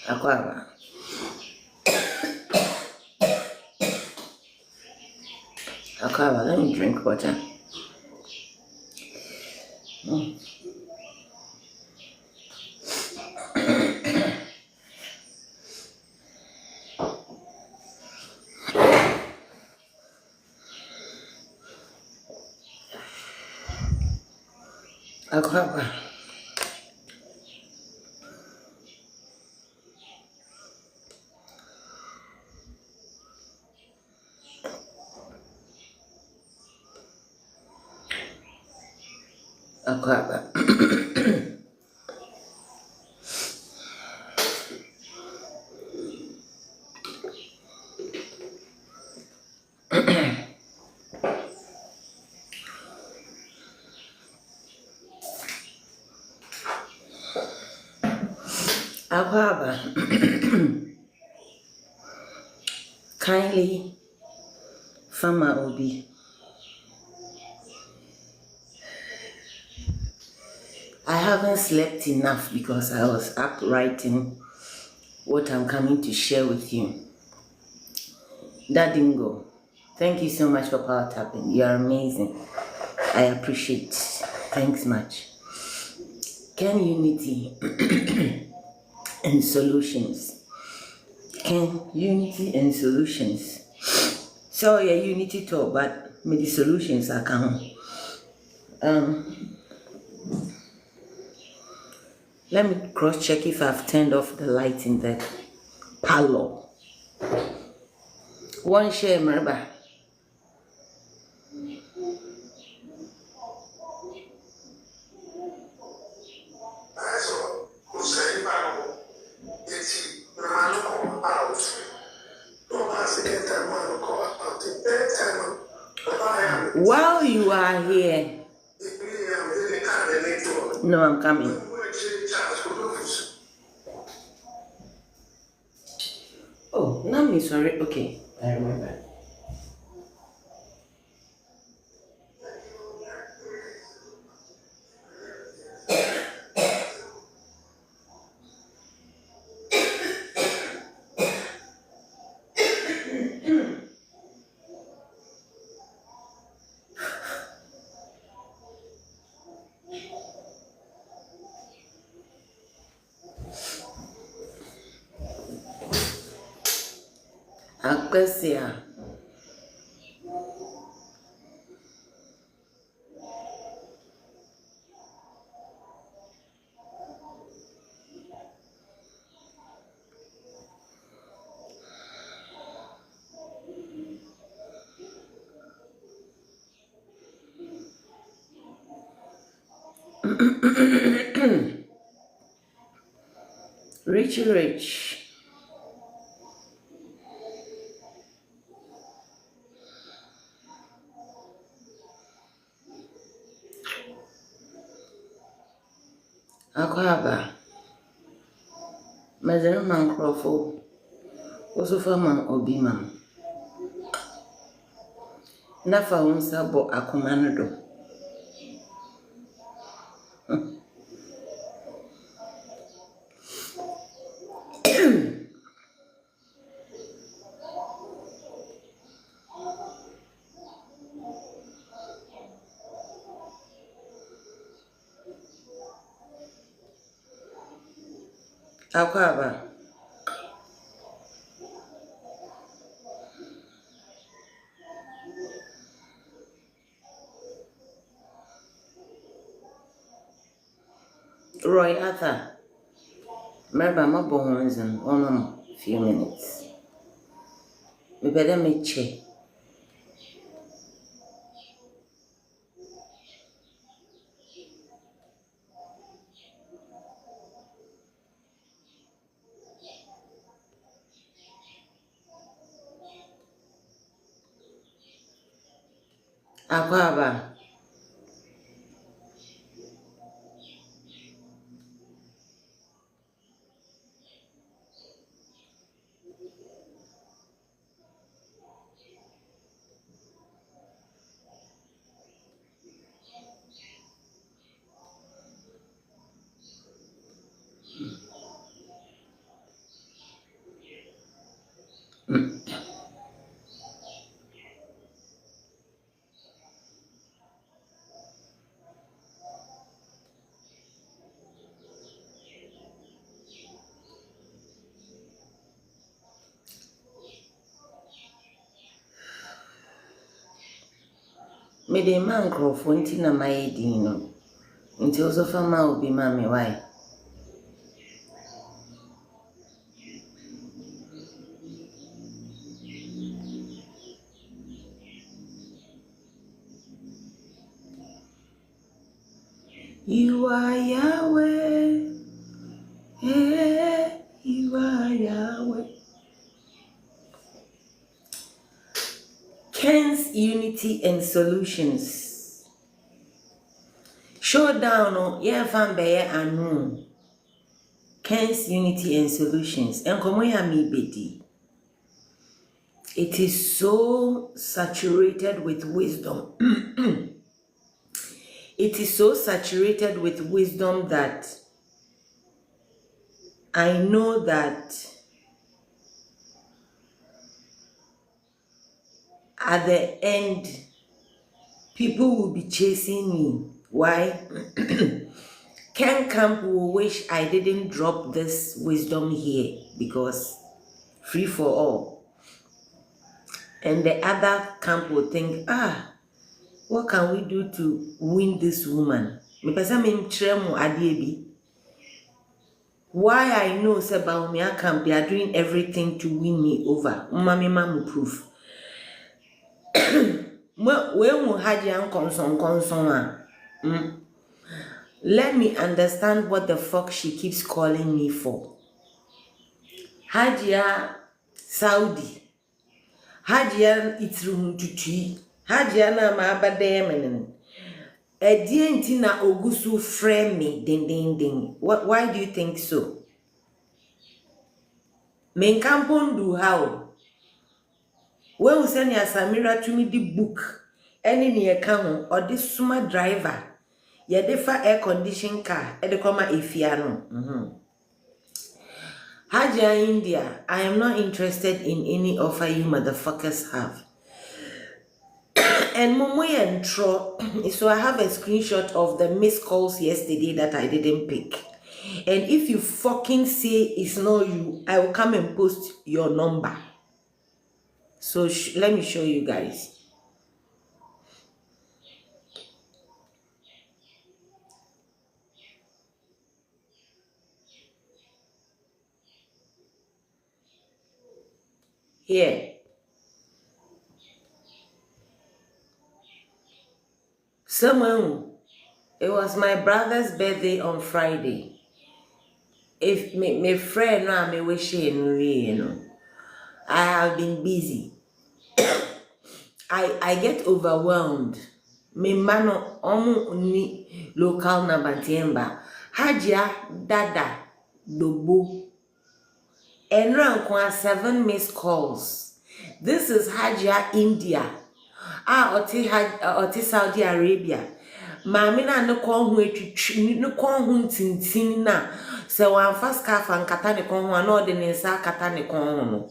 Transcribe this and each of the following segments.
Aquaba. Aquaba, let me drink water. Aquaba. Aquaba. Aquaba. Kindly, Farmer Obi. I haven't slept enough because I was up writing what I'm coming to share with you. Dadingo, thank you so much for power tapping. You are amazing. I appreciate. Thanks much. Can unity and solutions. Can unity and solutions. So yeah, unity talk, but maybe solutions are coming. Let me cross check if I've turned off the light in the parlor. One share, remember. While you are here, no, I'm coming. Oh, Nami, sorry. Okay, I remember. Akwesia. Rich. Akwaba. Mazero man crofo. Also Farmer Obi mam. Nafa unsa bo akomanodo. Akwaba. Roy Arthur. Remember my bones in 1 few minutes. We better make check. Akwaba. Me de man nti na my din no. Nti also fama obi ma me why? You are Yahweh. Yeah, you are Yahweh. Ken's Unity and Solutions. Showdown on Yefan Beye Anu. Ken's Unity and Solutions. And Komoya mi bedi. It is so saturated with wisdom. It is so saturated with wisdom that I know that at the end, people will be chasing me. Why? Ken Camp will wish I didn't drop this wisdom here because free for all. And the other camp will think, what can we do to win this woman? Why I know Sebaumia camp, they are doing everything to win me over. Mami mamu proof. Let me understand what the fuck she keeps calling me for. Hajia Saudi. Hajia Itrumututi. Hajia na maabademenen. Edienti na ogusu frame me ding. Why do you think so? Menkampondu how? When we send ya Samira to me the book, any near account or this summer driver, ya defa air condition car, edekoma ifiano. Hajia India, I am not interested in any offer you motherfuckers have. And Momo and Tro, so I have a screenshot of the missed calls yesterday that I didn't pick. And if you fucking say it's not you, I will come and post your number. So let me show you guys. Here. Someone, it was my brother's birthday on Friday. If my friend no me wishing you know, I have been busy. I get overwhelmed. Me mano omu ni local number tiemba. Hajia dada dobo. Enran kwa 7 missed calls. This is Hajia India. Oti Saudi Arabia. Mamina no kwa hu etwitwi no kwa hu ntintin na se wan fast car fan kata ne kwa hu na de ne nsa kata ne kwa hu no.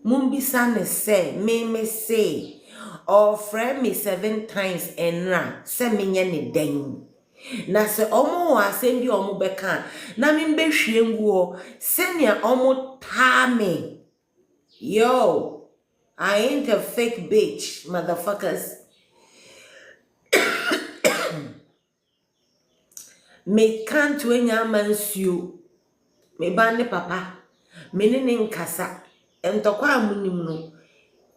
Mumbisa ne se me say or friend me 7 times enra se menye ne den. Na se omo wa asem bi omo beka na me behwie nguo se ne omo tame. Yo, I ain't a fake bitch, motherfuckers. Me can't wenya mansuo. Me bande papa. Me ne nkasa. Entokwa amunim no.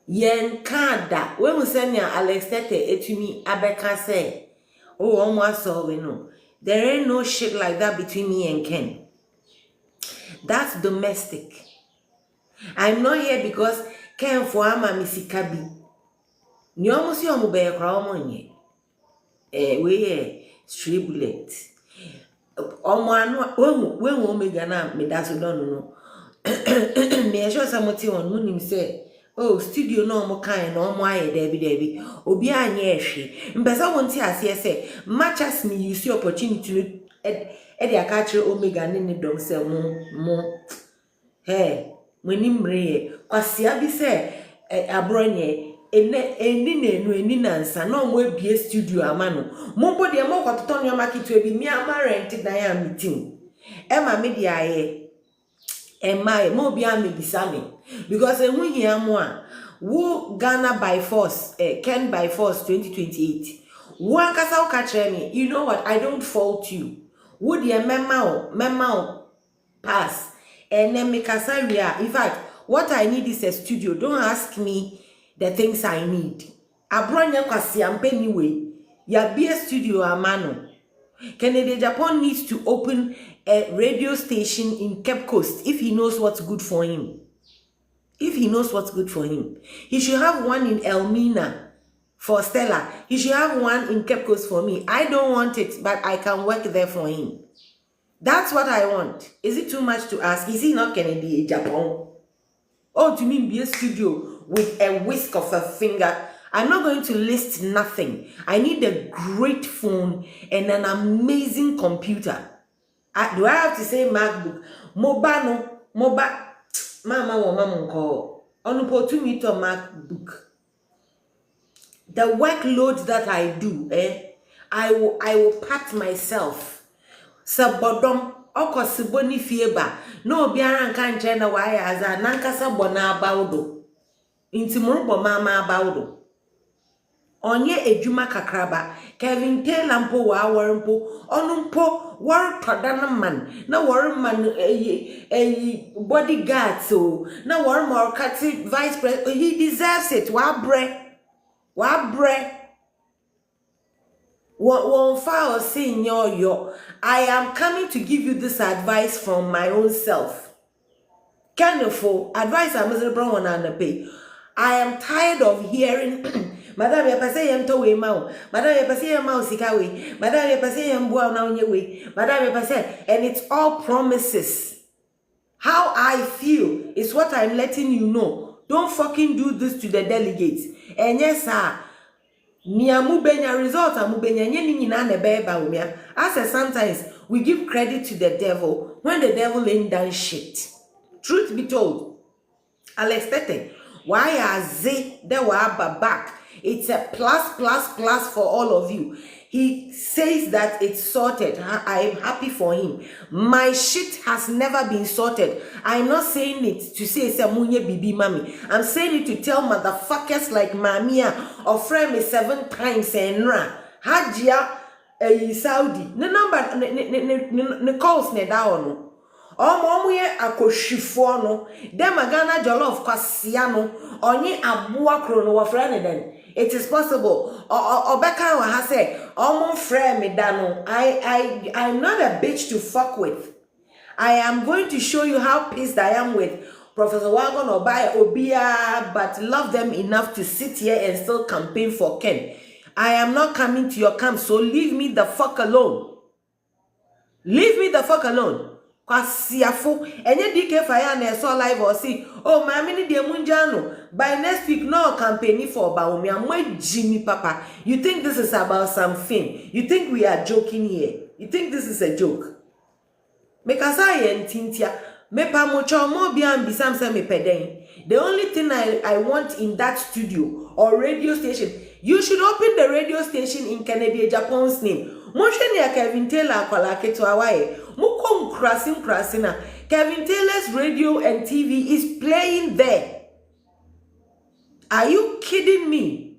Yen kada. We mu senya Alex Tete etumi abeka say, "Oh, omo aso no." There ain't no shit like that between me and Ken. That's domestic. I'm not here because Ken for ama misikabi. Ni omo si omo be kra omo nye. We straight bullet. Omo anu when omega na me daso don no. Me sure something on munim say, "Oh, studio no omo kan na omo aye debi. Obi anye ehwe." Mpesa wonti ase say, "Much as me use the opportunity to e dey catch omega ni dom say mo. Hey, mre kwasia bi se abronye eni nansa na omo ebie studio amano mompo de mo kwato no market bi mi ama rent dan ya meeting ma me dia ye mo bi am bisa me because ehu hia mo a wo Ghana by force Ken by force 2028 wo ankasa wo ka kire me you know what I don't fault you wo de mema pass and then make a in fact what I need is a studio. Don't ask me the things I need. Abronya kwasi ampe anyway. Ya be a studio amano. Kennedy Japan needs to open a radio station in Cape Coast if he knows what's good for him. If he knows what's good for him. He should have one in Elmina for Stella. He should have one in Cape Coast for me. I don't want it, but I can work there for him. That's what I want. Is it too much to ask? Is he not Kennedy Agyapong? Oh, to me, be a studio with a whisk of a finger. I'm not going to list nothing. I need a great phone and an amazing computer. Do I have to say MacBook? Mobano, Mama or Mama call. On to MacBook. The workload that I do, I will pat myself. Sabodom okosiboni fieba no biara nka nche na waya aza nankasa bona abawdo intimurbo mama abawdo onye ejuma kakraba Kevin Taylor mpo wa warmpo onumpo war todana man na war man bodyguard so na war more vice president he deserves it wa bre One file saying yo, I am coming to give you this advice from my own self. Kind of advice I'm miserable one and pay. I am tired of hearing Madam ya pase yam to we mau, Madam ya pase yam mau sikawe, Madam ya pase yam bua na unye we, Madam ya pase, and it's all promises. How I feel is what I'm letting you know. Don't fucking do this to the delegates. And yes, sir. Niamubenya result amubenya nyeni na nebeba umia. I said sometimes we give credit to the devil when the devil ain't done shit. Truth be told, Alex Tete, why are they back? It's a plus for all of you. He says that it's sorted. I am happy for him. My shit has never been sorted. I'm not saying it to say Samunya Bibi Mami. I'm saying it to tell motherfuckers like Mamia or friend me 7 times and Hajia Saudi. The number ne calls ne down. Omomuye akoshifono. Dem Ghana jollof kwasiano. Onye abua krono wa friend then. It is possible. Obeka has said, "Almost friend me dano. I'm not a bitch to fuck with. I am going to show you how pissed I am with Professor Wagon or by Obia, but love them enough to sit here and still campaign for Ken. I am not coming to your camp, so leave me the fuck alone. Leave me the fuck alone." Kwasiafo enye DK fire na so live or see oh my mini de munjano by next week no campaign for Baomi am Jimmy papa. You think this is about something? You think we are joking here? You think this is a joke? Because I entintia me pa mocho mo bia mbisam se me peden. The only thing I want in that studio or radio station, you should open the radio station in Kennedy Japan's name. Mosheni ya Kevin Taylor akwala ketu awaye. Muko krasina. Kevin Taylor's radio and TV is playing there. Are you kidding me?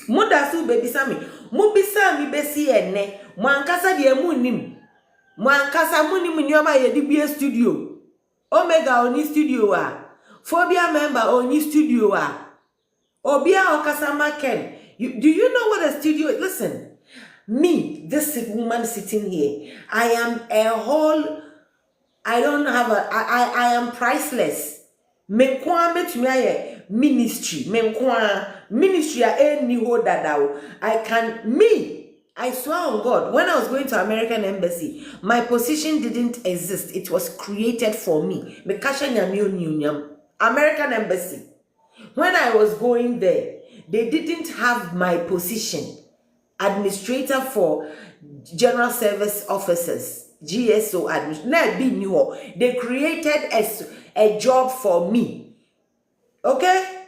Mudasu bebisami. Mubisami besi ene. Mwankasa die munim. Mwankasa munim nyoma yedibie studio. Omega oni studio wa. Phobia member oni studio wa. Obia okasama Ken. Do you know what a studio is? Listen. Me, this woman sitting here, I am a whole, I don't have a, I am priceless. Menkwa metumiaye ministry. Menkwa ministry a any ho dadao. I swear on God, when I was going to American Embassy, my position didn't exist. It was created for me. American Embassy. When I was going there, they didn't have my position. Administrator for General Service Officers, GSO administrator. They created a job for me. Okay?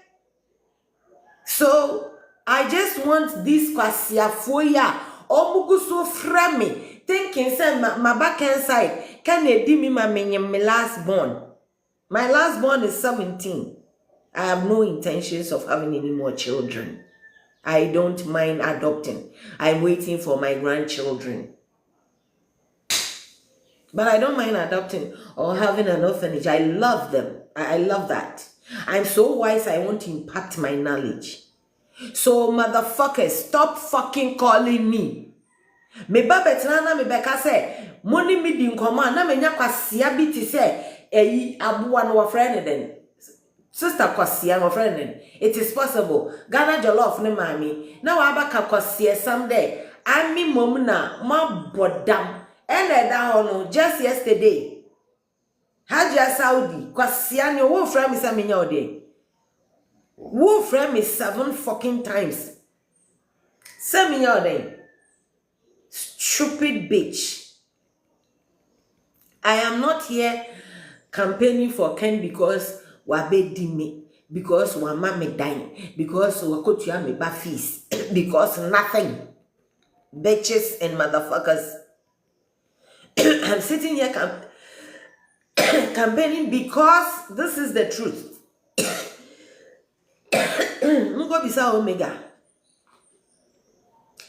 So I just want this kwasiafoya omuguso fra me thinking say my back end side can they me my last born. My last born is 17. I have no intentions of having any more children. I don't mind adopting. I'm waiting for my grandchildren. But I don't mind adopting or having an orphanage. I love them. I love that. I'm so wise, I want to impact my knowledge. So, motherfuckers, stop fucking calling me. Me babetrana me beka say, money me di nkoma na me nya kwasia bi ti say, abuwa no friend den. Sister kwasia no friend den. It is possible. Ghana jollof ne mami. Na wa abaka kwasia someday. Ami mom na ma bodam. And down just yesterday. Hajia Saudi, kwasia ni wo friend me say me nya ode. Wo friend me 7 fucking times. Say me nya ode. Stupid bitch. I am not here campaigning for Ken because wabe di me, because wama me dying, because wakotuya me ba fees, because nothing. Bitches and motherfuckers. I'm sitting here campaigning because this is the truth. Mungo bisa omega.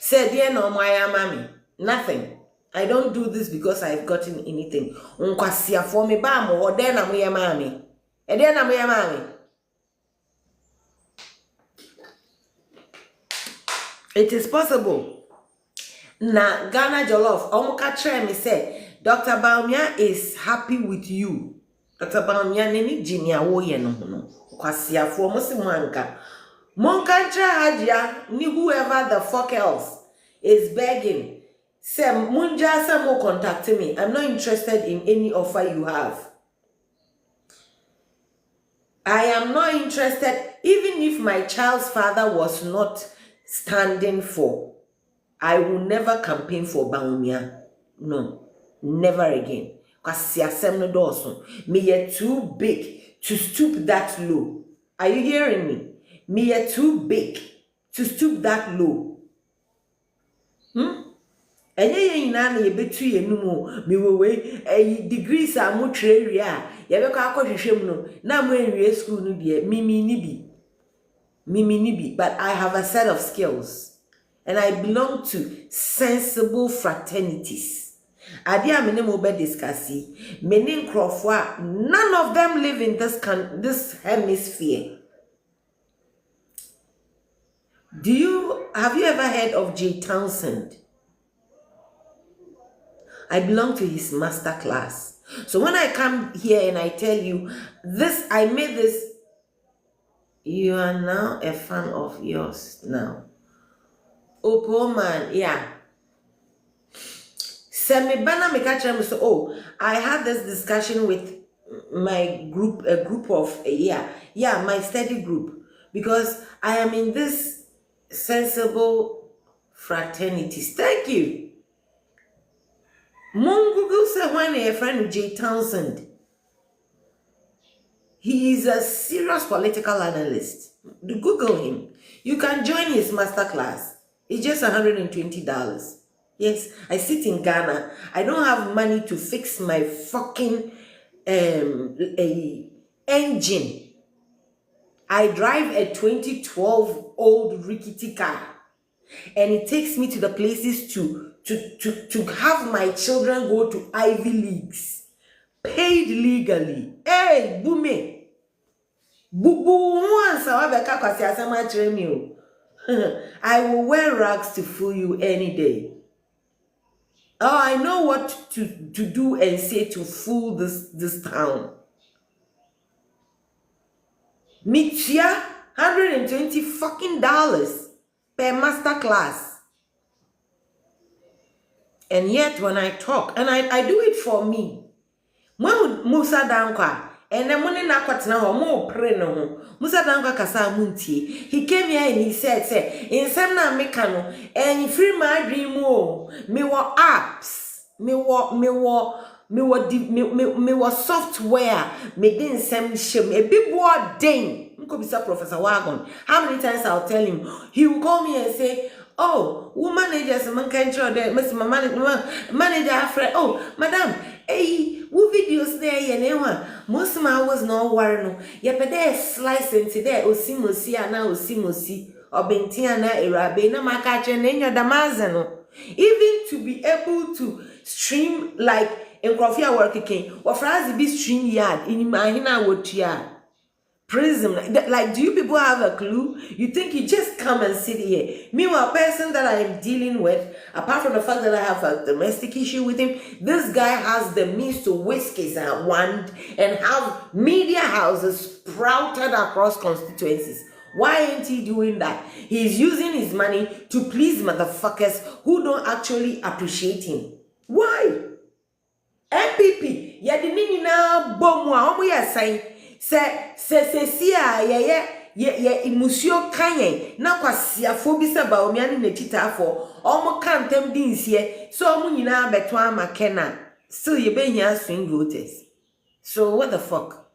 Say dear no my mommy. Nothing. I don't do this because I've gotten anything. Unkwasia for me ba mo ode na mo ye mami. E de na mo ye mami. It is possible. Na Ghana Jollof omuka try me say Dr. Baumia is happy with you. Dr. Baumia neni jinia wo ye no no. Kwasia for mo si manka. Monka try hajia ni whoever the fuck else is begging. Say, Munja, some more contact me. I'm not interested in any offer you have. I am not interested, even if my child's father was not standing for. I will never campaign for Baumia. No, never again. Because me are too big to stoop that low. Are you hearing me? Me are too big to stoop that low. Enye ye nyina na ye betu ye numu mi wewe degrees a mo twere a ye be kwa akohwehwem no na mo enwie school no de mimi ni bi but I have a set of skills and I belong to sensible fraternities. Adia me ne mo be discussi me ne nkrofo a none of them live in this hemisphere. Have you ever heard of J. Townsend? I belong to his master class. So when I come here and I tell you this, I made this, you are now a fan of yours now. Oh, poor man, yeah. Semi bana me catch them so oh, I had this discussion with my group, a group of my study group, because I am in this sensible fraternities. Thank you. Google said when a friend J. Townsend. He is a serious political analyst. Google him. You can join his masterclass. It's just $120. Yes, I sit in Ghana. I don't have money to fix my fucking engine. I drive a 2012 old rickety car, and it takes me to the places to have my children go to Ivy Leagues, paid legally. Hey, boome, boo once I will wear rags to fool you any day. Oh, I know what to do and say to fool this town. Mitia, $120 fucking per master class. And yet when I talk, and I do it for me. When Musa Dankwa, and then when I got now more pray no Musa Dankwa kasa munti. He came here and he said, say, in some na mekano, and free my dream me wo apps, me wo me was software, me didn't send shame, a big word ding. Mr. Professor Wagon. How many times I'll tell him, he will call me and say, oh, who manages man can't show there, Mr. Manager friend. Oh, madam, hey, who videos there, anyone? Most of my was no worry. Yep, there slice into there, Osimosi, and now Osimosi, or Bentiana, Erabe, no Makacha, and your Damazano. Even to be able to stream like in Crofia working, or for us to be stream yard in Mahina wood yard. Prism, like, do you people have a clue? You think you just come and sit here? Meanwhile, person that I am dealing with, apart from the fact that I have a domestic issue with him, this guy has the means to whisk his wand and have media houses sprouted across constituencies. Why ain't he doing that? He's using his money to please motherfuckers who don't actually appreciate him. Why? MPP, ya di nini na bomwa, omu ya say ye imusio kanye na kwasiafo bi se ba omiani na chitafo omo kantem dinsie so omo nyina beto amakena still ye behia swing voters. So what the fuck?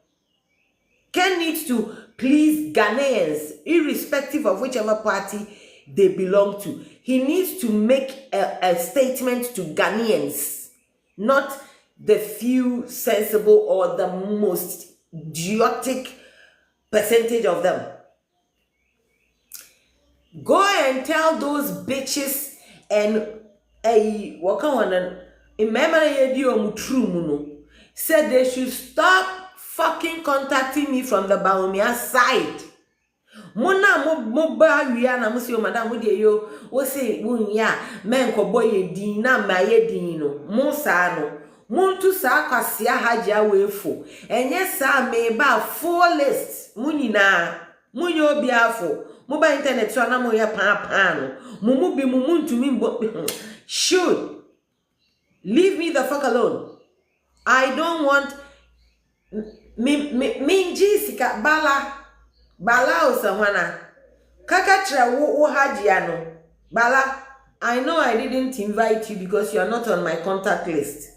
Ken needs to please Ghanaians irrespective of whichever party they belong to. He needs to make a statement to Ghanaians, not the few sensible or the most idiotic percentage of them. Go and tell those bitches and said they should stop fucking contacting me from the Baumia side. Mona moba wiana musi o madam wo de yo wo say wunya men ko boye din na maye din no mo sa no muntu sa kwasia haja wefo enye sa me ba full list munyina munyo biafo mo ba internet so na mo ya pa no mumu bi mumuntu mi should leave me the fuck alone. I don't want me Jessica Bala Osawana Kakatra wo hajia no Bala. I know I didn't invite you because you are not on my contact list.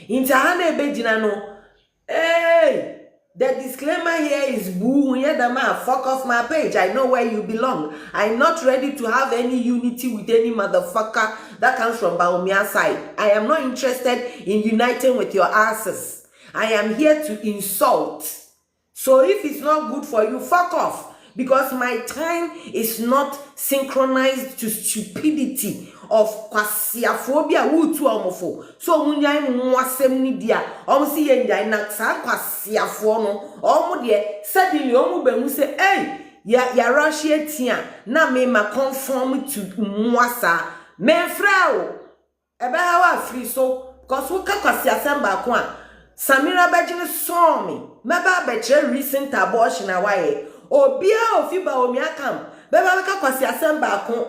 Intahane bejina no. Hey, the disclaimer here is boo. Fuck off my page. I know where you belong. I'm not ready to have any unity with any motherfucker that comes from Baumia side. I am not interested in uniting with your asses. I am here to insult. So if it's not good for you, fuck off. Because my time is not synchronized to stupidity of kwasiaphobia wutu omofo. So munyai mwasem ni dia. Omu si yenjai naksa kwasiafo no. Omu die suddenly omu bemu se, hey, ya Russia tia na me ma conform to mwasa. Men frao. Ebe hawa free so. Because waka kwasiasemba kwa. Samira Bajini saw me. Meba betre recent abortion awaye. Obia ofiba omiakam. Beba waka kwasi asemba akon.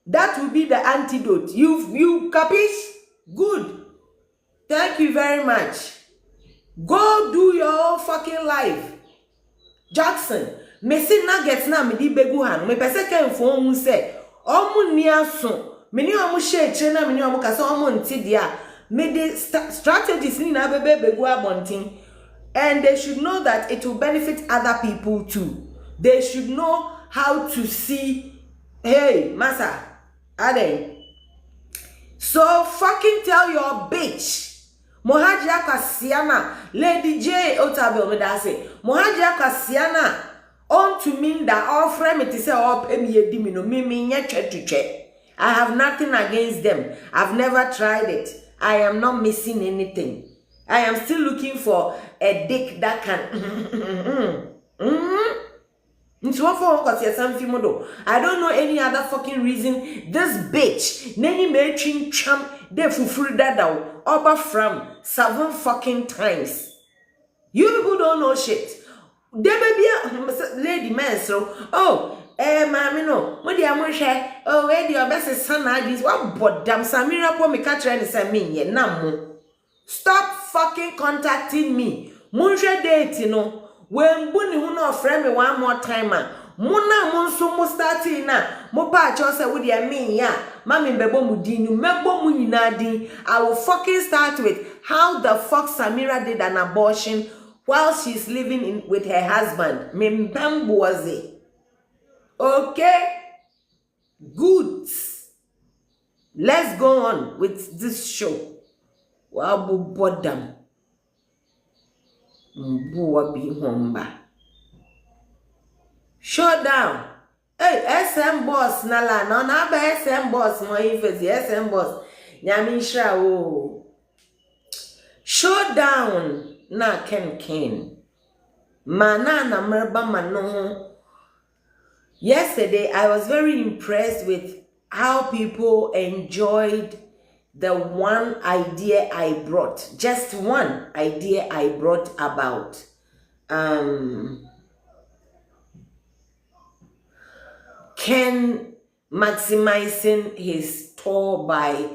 That will be the antidote. You capish? Good. Thank you very much. Go do your own fucking life. Jackson. Me si nuggets na me di begu han. Me pese ke mfo mu se. Omu ni aso. Me ni omu she na me ni omu kasa omu nti dia. Me the strategies ni na bebe begu abontin. And they should know that it will benefit other people too. They should know how to see, hey, massa, Ade. So fucking tell your bitch. Mohajia Kasiana, Lady J. Otabel Medase. Mohajia Kasiana, on to mean that all frame it is all pay me a dimino, me check. I have nothing against them. I've never tried it. I am not missing anything. I am still looking for a dick that can. I don't know any other fucking reason. This bitch, Nenny Merching Champ, they fulfilled that over from 7 fucking times. You people don't know shit. There may be a lady man, so mammy, no, what the amusha, oh, where your best son, I just what but damn Samira for me catch and say me, no. Stop fucking contacting me. Munje date, you know. When Bunny who no friend me one more time, Muna Monsu Mustati na Mopa Chose with your mean ya. mami mbebo mudinu, mebo muninadi. I will fucking start with how the fuck Samira did an abortion while she's living with her husband. Mimbemboaze. Okay? Good. Let's go on with this show. Wabu bodam. Mbuwa bihomba. Showdown. Hey, SM boss nala. No, na ba SM boss mo ifezi. SM boss. Nyamisha o. Showdown na Ken. Mana na merba mano. Yesterday, I was very impressed with how people enjoyed the one idea I brought. Just one idea I brought about Ken maximizing his tour by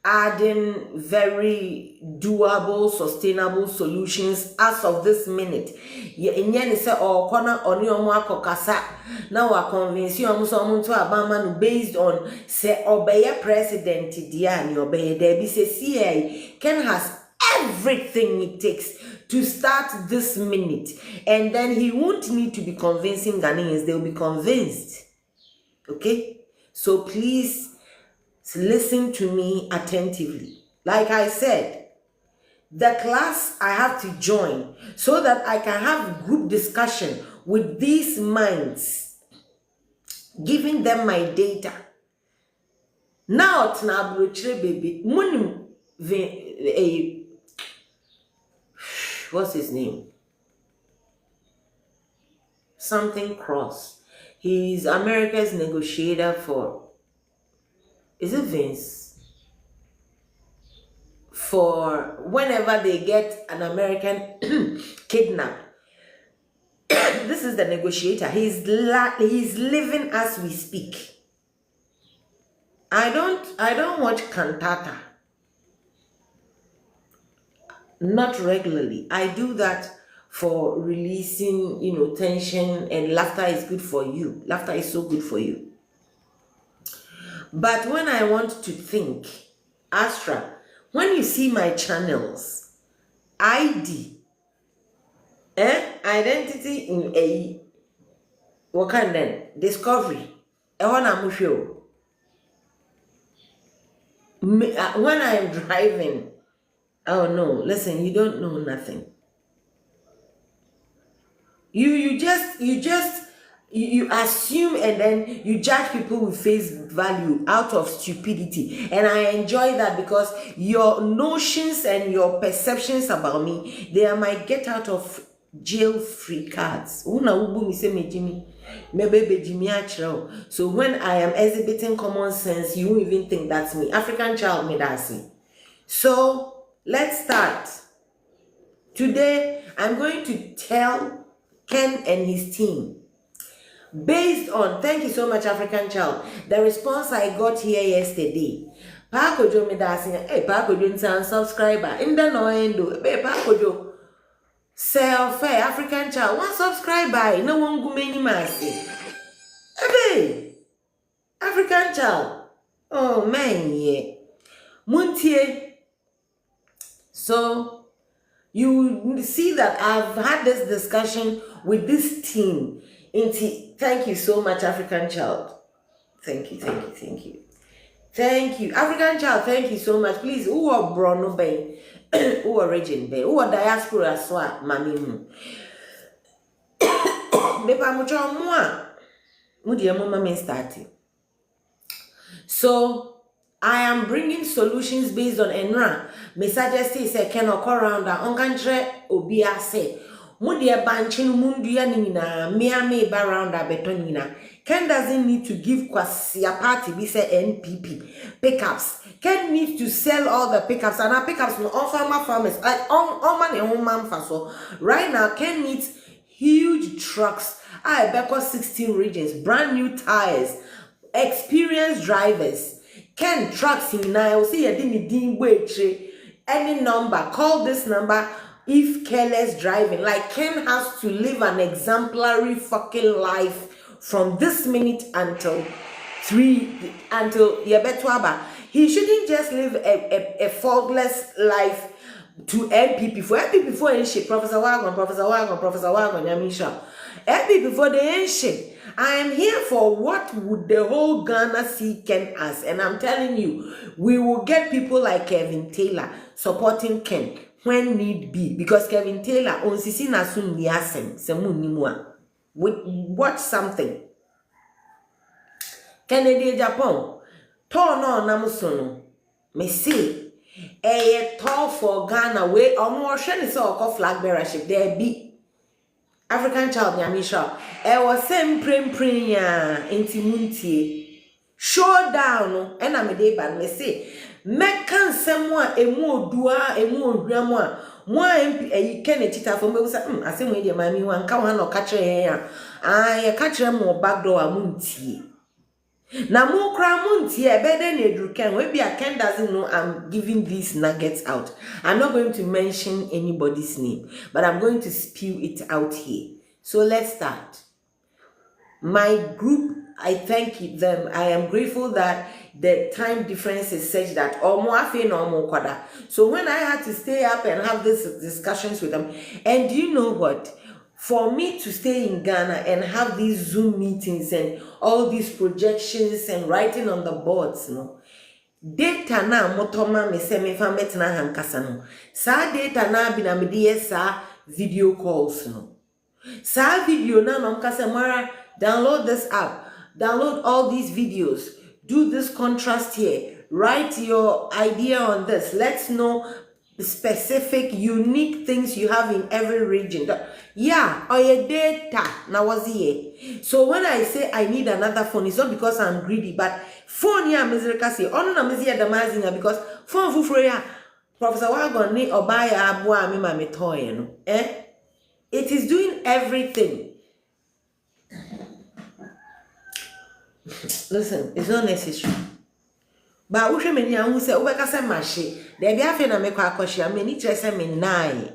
adding very doable, sustainable solutions as of this minute. Inyani se o kona oni omo akokasa na wa convince you omo so omo to abama based on se obeye president dia ni obeye there be say see Ken has everything it takes to start this minute, and then he won't need to be convincing Ghanaians, they'll be convinced. Okay, so please listen to me attentively. Like I said, the class I have to join so that I can have group discussion with these minds, giving them my data. Now, baby, what's his name? Something Cross. He's America's negotiator for, is it Vince? For whenever they get an American kidnapped. This is the negotiator. He's living as we speak. I don't watch cantata. Not regularly. I do that for releasing, tension, and laughter is good for you. Laughter is so good for you. But when I want to think, Astra, when you see my channels, ID, identity in a, what kind then? Discovery. When I'm driving, oh no, listen, you don't know nothing. You assume and then you judge people with face value out of stupidity, and I enjoy that because your notions and your perceptions about me, they are my get out of jail free cards. So when I am exhibiting common sense, you won't even think that's me. African child made us see. So let's start. Today I'm going to tell Ken and his team, based on, thank you so much, African child, the response I got here yesterday. Pakojo me dancing, hey, Pakojo is subscriber. In the no endo, hey, Pakojo, self, African child, one subscriber, no one go many mercy. Hey, African child, oh man, yeah, Muntie. So you see that I've had this discussion with this team. Thank you so much, African child. Thank you. Thank you, African child. Thank you so much. Please, who are Bruno Bay? Who are region Bay? Who are diaspora swa mami mu? Mepa mucho mwa. Mudi mama men starting. So I am bringing solutions based on Enra. Me suggest say can occur around that onkantre obia say. Mudi banchin munduya nina me ba round that beton nina. Ken doesn't need to give kwasia party be say NPP pickups. Ken needs to sell all the pickups, and our pickups no all farmers like all man and man so right now Ken needs huge trucks. I bet 16 regions, brand new tires, experienced drivers. Ken trucks in now see a didn't wait any number, call this number if careless driving. Like Ken has to live an exemplary fucking life from this minute until 3 until Yabetwaba. He shouldn't just live a faultless life to MPP for and shit. Professor Wagon, Yamisha. MPP for the ancient. I am here for what would the whole Ghana see Ken as. And I'm telling you, we will get people like Kevin Taylor supporting Ken when need be. Because Kevin Taylor on Sisi Nasun Niasem, Semu Nimua. Watch something. Kennedy Agyapong. Turn on Namusono. Me see. Tall for Ghana way or more shiny so flag bearership. There be African child Yamisha. Was same prim ya intimunti. Showdown and I'm a day bad me say. Mekan someone a more dua a more grandma. One you can chita for me. I say, media mammy one come or catch a hair. I catch them more backdoor munti. Na mo kra munti e better nedru Ken. Maybe a Ken doesn't know I'm giving these nuggets out. I'm not going to mention anybody's name, but I'm going to spew it out here. So let's start. My group, I thank them. I am grateful that the time difference is such that so when I had to stay up and have these discussions with them, and do you know what? For me to stay in Ghana and have these Zoom meetings and all these projections and writing on the boards, no. Data na motoma me se me fa metna hankasa no. Sa data na bi na me de sa video calls no. Sa video na no mkasa mara download this app, download all these videos, do this contrast here, write your idea on this. Let's know specific unique things you have in every region. Yeah, or your data now was here. So when I say I need another phone, it's not because I'm greedy, but phone ya mizreka say ono na mizia damazina because phone fufroya Professor Wagon ni obaya abua mi mame toy no. It is doing everything. Listen, it's not necessary. But we should who say Ubeka say mashi. There be afe na meko akoshi many trese me nine.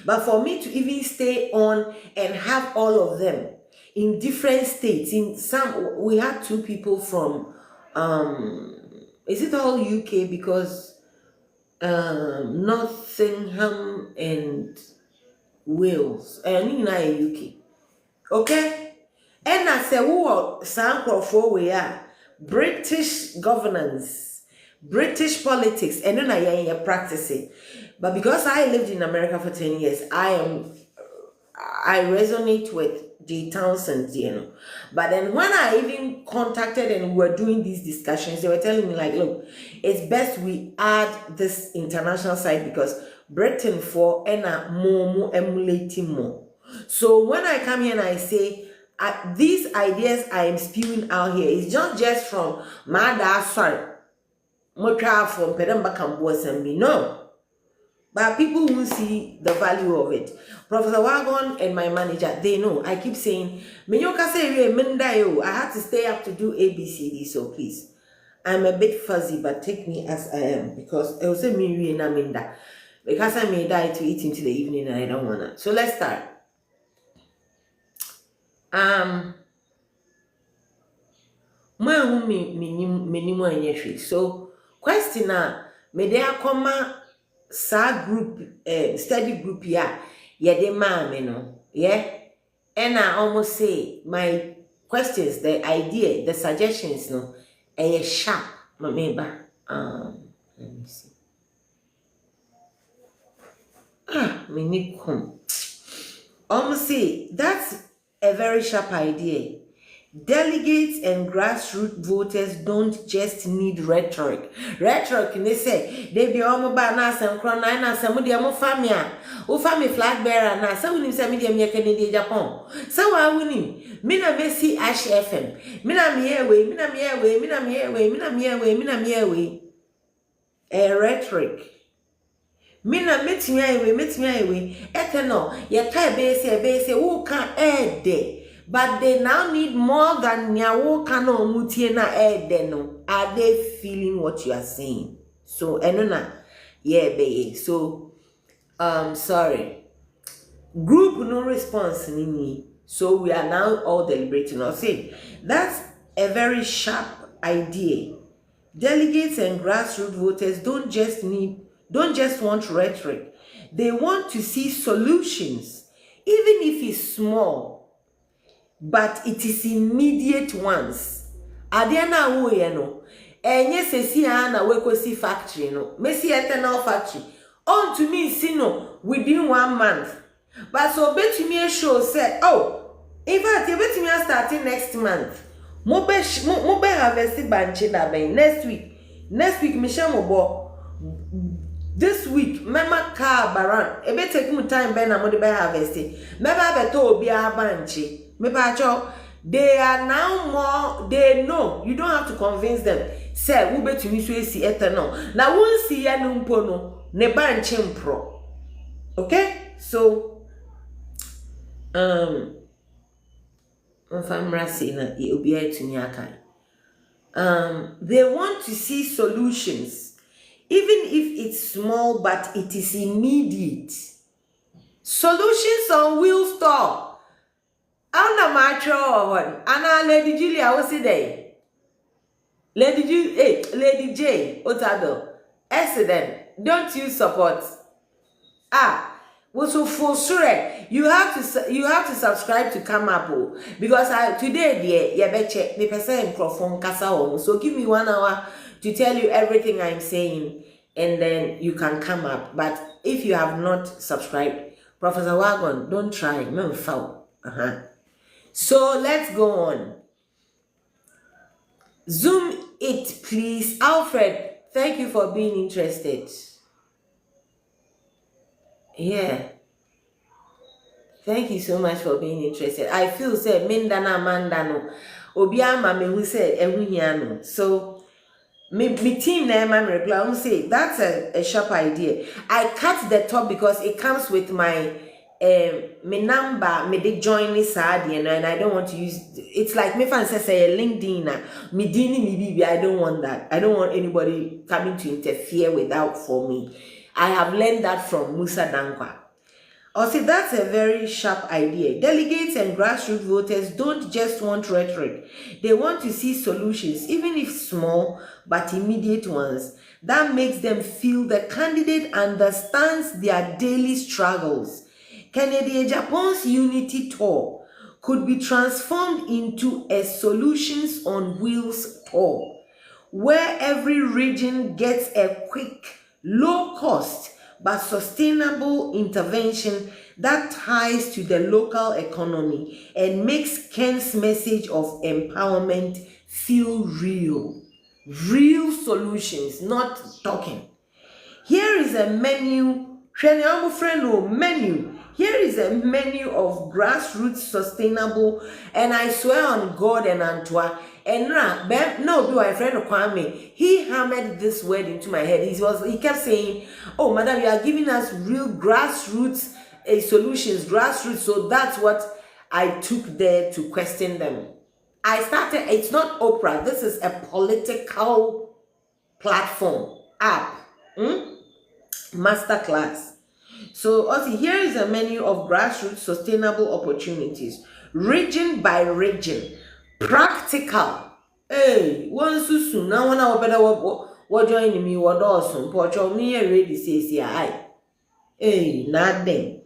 But for me to even stay on and have all of them in different states, in some we had 2 people from is it all UK because Nottingham and Wales and in UK. Okay? And I say who some for we are British governance, British politics, and then I practice it. But because I lived in America for 10 years, I resonate with J. Townsend, you know. But then when I even contacted and we were doing these discussions, they were telling me like, look, it's best we add this international side because Britain for more emulating more. So when I come here and I say, these ideas I am spewing out here is not just from my dad, sorry, from Pedamba Camboas and me, no. But people who see the value of it. Professor Wagon and my manager, they know. I keep saying, I had to stay up to do ABCD, so please. I'm a bit fuzzy, but take me as I am because I was a me minda. Because I may die to eat into the evening and I don't wanna. So let's start. So question me dey akoma sa group study group ya de maame no and I almost say my questions, the idea, the suggestions no sharp mameba let me see me need come almost say that's a very sharp idea. Delegates and grassroots voters don't just need rhetoric. Rhetoric, they say, they be all about nas and crown and some of them family. O family flag bearer, now some of them say media Canadian Japan. So I winning. Mina Messi Ash FM. Mina me away, mina me away, mina me away, mina me away, mina me away. A rhetoric. Mina meet me away. Eternal, your type base, who can add day. But they now need more than nyawo kano mutiena edeno. Are they feeling what you are saying? So enona, yeah, bae. So sorry. Group no response nini. So we are now all deliberating. I'll say that's a very sharp idea. Delegates and grassroots voters don't just want rhetoric. They want to see solutions, even if it's small, but it is immediate ones. Adiana wo ye no, enye sesi na wekosi factory no, mesi eternal factory. On to me see no within 1 month. But so bet me a show say, oh, in fact, you bet me starting next month. Mobe harvested banche da ben next week. Next week, Michelle Mobo. This week, mama car baran. E be take me time ben na mo de be harvested. Meba be to obi a banche. Meba cho. They are now more. They know. You don't have to convince them. Say, who bet me so see eternal. Now won't see ya no mpono. Ne banche mpro. Okay, so. They want to see solutions, even if it's small, but it is immediate. Solutions on wheel store. I'm mature one. Anna Lady Julia was there. Lady J, Otado. Accident. Don't you support? So for sure, you have to subscribe to come up because today check me person microphone kasa. So give me 1 hour to tell you everything I'm saying, and then you can come up. But if you have not subscribed, Professor Wagon, don't try. No foul. So let's go on. Zoom it, please, Alfred. Thank you for being interested. Yeah. Thank you so much for being interested. I feel say Mindana Mandano. Obiama me who said Ewiano. So me team name and reply say that's a sharp idea. I cut the top because it comes with my me number, me de join this and I don't want to use it's like me fan say LinkedIn me dini me bibi. I don't want that. I don't want anybody coming to interfere without for me. I have learned that from Musa Dankwa. Also, that's a very sharp idea. Delegates and grassroots voters don't just want rhetoric. They want to see solutions, even if small, but immediate ones. That makes them feel the candidate understands their daily struggles. Kennedy Agyapong's unity tour could be transformed into a solutions on wheels tour, where every region gets a quick, low cost but sustainable intervention that ties to the local economy and makes Ken's message of empowerment feel real. Real solutions, not talking. Here is a menu. Here is a menu of grassroots sustainable, and I swear on God and Antoine. And no, do I friend Kwame? He hammered this word into my head. He kept saying, "Oh, madam, you are giving us real grassroots solutions, grassroots." So that's what I took there to question them. I started. It's not Oprah. This is a political platform app, masterclass. So also here is a menu of grassroots sustainable opportunities, region by region. Practical. Hey, one susu now one hour better what join me what awesome. Pocho me ready says yeah. Hey, nothing.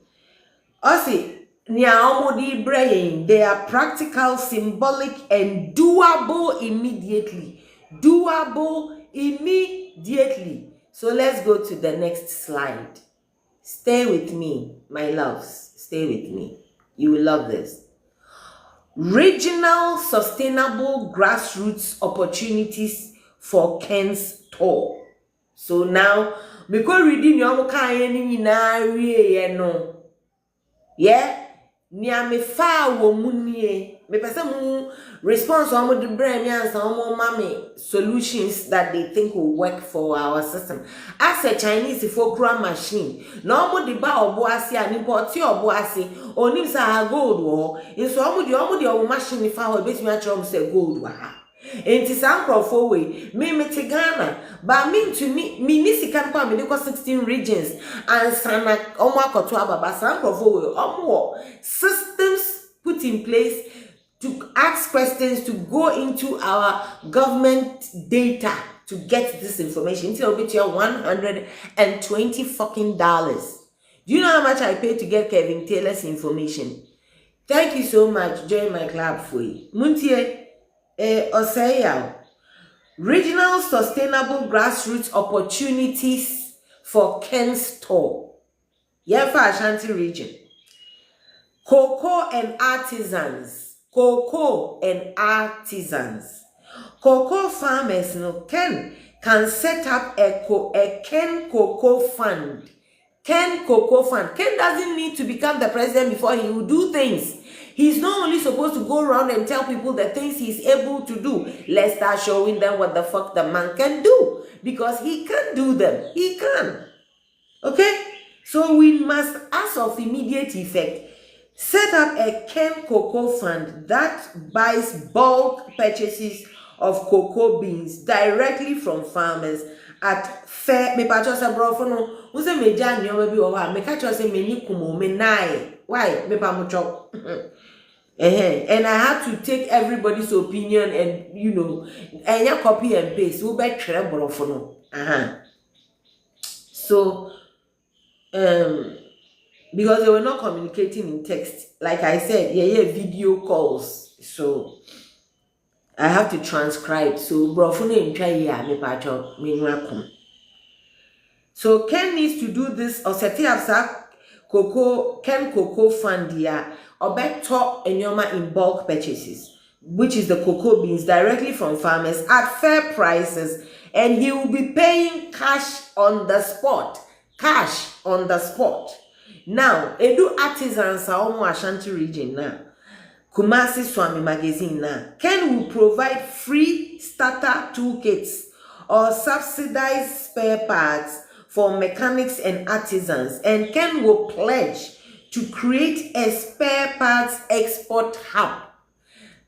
Also, niaomodi brain, they are practical, symbolic, and doable immediately. Doable immediately. So let's go to the next slide. Stay with me, my loves. Stay with me. You will love this. Regional sustainable grassroots opportunities for Ken's tour. So now, because reading your no. Yeah? Nia me fa wo munie. Me pese mu response omo de brand answer omo mame solutions that they think will work for our system. As a Chinese folklore machine, na omo de ba obo ase ani port obo ase onim sa gold wo. Inso omo de omo machine fa ho betimi a kire omo say gold wa ha. Enti sankrofo we me Ghana ba me to me nisika kwa me de 16 regions and sana omo akoto ababa sankrofo we omo systems put in place to ask questions, to go into our government data to get this information. It'll be $120 fucking dollars. Do you know how much I paid to get Kevin Taylor's information? Thank you so much. Join my club for you. Muntie Osaya. Regional sustainable grassroots opportunities for Ken Store. Yeah, for Ashanti region. Cocoa and artisans. Cocoa and artisans. Cocoa farmers can set up a Ken Cocoa Fund. Ken Cocoa Fund. Ken doesn't need to become the president before he will do things. He's not only supposed to go around and tell people the things he's able to do. Let's start showing them what the fuck the man can do. Because he can do them. He can. Okay? So we must, as of immediate effect, set up a Ken Cocoa Fund that buys bulk purchases of cocoa beans directly from farmers at fair. Me pacho sa brofo no, unse meja nneoma bi wo ha, me ka cho say me ni kumo me nai. Why? Me pa mo chop. And I had to take everybody's opinion and, you know, and copy and paste. We bet try brofo no. So because they were not communicating in text. Like I said, video calls. So I have to transcribe. So so Ken needs to do this or set up Ken Cocoa Fund here or better in bulk purchases, which is the cocoa beans directly from farmers at fair prices, and he will be paying cash on the spot. Cash on the spot. Now, Edu artisans are almost Ashanti region now. Kumasi Swami magazine now. Ken will provide free starter toolkits or subsidized spare parts for mechanics and artisans. And Ken will pledge to create a spare parts export hub.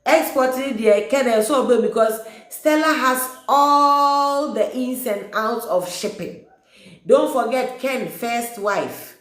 Exporting the Ken also because Stella has all the ins and outs of shipping. Don't forget Ken's first wife.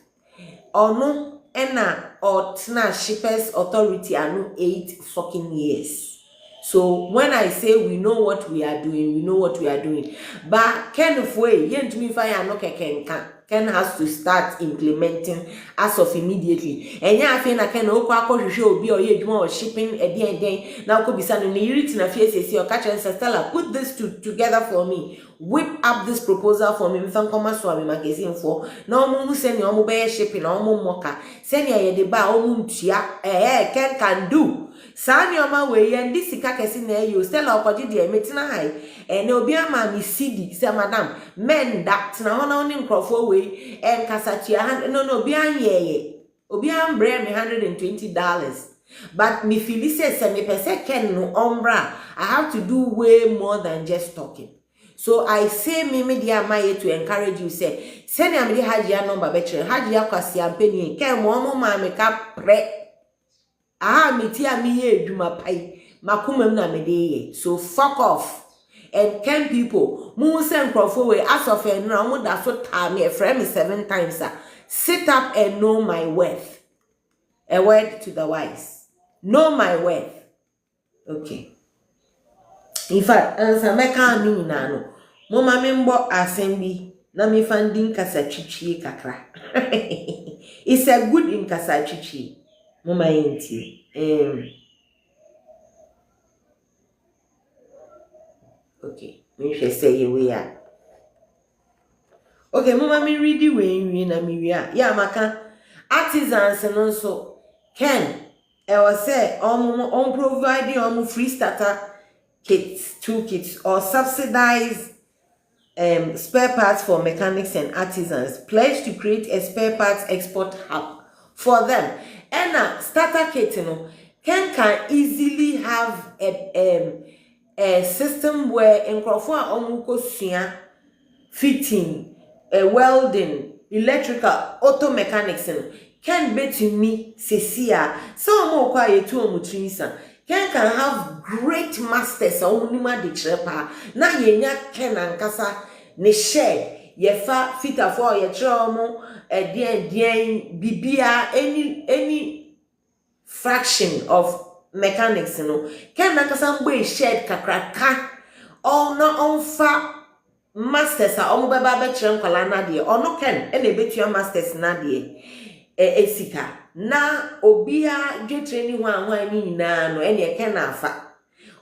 Or no, Enna or Tina Shippers Authority are no 8 fucking years. So when I say we know what we are doing, we know what we are doing. But Ken of way, yen me fire no Ken has to start implementing as of immediately. And yeah, I feel like Ken Oko show be or ye more shipping a day. Now could be sending the na face or catch and Stella, put this together for me. Whip up this proposal for me. Me fan come Swami magazine for no more send your mobile shipping or more mocha. Send ya de ba o tia Ken can do. San your man way and this kakesi na you Stella okoji de metina high. And obi ama mi CD say madam men that na ho na onim crofo way and kasatia hand no obi an ye obi am bring me $120. But me feel say me pese Ken no ombra. I have to do way more than just talking. So I say me dia maye to encourage you say send am the hajia number betre hajia kwasi ampeni Ken mo ma me ka pre me tia me ye dwuma pai makumam na me dey. So fuck off. And Ken people, mu send crofo way as of now, mu da so time me friend me 7 times. Sit up and know my worth. A word to the wise. Know my worth. Okay. In fact, answer me kan ni na no. Mo ma me mbo assembly na me funding kasa chichi kakra. It's a good in kasa chichi. Mo ma yenti. Okay, me should say we are. Okay, mama me read the way na me we are. Yeah, maka artisans and also Ken. I was say on providing free starter kits, toolkits or subsidized spare parts for mechanics and artisans. Pledge to create a spare parts export hub for them. And starter kit, Ken can easily have a system where enkrofo omuko sua fitting, welding, electrical, auto mechanics can bet me sesia so mo kwa yetu omutrinsa Ken can have great masters onima de chepa na yenya Ken ankasa ne share yefa fita for ye chomo dien bibia any fraction of mechanics no Ken nankasa mbo shared kakraka all na onfa masters a omo beba be kire nkwala na de ono Ken e na ebetua masters na de esika na obia dwe training ho ni nyina no e ne Ken afa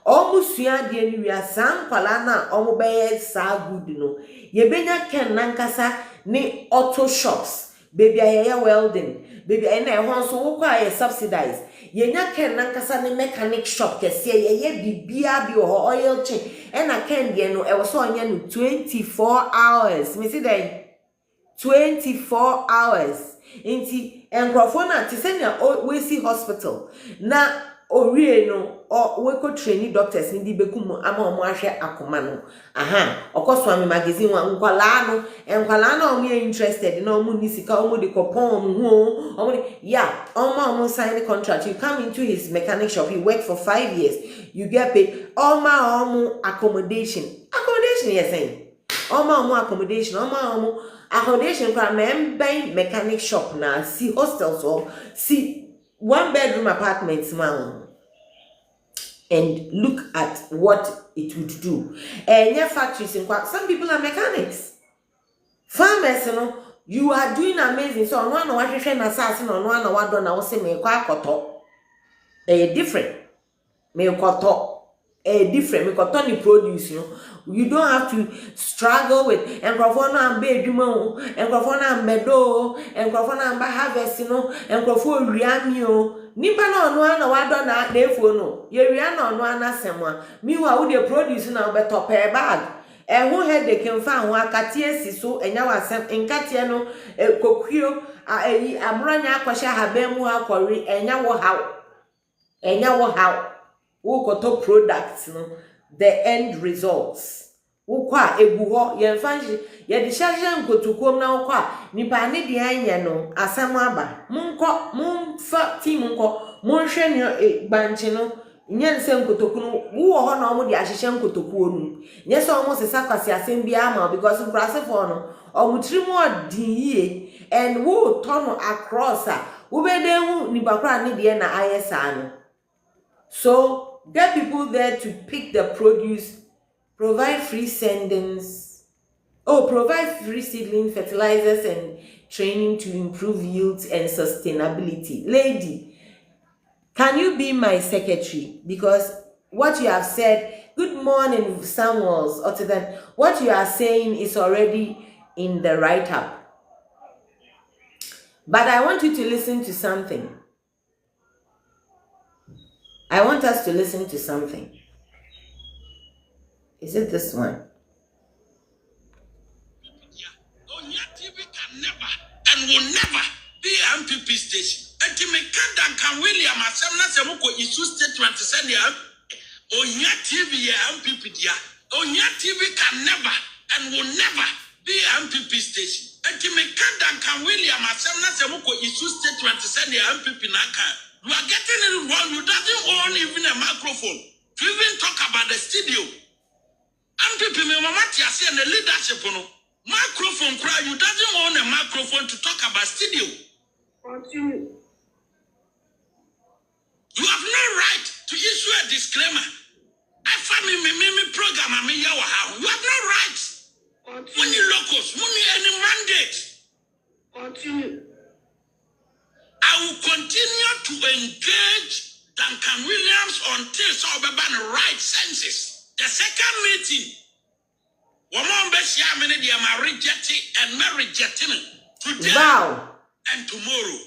omo sua de ni wia san nkwala na omo be sa good no ye benya Ken nankasa ni auto shops baby aye welding baby na e ho so wo kwa subsidize yenya Ken nankasa ni mechanic shop kese ye bibia bi ho oil change e na Ken de no e wo so onya no 24 hours me see then 24 hours inti enkrofo na ti se na we see hospital na owie no we ko trainee doctors ni di bekum ama omo ahwe akoma no aha okoso am magazine wa nkwala no omo interested na omo ni sika omo de kopon ho omo yeah omo sign the contract you come into his mechanic shop you work for 5 years you get paid omo accommodation yes saying omo accommodation kwa mechanic shop na see hostels or see 1 bedroom apartments man and look at what it would do. And your factories in some people are mechanics. Farmers, you are doing amazing. So on one what you assassin on one what done I will say me koto. Different. Me koto. Different. Me koto ni produce, You don't have to struggle with enkrofona and be adwuma enkrofona and medo enkrofona and harvest enkrofo riami nipa na ono ana wado na efu no ye ria na ono ana semwa miwa wo de produce na obeto per bag ehu headache mfa ho akatie si so enya wasem nkatie no kokuo ayi abranya akwahye habemu akori enya wo how wo koto products no the end results ukwa eguho ye mfanji ye de charge nkotukom na ukwa nipa ne de anya no asam aba mumfa team nko monhwe ne banche no nyen se nkotoku no wo ho na omo de ahyehye nkotoku onu nye se omo sesa kwase asem bia ma because nkrase for no omo trimu odie and wo turn across wo be de hu nipa kra ne de na ayesa no so get people there to pick the produce, provide free sendings, provide free seedling fertilizers and training to improve yields and sustainability. Lady, can you be my secretary? Because what you have said, good morning, Samuels, what you are saying is already in the write-up. But I want you to listen to something. I want us to listen to something. Is it this one? TV can never and will never be an MPP station. And to make Duncan William, Asamna issue statement to send you Onya TV MPP dia. Onya TV can never and will never be an MPP station. And to make Duncan William, Asamna issue statement to send you MPP Naka. You are getting it wrong. You doesn't own even a microphone to even talk about the studio. And people, my mama, and the leadership, microphone cry. You doesn't own a microphone to talk about studio. You have no right to issue a disclaimer. I found me program. You have no right. When you locals, when you any mandate. I will continue to engage Duncan Williams until Sobeban right senses. The second meeting, woman Bessia many are rejecting and not rejecting today and tomorrow.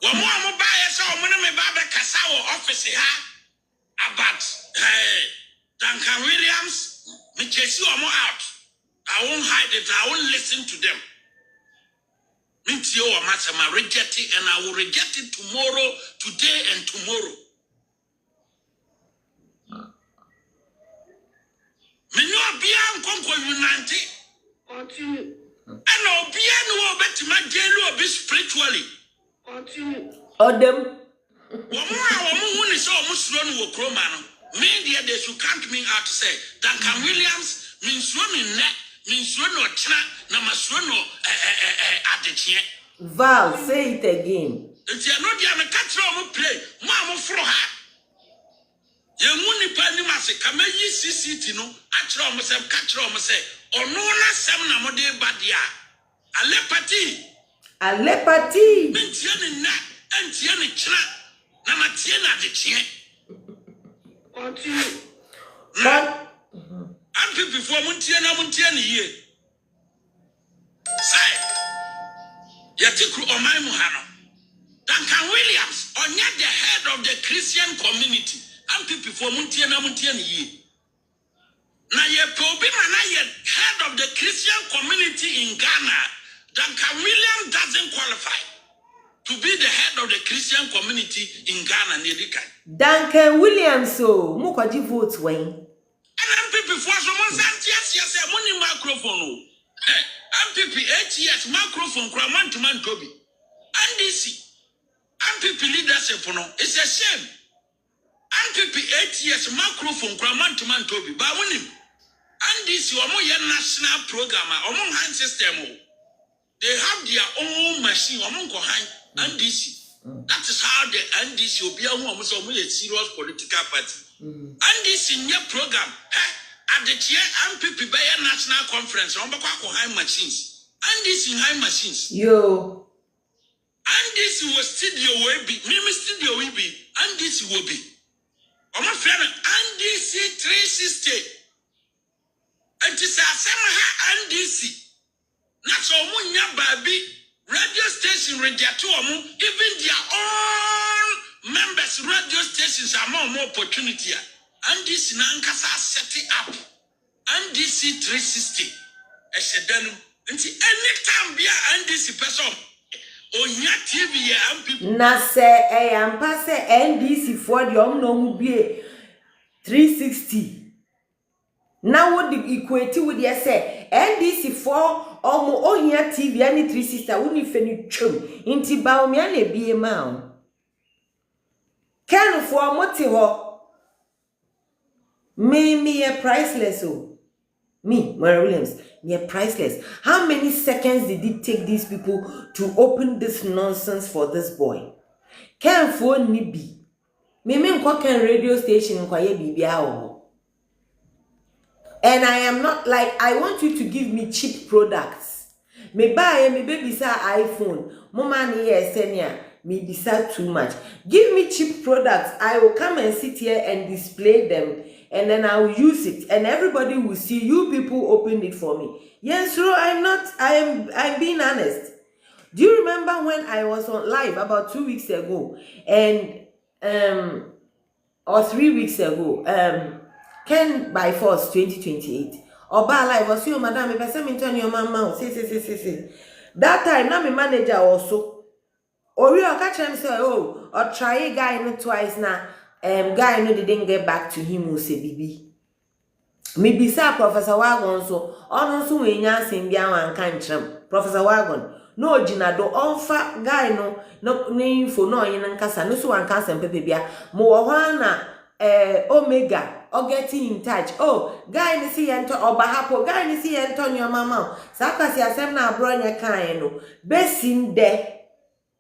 Woman buy us all money Baba Casao office about Duncan Williams, me chase you out. I won't hide it, I won't listen to them. I reject it and I will reject it tomorrow, today and tomorrow. Me no be an conquer unity. And no be no bet my jail be spiritually. Or them. Woman is almost run with Cromano. Media they should count me out to say Duncan Williams means running net. Val, say it again. If you are not there, catch on play. Mamma for her. You money penny master, come ye CCT no. Actually, almost catch on say, or no, not some namode badia. A lepati. A lepati. Mintiani na, and tiani chna. Namatiana de chien. What you? I'm before Muntiana ye. Say, Yatiku or my Muhano. Duncan Williams, on yet the head of the Christian community. I'm people for Muntiana ye. Now, ye Pobima, head of the Christian community in Ghana. Duncan Williams doesn't qualify to be the head of the Christian community in Ghana. Duncan Williams, so Mukaji votes when. And I'm people for someone yes, money microphone. I'm people 8 years microphone, man to man, Toby. And this. I'm people leadership, it's a shame. I'm people 8 years microphone, man to man, Toby. But when him. And this your national program, among hand system. They have their own machine, among hand, and this. That is how the NDC will be a serious political party. And this in your program, at the chair and people by a national conference, on high machines. And this in high machines. Yo. And this was studio will be, Mimi studio will be, and this will be. Oh my friend, and this 360. And this is and this. Not so munya baby radio station radio even their own members radio stations are more opportunity. And this Nankasa set it up. And this 360. I said then anytime be and this person. Onya TV and people. Na say am pass NDC for the no be 360. Now what the equate with the say NDC for Ohia TV and 360 wouldn't finish chum into Baumian be a man. Can for motivo me a priceless oh. Me, Mary Williams, me a priceless. How many seconds did it take these people to open this nonsense for this boy? Can for nibi. Me can radio station kwaye bibi. And I am not like, I want you to give me cheap products. Me buy me baby sa iPhone. Mama ni senya me bisa too much. Give me cheap products. I will come and sit here and display them. And then I will use it. And everybody will see you people opened it for me. Yes, so I'm being honest. Do you remember when I was on live about 2 weeks ago? And or 3 weeks ago, Ken by force 2028. Oba live was you, madam, if I send me turn your mama, say. That time, now my manager also. Or you catch him say, oh, or try a guy no twice now. Guy no didn't get back to him who say bibi. Maybe sa Professor Wagon so on so we nyansin bia wan kan kyerem. Professor Wagon no gina do onfa guy no info no yin nkasa no so wan kansa pepe bia mo wo ho na Omega or getting in touch. Oh, guy ni si yento obahapo, guy ni si yento your mama. Saka si asem na abronya kan no. Besin de.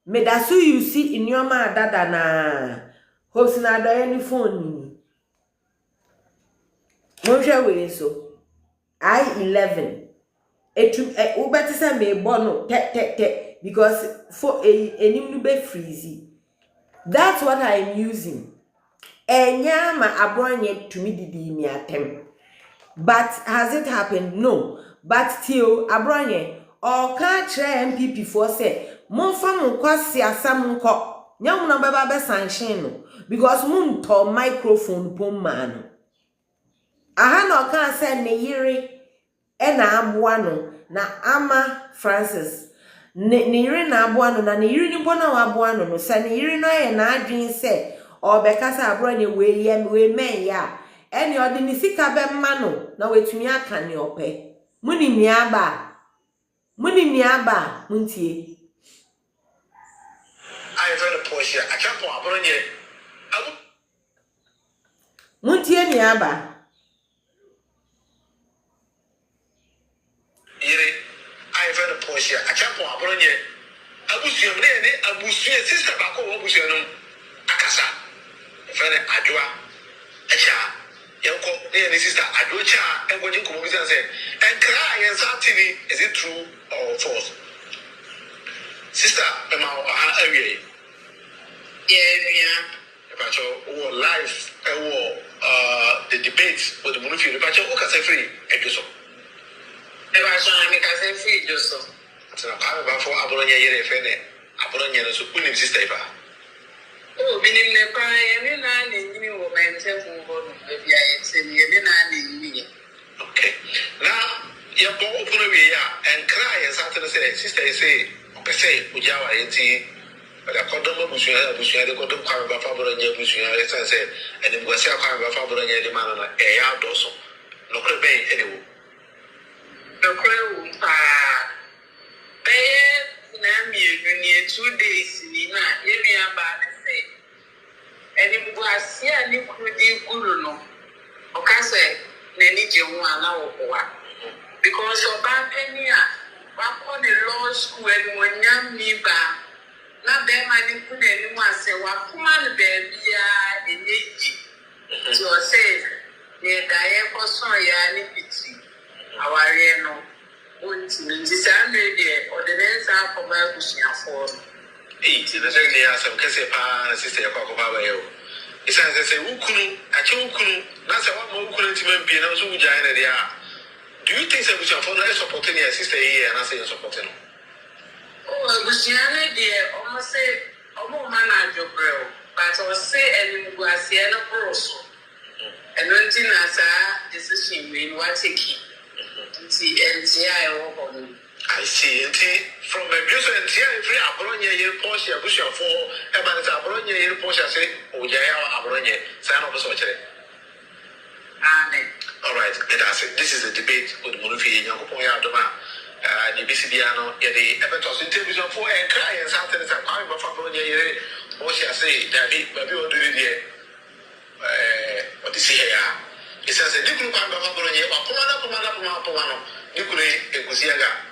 Medasu you see in your ma dada na. Hopes na do any phone. Monja we so. I11. Ubeti say me bono te because for enim no be freezy. That's what I'm using. Enyama abronye to me didi mi atem. But has it happened? No. But still abronye or can't try MPP for say mon fam kwasi asam nko. Nyam na baba be sanction no because mun to microphone pom man. Aha no kan say ne yire e na aboa no na Ama Francis. Ne yire na aboa no na ne yire ni bona wa aboa no say ne yire no ye na adwen say or bekasa abronye we men ya eni odi ni sika be mma no na wetumi aka ne ope muni ni aba muntie I run a Porsche Agyapong abronye muntie ni aba yire I run a Porsche Agyapong abronye abusuam ne abusua sister ba ko abusua no akasa friend adwa acha yanko ne sister adwa cha engo jin ko mo bisa say enkra yen sa tv is it true or false sister ema aha awie yeah Pacho live the debate with the Munufi Pacho Okasa free Ejuso. I make us free Juso. So I'm about for Abronia Fene, Abronia so put him sister. Oh, Binim Nepa, and I need you woman, maybe I said you okay. Now you're both open away and cry and Saturday say, sister say, okay, say, Ujawa and but I called them up with the Cotton Power Faber and Yabushia, as I said, and it was a Power Faber and Yadimana, a yard also. No crab anyway. No crab, near 2 days, Nina, Area Bad say. And it was here, and you could do Guruno. Okay, say, Nanny Jemwana, because of Bapenia, back on the law school, and when young me back. Na be mani kuna ni mu ase wa kuma no be bia eneji so say ne da ye ko so ya ni piti aware no onti ni sa me de ordinance akọ ba kusiafo ti na say ne asem kese pa sister yakọ akọ ba ye o isa say ukunu ache ukunu na say wa mo ukunu ti man bi na so wuja ne dia do you think say kusiafo no supporting your sister here and say supporting no oh, Busiane, dear, almost say, almost manage your bro, but I say, and you are seeing a person. And when Tina decision mean what taking. I see, and from a beautiful and free Abronia, you Porsche, Busha for, about the Abronia, you Porsche, say, oh, yeah, Abronia, sign of a soldier. All right, this is a debate with Munufi and Yokopoya Doma. The BCDano, the Everton television for and cry and something is a time of Fabronia, or shall say, that maybe we'll do it what is here. It says a different kind of Fabronia, Pomana, Nuclear, Egusiaga.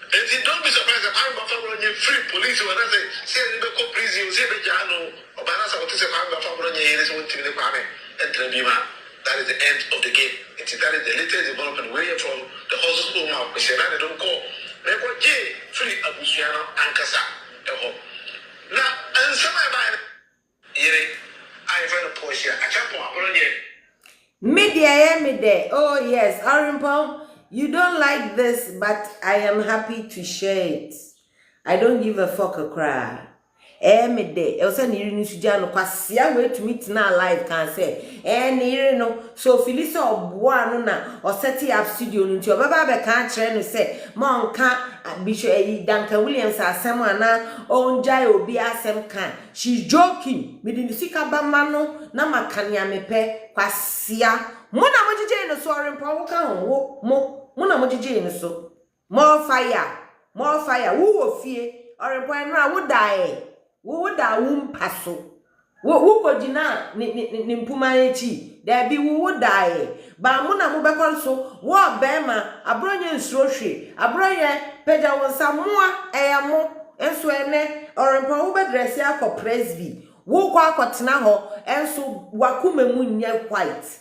And don't be surprised that I'm Fabronia free police or another, say the co prison, say the Jano, or Banasa, what is a kind of Fabronia, is one to the Pame, and Trebima. That is the end of the game. It's that is the latest development way from the horses home out. We say that they don't call. They go J free Abusiano and Casa. Now, and some of my I find a Porsche, Agyapong, Media. Oh yes, Agyapong, you don't like this, but I am happy to share it. I don't give a fuck a cry. Midday, also near Nusujano, Quasia way to meet now live can say, near no, so Phyllis or Buanona or setting up studio into your Baba can't train to say, Mon can't be sure Duncan Williams as someone now, own Jai will be as some can. She's joking, within the Sika Bamano, Nama Kanya Mepe, Quasia, Mona Mojijane, sorry, Paul can walk more, Mona Mojijane, so more fire, who will fear, or a point I would die. Wo da wum paso wo kojina ni mpuma echi da bi wo dae ba mo na mo bekon so wo be ma abronye nsuro hwe abronye peja wonsa moa eyamo enso ene orempa wo be dress akọ presby wo kwa akotena ho enso wakuma mu nye white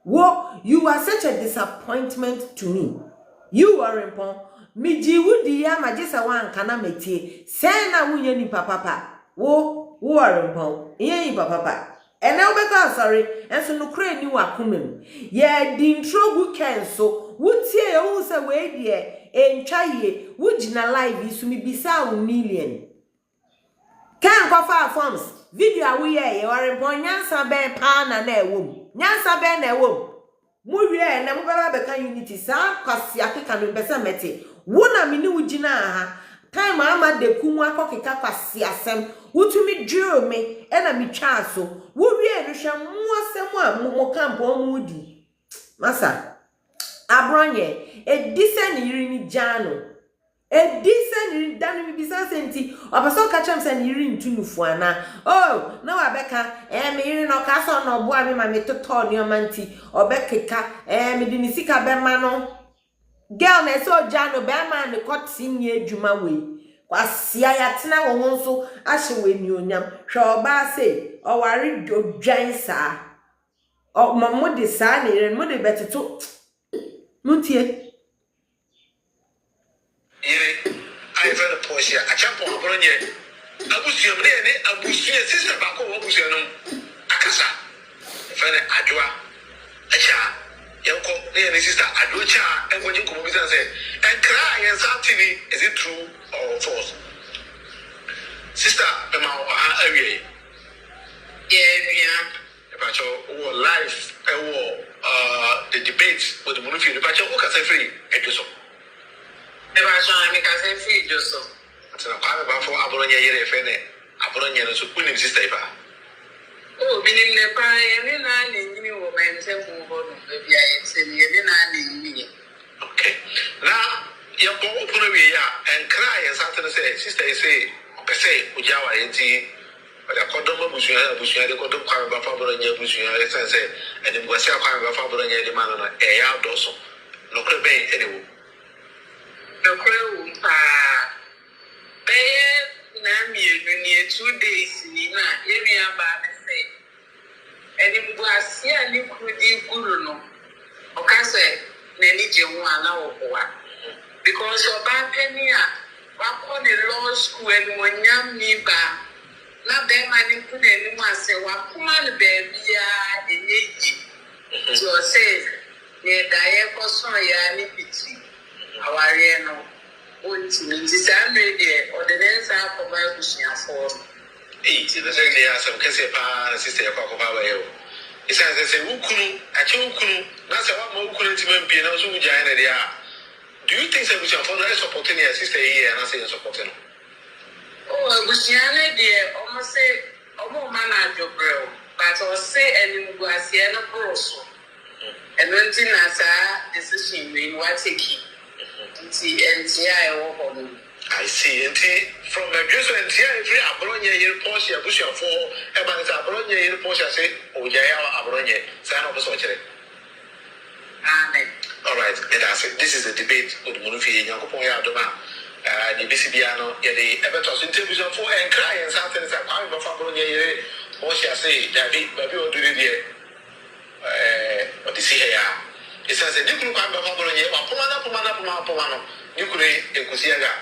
wo you are such a disappointment to me you orempa miji wudi ya majisa wan kana metie sen na wunye ni papa wo are mpon yen papa ene obeka sorry enso no kra ni wakomem ye di ntrogu kenso wutie wo se we die entwa ye wugina live isu mi bisa 1 million kan kwa forms video a wo ye ware mpon nyansa ben pa na ewom nyansa ben na ewom mu wie na mo baba beka unity sa kwasi akeka no besa mete wo na me ni wugina ha time ama de kumu akokeka kwasi asem wutumi drill me ena mi twa so wo wie no hwe mo asem a mo kampo mo di masa abronye edisen yiri ni jano edisen yiri danu mi bisa senti obaso ka chem se yiri ntunufu ana oh na wa beka me yiri no ka so no bo ami ma me toto ni omanti obekeka me di ni sika be ma no girl na so jano be ma ne kot sinye adwuma we kwasia ya tena wo ho so ahye we nionyam hwe oba sei oware dodwan saa o mamo de saa ne ren mo de beteto muntie yere I feel the Porsche Agyapong abronye abusuam ne abusuam sister ba ko abusuam no akasa fene adwa acha yanko ne sister adwa cha engonye komo bi say and cry and something is it true or false sister ema awie yeah about your life the debate with the monofie about your work as a free eduso eba so ami ka say free eduso atena kwa ba fo abronye yere fene abronye no so kunim sister iba oh binim ne pa ye na nyini wo ma nse fu bo no bia ye se ne ye na nyini okay now you go open away ya and cry and something say sister say say ujawa yenti but akodom abusuya de kodom kwa ba fa boro nya abusuya e sense ene mgwase kwa ba fa boro nya de mano na e ya doso no kre ben enewo no kre wo pa na mi ni 2 days ni na ye bi aba me say ene mgwase ani kudi guru no o ka say na ni je hu ana wo kwa because oba penny a wa the law school and wonyam ni ba na be mani ku na ni mu ase wa kuma le be bia enyeji so say ye da ye ko so ya ni piti aware no onti ni sa me de ordinance for my busia for the say they are some kese pa sister ya kwa ba ye o isa say ukunu ache ukunu na say wa ma ukunu ti mempie na so uja na dia. Do you think that we shall follow supporting your sister here and I say supporting? Oh, Busiane, dear, almost say, almost man, your bro, but I'll say, and you go as the end of Brosso. And when Tinasa decision, we what taking. I see, and from the Jews and Tia, if you are Bologna, you Porsche, Bush for about Bologna, you Porsche, say, oh, yeah, Bologna, sign of a soldier. Amen. All right, this is a debate with Munufi Yankopon Yadoma, the BCBiano, the Evertos interviews for and cry and something is a crime of Fabronia, or shall say, David, but we will do it here. What is here? It says a different crime of Fabronia, Pomana, Nuclear, and Kusiaga.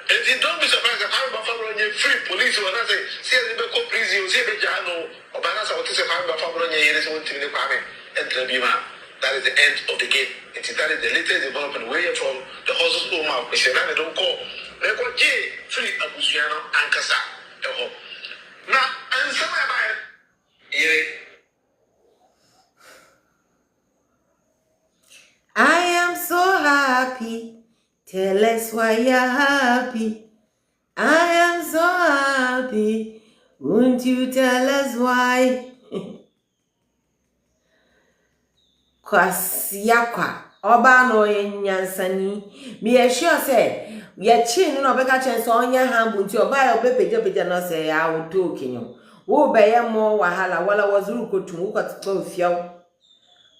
And don't be surprised that crime of Fabronia, free police, or nothing, see the police, you see the Jano, or Banasa, what is a crime of Fabronia, is one to the crime, and the Bima. That is the end of the game. That is the latest development where from the horses home out. We say, I don't call. They go J free Abusiano and Kasa. Now, and some about I am so happy. Tell us why you're happy. I am so happy. Won't you tell us why? Kwasiakwa oba no yenyansani me sure say ye chi no obeka chenso onya hambu nti oba ya obepeja no say ya woto kinyo wo be ye mo wahala wala wazuru kotum wo kwatiko fiaw.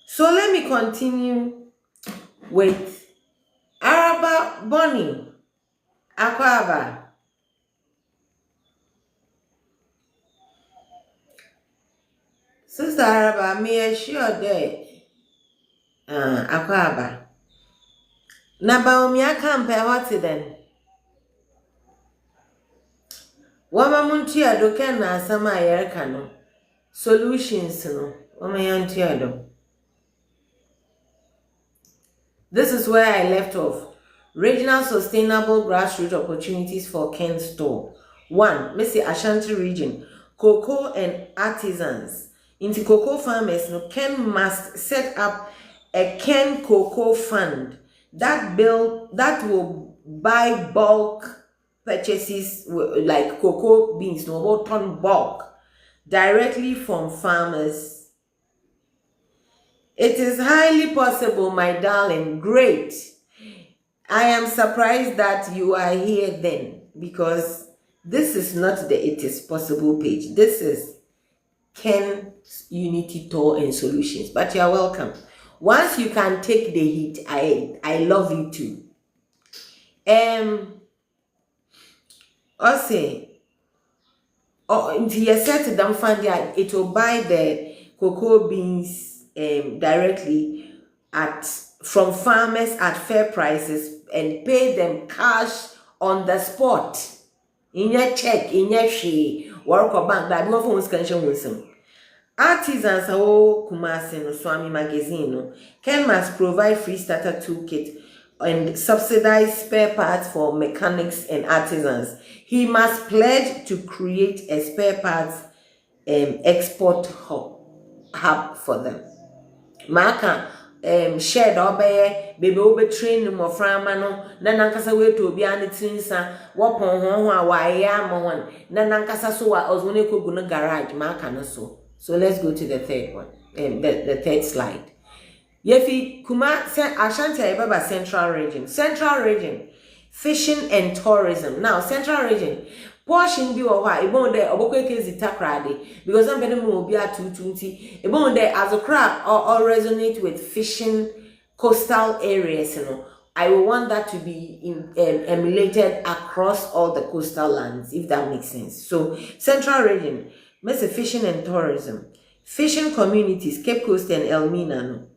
So let me continue with Araba Bonnie Akwaba. Sister Araba, me sure that Akwaba. Na baomi akampe wati then. Wama muntu ya doke na asama ayerka no. Solutions no. Wama yantu ya do. This is where I left off. Regional sustainable grassroots opportunities for Ken Store. 1. Missy Ashanti region. Cocoa and artisans. Into cocoa farmers, no, Ken must set up a Ken Cocoa Fund that will buy bulk purchases like cocoa beans, no ton bulk directly from farmers. It is highly possible, my darling. Great. I am surprised that you are here then, because this is not the It Is Possible page. This is Ken's Unity Tour and Solutions. But you are welcome. Once you can take the heat, I love you too. Or say, or into you set them fund it will buy the cocoa beans directly at from farmers at fair prices and pay them cash on the spot. In your check, in your she, work or bank that no phones can show wisdom. Artisans Kumasi no Swami magazine no Ken must provide free starter toolkit and subsidize spare parts for mechanics and artisans. He must pledge to create a spare parts export hub for them. Maka shared obey baby obe train mo frama no na nankasa we to obi an tinsa wopon ho a wa ya mo won na nankasa so wa ozone kogu no garage maka no so. So let's go to the third one. The third slide. Yefi Kuma Ashanti Ababa Central Region. Central Region, fishing and tourism. Now, Central Region, portion be or ibon there obokweke takrade because I'm better will be at 220. Ibon there as a crab or resonate with fishing coastal areas, you know. I will want that to be emulated across all the coastal lands, if that makes sense. So, Central Region, Mr. Fishing and tourism. Fishing communities, Cape Coast and Elmina, no.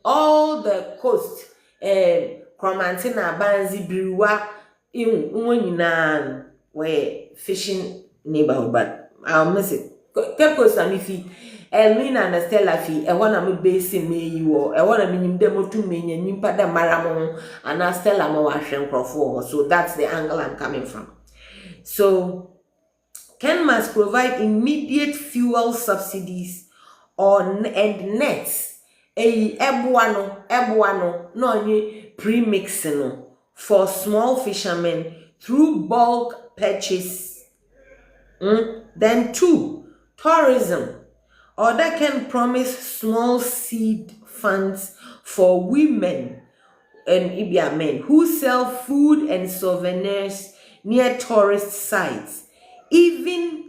All the coast, Cromantina, Banzi, Briwa, where fishing neighborhood, but I'll miss it. Cape Coast, and if Elmina and Stella Fee, I want to be basing me, you or I want to mean demo to me and Nimpa the Maramon and Stella Moashan Crawford. So that's the angle I'm coming from. So, Ken must provide immediate fuel subsidies on and nets. Ebuano, no pre-mixing for small fishermen through bulk purchase. Then 2, tourism. Order can promise small seed funds for women and Ibia men who sell food and souvenirs near tourist sites. Even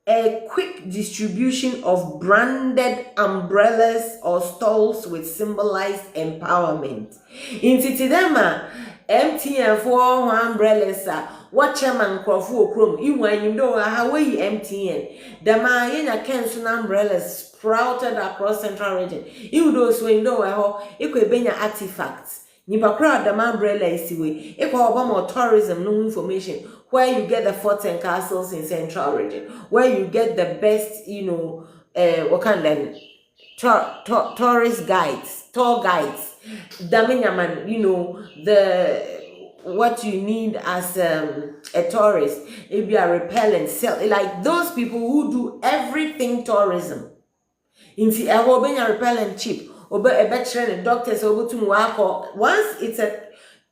a quick distribution of branded umbrellas or stalls with symbolized empowerment. In Titidema, MTN for umbrellas, watch a man crofo chrome, even you know how we MTN. The Mayena Kenson umbrellas sprouted across Central Region. You those we know how it could be artifacts. Nipa crowd the umbrella is the way. If more tourism, no information. Where you get the forts and castles in Central Region, where you get the best, you know, what kind of tourist guides, tour guides, Daminyaman, you know, what you need as a tourist, if you are repellent, like those people who do everything tourism. In the repellent cheap. Doctors once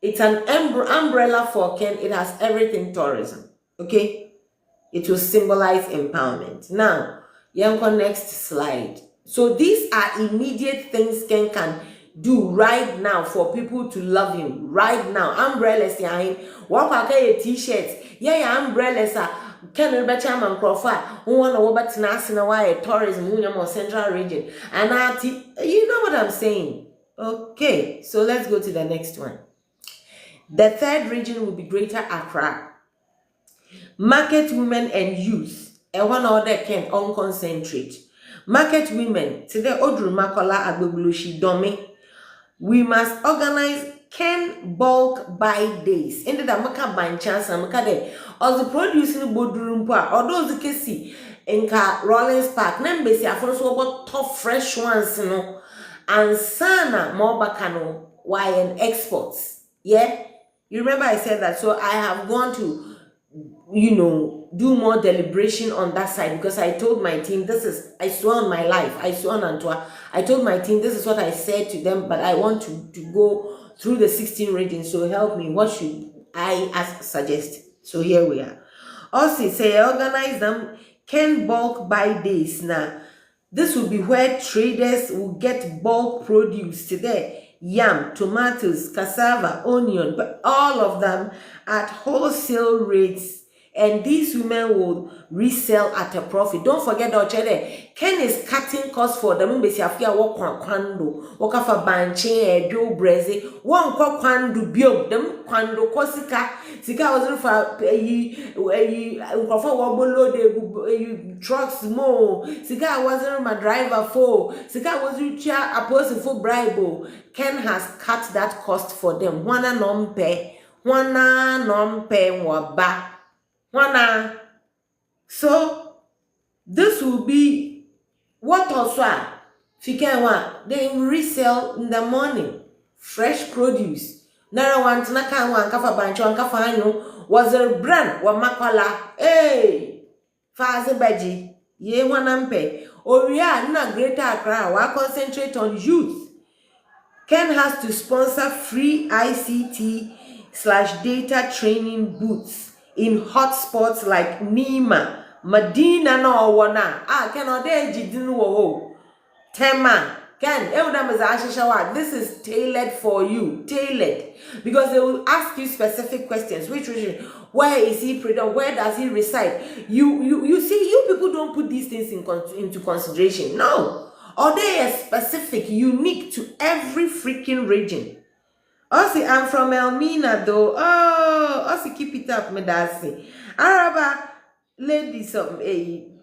it's an umbrella for Ken, it has everything tourism. Okay? It will symbolize empowerment. Now, Yanko, next slide. So these are immediate things Ken can do right now for people to love him. Right now. Umbrellas, yeah. Walk a t-shirts. Yeah, umbrellas are Ken Chairman Crawford, who want to over to Nasina tourism, more Central Region. And you know what I'm saying. Okay, so let's go to the next one. The third region will be Greater Accra. Market women and youth. And one order can unconcentrate. Market women. Today, Odru Makola Agbegulushi Domi. We must organize Ken bulk buy days. Into the Maka by chance and Maka de. Or the producing Bodurumpa. Or those the Kessi. Inka Rollins Park. Nembesi Afonso about top fresh ones, you know. And Sana more bacano. YN exports. Yeah? You remember I said that, so I have gone to, you know, do more deliberation on that side because I told my team, I swear on my life, I swear on Antoine, I told my team, this is what I said to them, but I want to go through the 16 regions, so help me, what should I suggest? So here we are. Also, say organize them, Ken bulk buy days now. This will be where traders will get bulk produce today. Yam, tomatoes, cassava, onion, but all of them at wholesale rates and these women will resell at a profit. Don't forget that Ken is cutting costs for them. Besiafia wo kwando, wakafa banche edo breze, won kwa kwando biom, them kwando kosika, sika was for wo bolo de trucks mo, sika wasn't my driver for, sika was a person for bribe. Ken has cut that cost for them. Wana nompe waba. Wana. So this will be what also they resell in the morning fresh produce. Nara want naka wan kafa bancho wan kafa anyo was a brand wa makwala. Hey, faze baji ye wanampe. Oria na Greater Accra wa concentrate on youth. Ken has to sponsor free ICT/data training booths in hotspots like Nima, Medina no wana. Ken odeji dinu wo Tema. Ken, this is tailored for you. Tailored. Because they will ask you specific questions. Which region? Where is he present? Where does he reside? You see, you people don't put these things into consideration. No. Or they are specific, unique to every freaking region. Also, I'm from Elmina though. Oh, also keep it up, Medasi. Araba, ladies of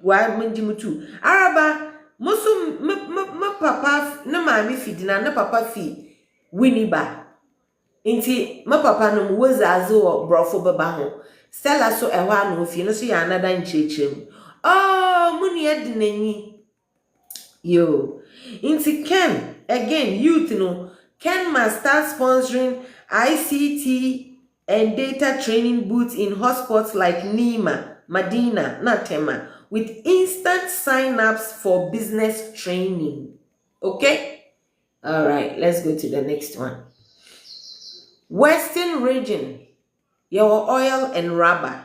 why Munjimutu. Araba, Musum, my papa, no mammy feeding, no papa feed. Winnie ba. Inti, my papa no was azo brofo babaho. Stella so a one if you know, so you're another in church. Oh, Muni Edneni. Yo, into Ken again, youth, Ken must start sponsoring ICT and data training booths in hotspots like Nima, Medina, Natema, with instant sign-ups for business training. Okay? All right, let's go to the next one. Western region, your oil and rubber.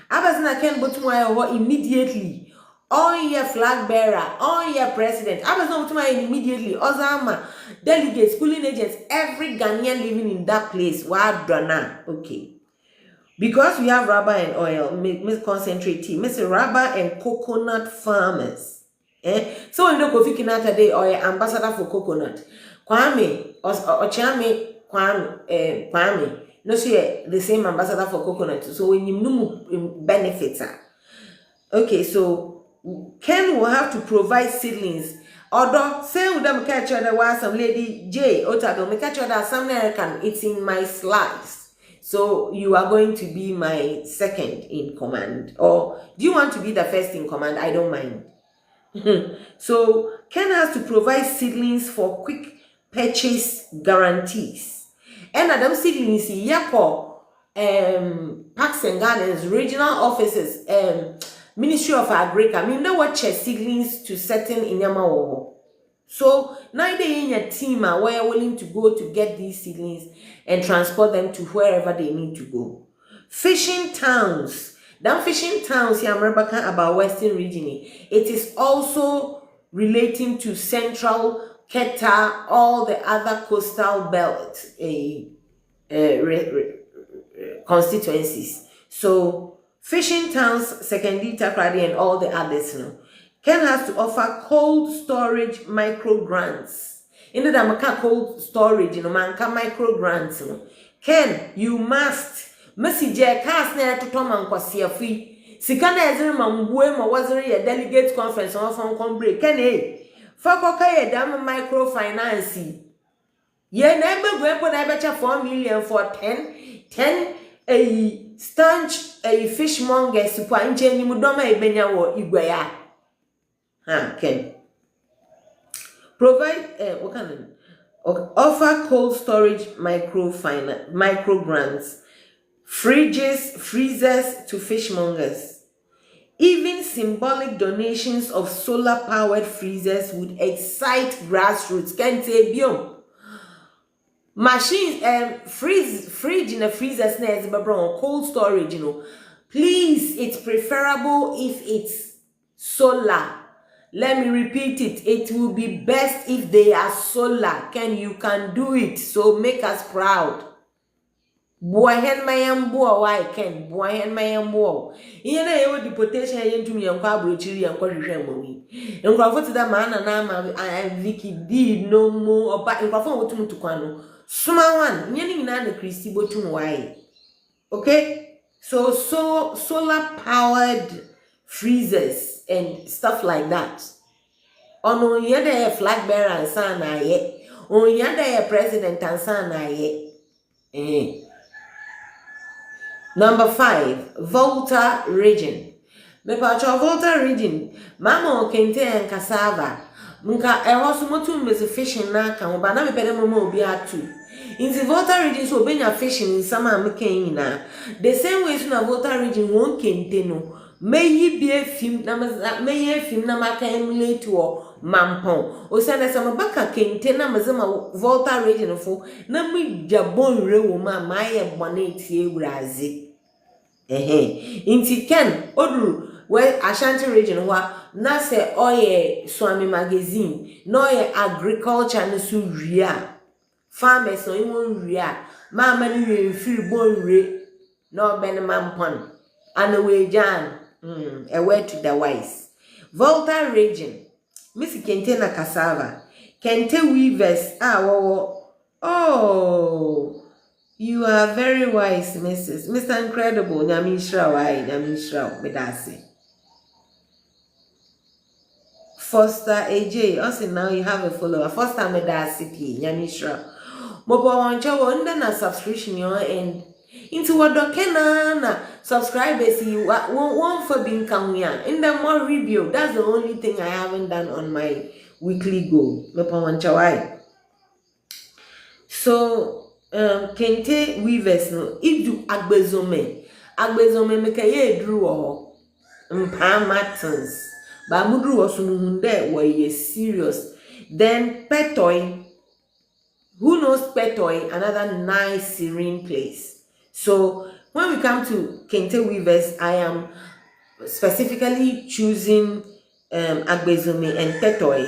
Abazina Ken Botumwa immediately. On your flag bearer, on your president. I was not immediately. Ozama, delegates, pooling agents, every Ghanaian living in that place. Wow, Donna. Okay. Because we have rubber and oil, Miss Concentrate tea, Miss Rubber and coconut farmers. So when you go Kinata today, or ambassador for coconut. Kwame, or Chame, Kwame. No, she the same ambassador for coconut. So when you know benefits are. Okay, so Ken will have to provide seedlings. Although, say with them catch there was some lady J. Otago, me catch that some American, it's in my slides. So you are going to be my second in command. Or do you want to be the first in command? I don't mind. So Ken has to provide seedlings for quick purchase guarantees. And Adam seedlings, Yapo, Parks and Gardens, regional offices, Ministry of Agriculture. I mean, they watch seedlings to certain inyama. So now they in your team are where willing to go to get these seedlings and transport them to wherever they need to go. Fishing towns. Them fishing towns here, I'm about Western region. It is also relating to Central, Keta, all the other coastal belt constituencies. So fishing towns, secondary Takradi, and all the others. Ken has to offer cold storage micro grants. In the Damaka cold storage, manka micro grants. Ken, you must. Message cast near to Tom and Kwasia free. Sikana ezri mambuwe ma waziri ya delegate conference on phone break. Ken Fakoka ye dam microfinance. Ye never go put a 4 million for 10 a stanch a fishmonger super incheni mudoma ibenya wo igwaya. Ken. Provide offer cold storage micro grants, fridges, freezers to fishmongers. Even symbolic donations of solar powered freezers would excite grassroots. Can't say biom. Machines fridge in a freezer snares cold storage, Please, it's preferable if it's solar. Let me repeat it. It will be best if they are solar. You can do it. So make us proud. Boahen mayambo, why can Boahen mayambo? Yen I would deportation into me and Cabri and Quadri. And Crawford to that man and I'm Vicky did no more about in Crawford to Quano. Suma one, nearly none Christy Botum why. Okay? So solar powered freezers and stuff like that. On yada flag bearer and son I ye. On yada president and son I ye. Number 5, Volta region. Me pacho Volta region. Mama kente and cassava. Nka ewo so motu mbezi fishing na ka ba na me pede mama obi atu. In the Volta region so benya fishing in sama ameke nyina. The same way so na Volta region won kente no. Meyi bie film na meyi film na maka emulate wo mampon. O se na sama baka kente na mazema Volta region fo na me jabon re wo ma ye bone etie ewuraze. Inti ken oduru where Ashanti region wa na se oye Swami magazine no ye agriculture no su ria farmers no won ria mama ni we free bon re no ben mampon and we jan a word to the wise. Volta region Missy Kente na cassava Kente weavers oh you are very wise, Mr. Incredible. Nyamishra, why? Nyamishra, medasi. Foster AJ, also now you have a follower. Foster medasi P. Nyamishra. Mopo wancha wonder na subscription your end. Into what dokena na subscribers you won't for being kamya. In the more review, that's the only thing I haven't done on my weekly goal. Mopo wancha why? So Kente weavers no idu agbezome meka ye edru wo mpa matins ba mudru wo so munde wo ye serious. Then Petoy, who knows Petoy, another nice serene place. So when we come to Kente weavers, I am specifically choosing Agbezome and Petoy,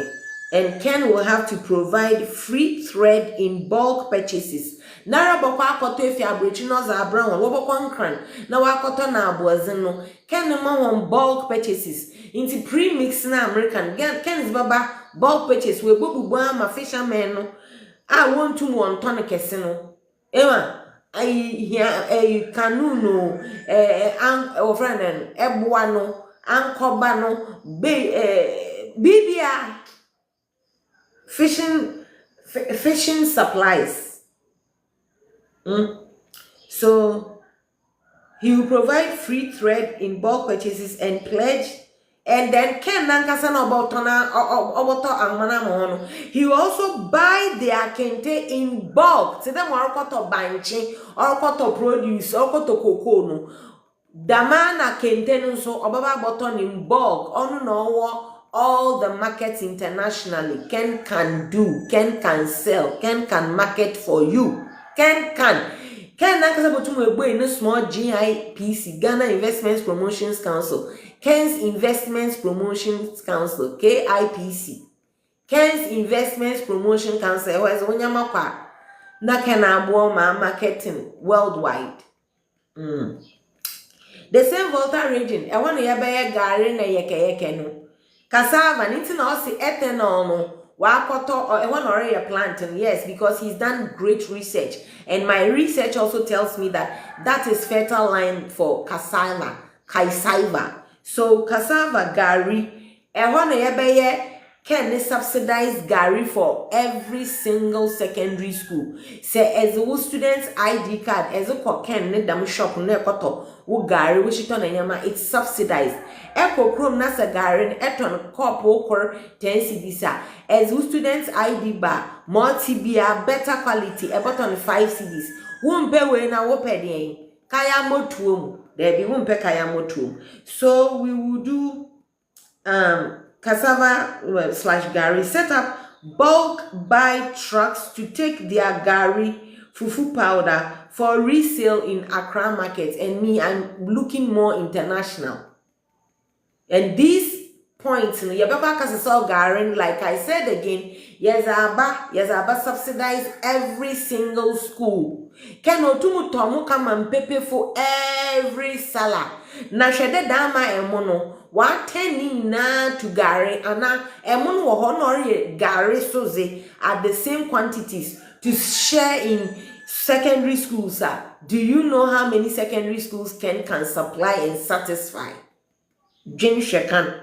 and Ken will have to provide free thread in bulk purchases. Nara boko akoto efi abrechi no za abran wo boko nkran na wakoto na aboazin no Ken ma won bulk purchases into pre-mix na American Ken is baba bulk purchase we bobubu ama fishermen no a won to won ton kese no ewa ai kanu no an friend eboa no ankoba no bibia fishing supplies. So he will provide free thread in bulk purchases and pledge, and then Ken Nankasa he will also buy their kente in bulk. See them to banchi or to produce or to cocoa no. Damana kente no so obaba button in bulk on no all the markets internationally. Ken can do, Ken can sell, Ken can market for you. Ken Nankasa Botumu Ebo in a small GIPC, Ghana Investments Promotions Council, Ken's Investments Promotions Council, KIPC, Ken's Investments Promotion Council, was Onyamakwa, Nakana Buoma marketing worldwide. The same Volta region, I want to yabe gari na yeke no. Cassava, niti na osi ethanol no. Wakoto or one already planting, yes, because he's done great research, and my research also tells me that is fertile land for cassava. So cassava gari, can subsidize gari for every single secondary school. Say as a student's ID card, as a ken ne dam shop ne koto wo gari which it's subsidized. Echo chrome nasa gari eton cup okor 10 cedis. As a student's ID bar, multi-beer, better quality, a button 5 cedis. Wumpe we na wo pedi kaya motuum. There be wumpe kaya motuum. So we will do cassava / gari set up bulk buy trucks to take their gari fufu powder for resale in Accra market. And me, I'm looking more international. And these point no yebekwa kasesa garin. Like I said again, yes aba subsidize every single school. Ken otumu tomu kama mpepe for every sala. Na hwede dama emono wa teni na to gari ana emono wo ho no re gari soze at the same quantities to share in secondary schools, sir. Do you know how many secondary schools can supply and satisfy? Jim Shekan.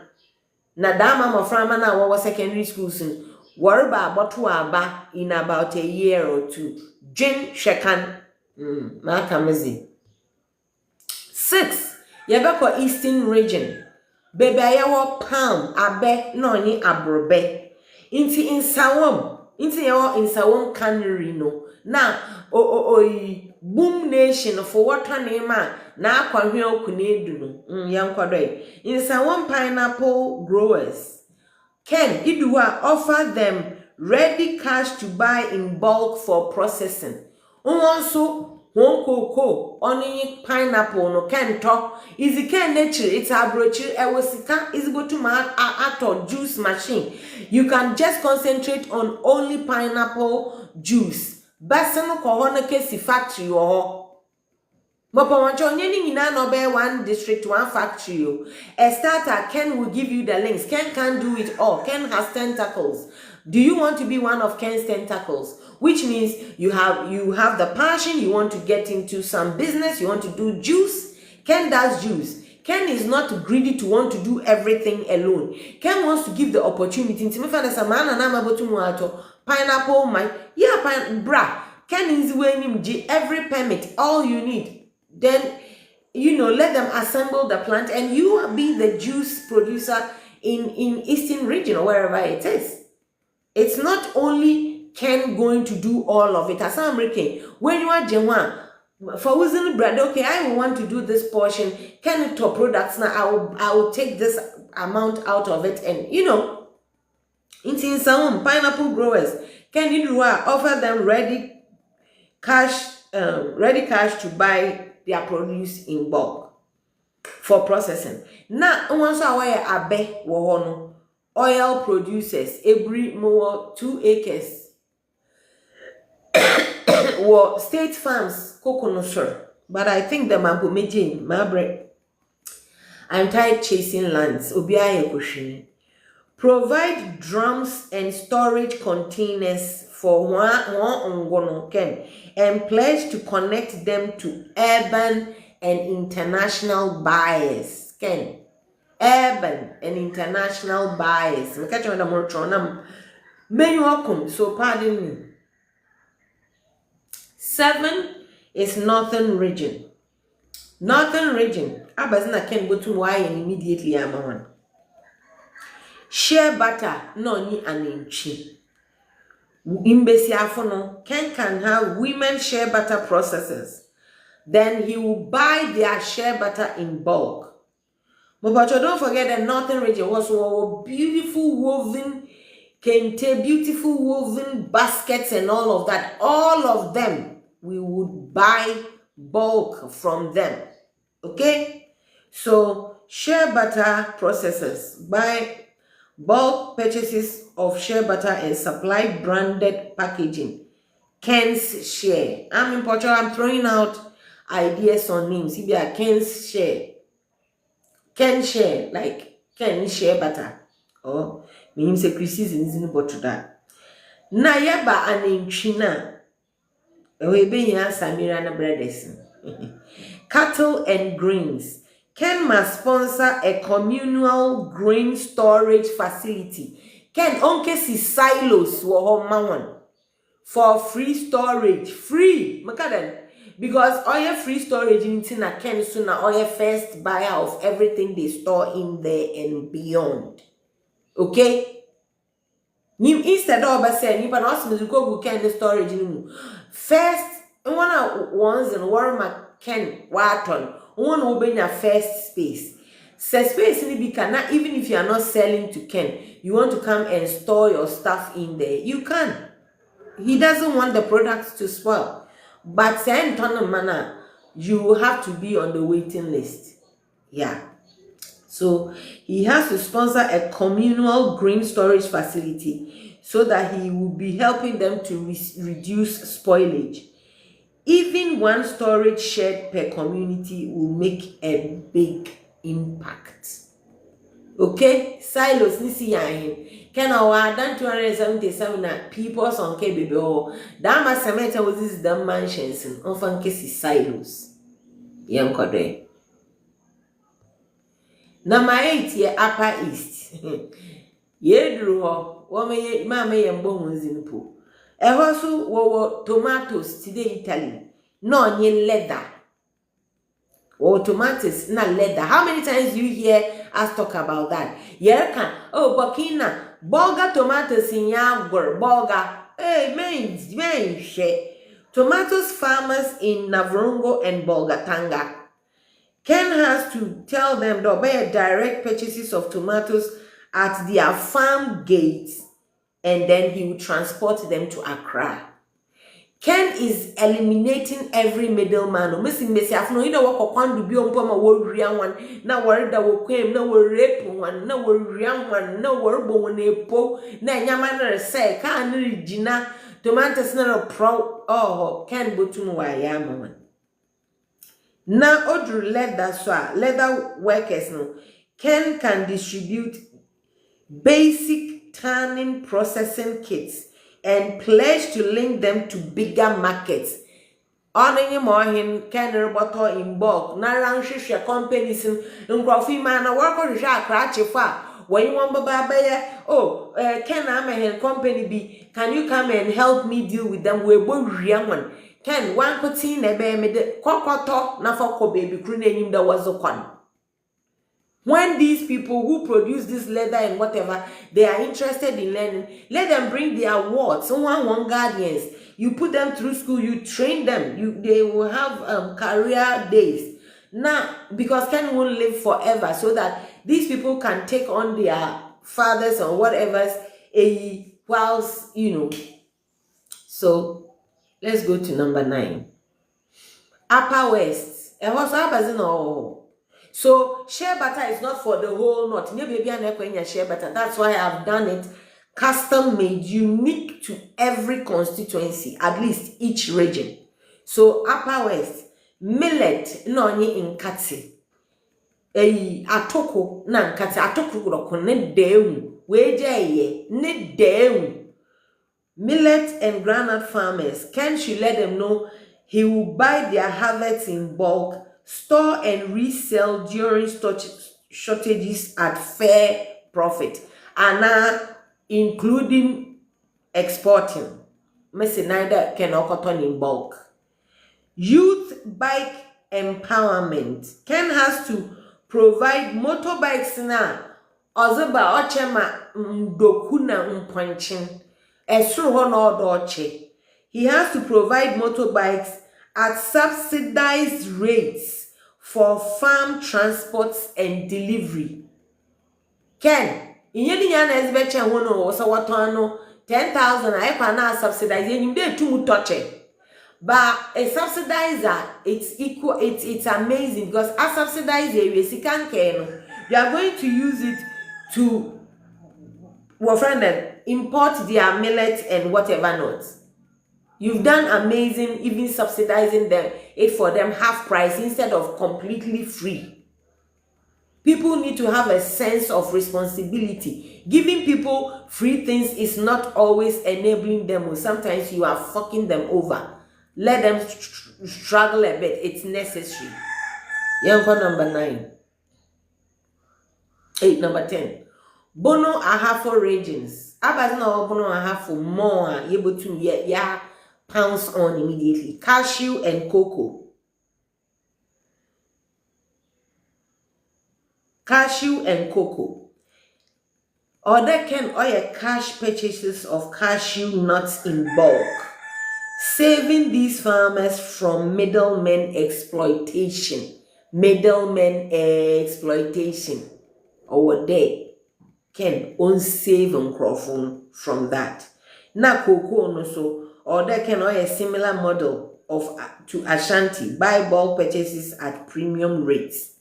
Na dama maframa na wawa secondary schools in Warba Botuaba in about a year or two. Jim Shekan. Makamezi. 6. Yabako Eastern region. Bebe ayawo palm abe noni abrobe. Inti insawom cannery no. Na boom nation for what name na akwanhwe okunedu no. Yankwadoi. Insawom pineapple growers. Ken Idua offer them ready cash to buy in bulk for processing. Also one cocoa, only pineapple no can talk. Is it can nature? It's a brochure. Ewosika is go to my ato juice machine. You can just concentrate on only pineapple juice. Basano kohona kesi factory or. Mopa wancho nyeni nyina no be one district, one factory. A starter Ken will give you the links. Ken can do it all. Ken has tentacles. Do you want to be one of Ken's tentacles? Which means you have the passion, you want to get into some business, you want to do juice. Ken does juice. Ken is not greedy to want to do everything alone. Ken wants to give the opportunity. Pineapple, bra. Ken is winning every permit, all you need. Then, let them assemble the plant and you will be the juice producer in Eastern region or wherever it is. It's not only Ken going to do all of it. As I'm making, when you are Jewan, for using bread, okay, I want to do this portion. Ken top products now. I will take this amount out of it, and in some pineapple growers, Ken offer them ready cash to buy their produce in bulk for processing. Now, once away abe wohono oil producers every more 2 acres. Well, state farms, coconut, but I think the Mampumeji, Mabre. I'm tired chasing lands. Obiaye Kushini. Provide drums and storage containers for one Ken and pledge to connect them to urban and international buyers. Ken. Urban and international buyers. Many welcome, so pardon me. 7 is Northern region. Northern region. Abazina Ken go to why immediately amawan. Share butter no ni aninchi. Imbesi afono Ken can have women share butter processors. Then he will buy their share butter in bulk. But don't forget the Northern region was beautiful woven kente, beautiful woven baskets and all of that. All of them we would buy bulk from them. Okay? So share butter processors buy bulk purchases of share butter and supply branded packaging. Ken's share. I'm in Portugal, I'm throwing out ideas on names. If you are Ken's share. Ken share, like Ken share butter. Or means a crisis in Portugal. Na yaba anenchina. Samira brothers. Cattle and grains. Ken must sponsor a communal grain storage facility. Ken onke si silos wo mawan for free storage. Free. Makaden. Because all free storage in Tina Ken soon all first buyer of everything they store in there and beyond. Okay? Instead of saying you can also go Ken storage in first one ones and warm Ken Wharton. One will be in a first space. Space in the cannot, even if you are not selling to Ken, you want to come and store your stuff in there. You can. He doesn't want the products to spoil. But you have to be on the waiting list. Yeah. So he has to sponsor a communal grain storage facility so that he will be helping them to reduce spoilage. Even one storage shed per community will make a big impact. Okay, silos nisi yahin. Can our done 277 people on KBBO? Dama Sameta was this the mansions and often cases silos. Young Code. Number 8 ye Upper East. Ye drew her, woman, mamma, and bones in pool. A horse were tomatoes today, Italy. No, ye leather. Or tomatoes, not leather. How many times do you hear us talk about that? Yerka, oh, Burkina, Bolga tomatoes in Yagor, Bolga. Hey, man, she. Tomatoes farmers in Navrongo and Bolgatanga. Ken has to tell them to buy direct purchases of tomatoes at their farm gates, and then he will transport them to Accra. Ken is eliminating every middleman. No, Missy, after you know what Kwandu be on Poma, one, now worry that will claim, no rape one, no rian one, no worbo when they po, na yamana say, can't read Gina, tomatoes not a pro, oh, Ken Butun Wayama. Now, Odru leather workers, no, Ken can distribute basic tanning processing kits and pledge to link them to bigger markets. On any morning, Ken bottle in bulk. Narang share companies in coffee man a work on Jack Ratchifa. When you want Baba, oh, Ken Amahan company be, can you come and help me deal with them? We're both young. Ken one put in a baby, cocoa, nafako baby, crooning that was a one. When these people who produce this leather and whatever, they are interested in learning, let them bring their awards. Someone guardians. You put them through school, you train them. They will have career days. Now, because Ken won't live forever, so that these people can take on their fathers or whatever's whilst, So, let's go to number 9. Upper West. So shea butter is not for the whole north. Shea butter. That's why I've done it custom made, unique to every constituency, at least each region. So Upper West, millet no ni nkati. Atoko na nkati atoko roko ne dewu. Weje ne dewu. Millet and groundnut farmers, Ken should let them know he will buy their harvests in bulk, store and resell during shortages at fair profit, and now including exporting. Messi neither can cotton in bulk. Youth bike empowerment. Ken has to provide motorbikes now. Ozoba ochema ndokuna mponchin. Esru hono odoche. He has to provide motorbikes at subsidized rates for farm transports and delivery. Ken, inyedi nyana ezbeche hono osa watano 10,000 aipa na subsidize you dey too touche. But a subsidizer, it's equal, it's amazing because a subsidizer you are going to use it to import their millet and whatever not. You've done amazing, even subsidizing it for them half price instead of completely free. People need to have a sense of responsibility. Giving people free things is not always enabling them. Sometimes you are fucking them over. Let them struggle a bit. It's necessary. Number 9. Number 10. Bono ahafo regions. Abazina bono ahafo more able to pounce on immediately. Cashew and cocoa. Cashew and cocoa. Order Ken oil cash purchases of cashew nuts in bulk, saving these farmers from middlemen exploitation. Or they can unsave from that. Na cocoa no so. Or they can own a similar model to Ashanti, buy bulk purchases at premium rates.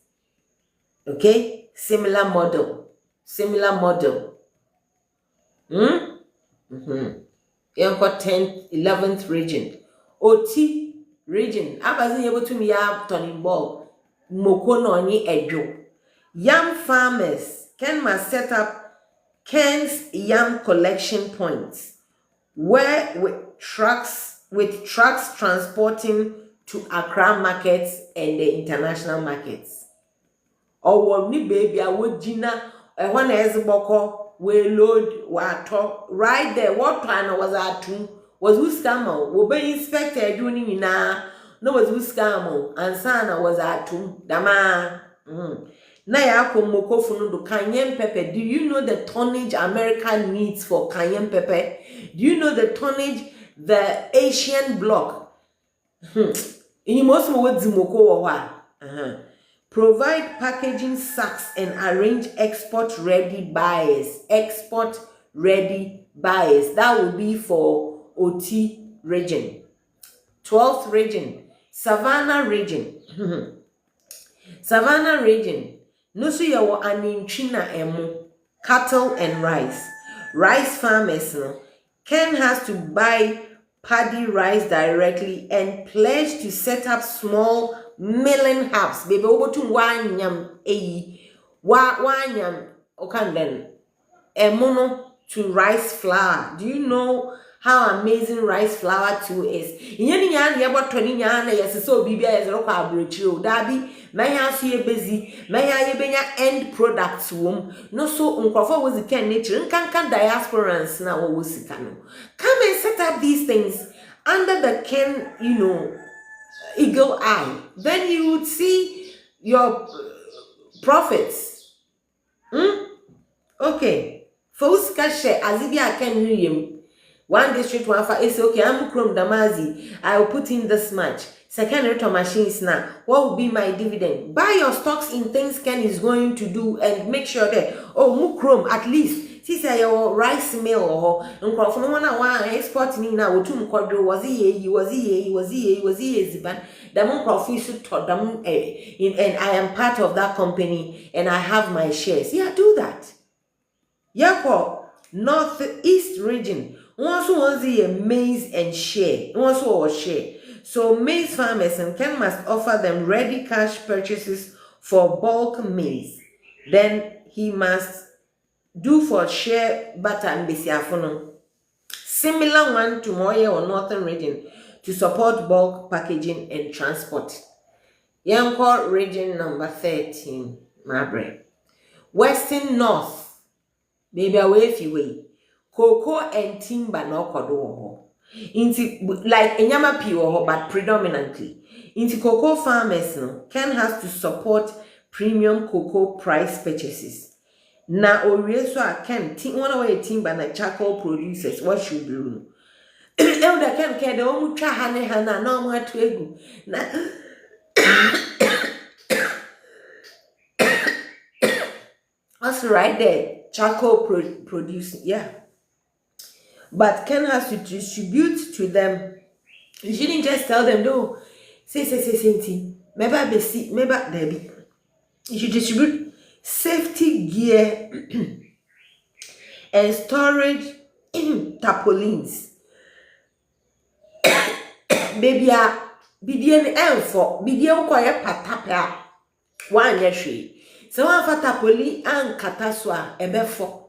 Okay? Similar model. Similar model. Yanko 10th, 11th region. OT region. Abazin able to me up turning ball. Moko no ni edjo. Yam farmers must set up Ken's yam collection points where with trucks transporting to Accra markets and the international markets. Or ni baby I would gina when ezboko we load water right there. What plan was that to was who scammer will be inspected doing na no was who scammer and sana was at to dama na ya moko funu do cayenne pepper. Do you know the tonnage America needs for cayenne pepper? Do you know the tonnage the Asian bloc in most words moko wa provide packaging sacks and arrange export ready buyers. Export ready buyers. That will be for OT region. 12th region, Savannah region. Savannah region. No so yawo aninchina emu, cattle and rice. Rice farmers no Ken has to buy paddy rice directly and pledge to set up small milling hubs. Baby, over to wanyam wanyam okanden emono to rice flour. Do you know how amazing rice flour too is? Yeni nyan yebo 20 nyan na yesiso bibia yesero kwa abrochiro dabi manya so ye busy manya ye benya end products wom no so nkrofo wozi ken nature nkankan diasporans na wo sika no. Come and set up these things under the Ken, eagle eye. Then you would see your profits. Okay. Fauska share azibia Ken William. One district one for is okay. I'm Chrome Damazi. I will put in this much. Second return machines now. What will be my dividend? Buy your stocks in things Ken is going to do and make sure that Chrome at least. See say your rice mill or nkrofo no na wa export ni na wotum kwadro was he ziban the nkrofo should to them and I am part of that company and I have my shares. Yeah, do that. Yeah, for northeast region also was a maize and share also share. So maize farmers and Ken must offer them ready cash purchases for bulk maize. Then he must do for share butter and besiafono. Similar one to Moye or Northern region to support bulk packaging and transport. Yanko region number 13, Mabre. Western North, baby away if you way. Cocoa and timber no kodo. Into like enyama pio but predominantly. Into cocoa farmers no Ken has to support premium cocoa price purchases. Na oriye so Ken one away timber na charcoal producers what should do. Elder Ken ke de omu twa hana na omu atu egu. Na also right there charcoal producing, yeah. But Ken has to distribute to them. You shouldn't just tell them no. Say meba Debbie. You should distribute safety gear and storage tarpaulins. Baby, BDN for BDN quiet patapia. One year. So one for tarpaulin and kataswa ebefo.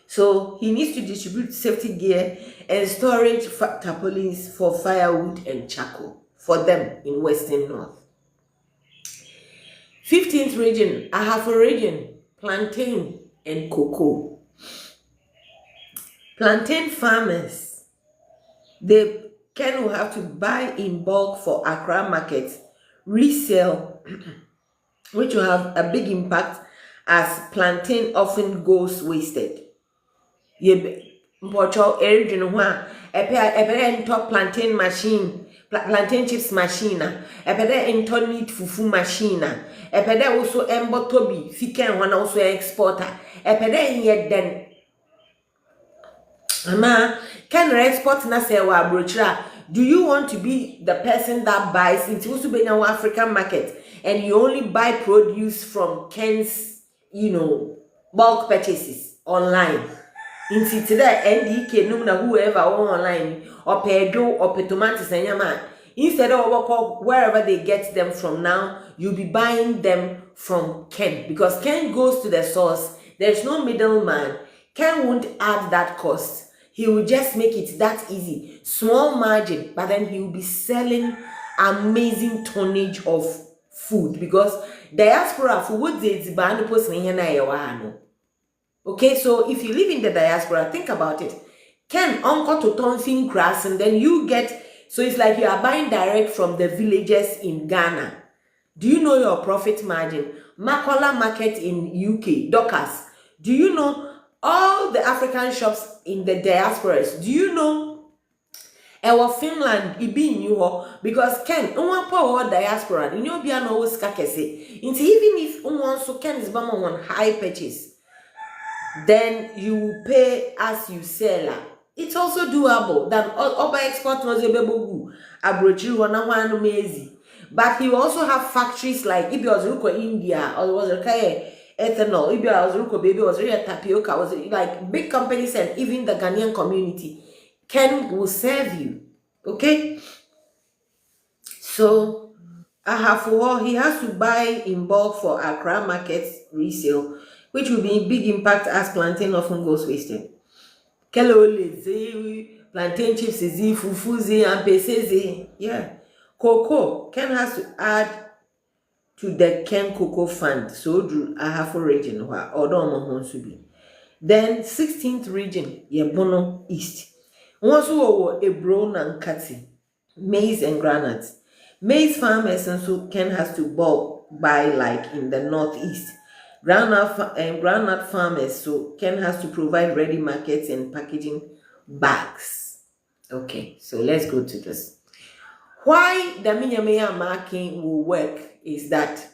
So he needs to distribute safety gear and storage tarpaulins for firewood and charcoal for them in Western North. 15th region, Ahafo region, plantain and cocoa. Plantain farmers, they can have to buy in bulk for Accra markets, resell, which will have a big impact as plantain often goes wasted. Mpocho region one, a top plantain machine, plantain chips machine, a pede into neat fufu machine, a pede also embotobi, fiken one also exporter, a pede yet then. Ama can export na say wa brochra. Do you want to be the person that buys into Usubenya African market and you only buy produce from Ken's, bulk purchases online. Into today, NDK, no matter whoever online, or pedo, or tomatoes and yama. Instead of wherever they get them from now, you'll be buying them from Ken, because Ken goes to the source. There's no middleman. Ken won't add that cost. He will just make it that easy. Small margin, but then he will be selling amazing tonnage of food, because diaspora for what they ban post. Okay, so if you live in the diaspora, think about it. Ken uncle to Tonfin grass, and then you get, so it's like you are buying direct from the villagers in Ghana. Do you know your profit margin? Makola market in UK, Dockers. Do you know all the African shops in the diasporas? Do you know our Finland ibi new, because Ken unwa power diaspora in your piano was kakese. Even if so Ken is bama on high purchase, then you will pay as you sell. It's also doable than over export was a bebogu abrochi wana mezi. But he will also have factories like if you was India, or was ethanol, if you was baby, was tapioca, was like big companies, and even the Ghanaian community. Ken will serve you. Okay? So he has to buy in bulk for Accra markets resale, which will be a big impact as plantain often goes wasted. Plantain chips is fufu and pese. Yeah. Cocoa, Ken has to add to the Ken Cocoa Fund. So do a region where Odomo to be. Then 16th region, Yebono East. Also a brown and cutty, maize and granules. Maize farmers and so Ken has to bulk buy like in the northeast. Groundnut farmers, so Ken has to provide ready markets and packaging bags. Okay, so let's go to this. Why the Minyameya marking will work is that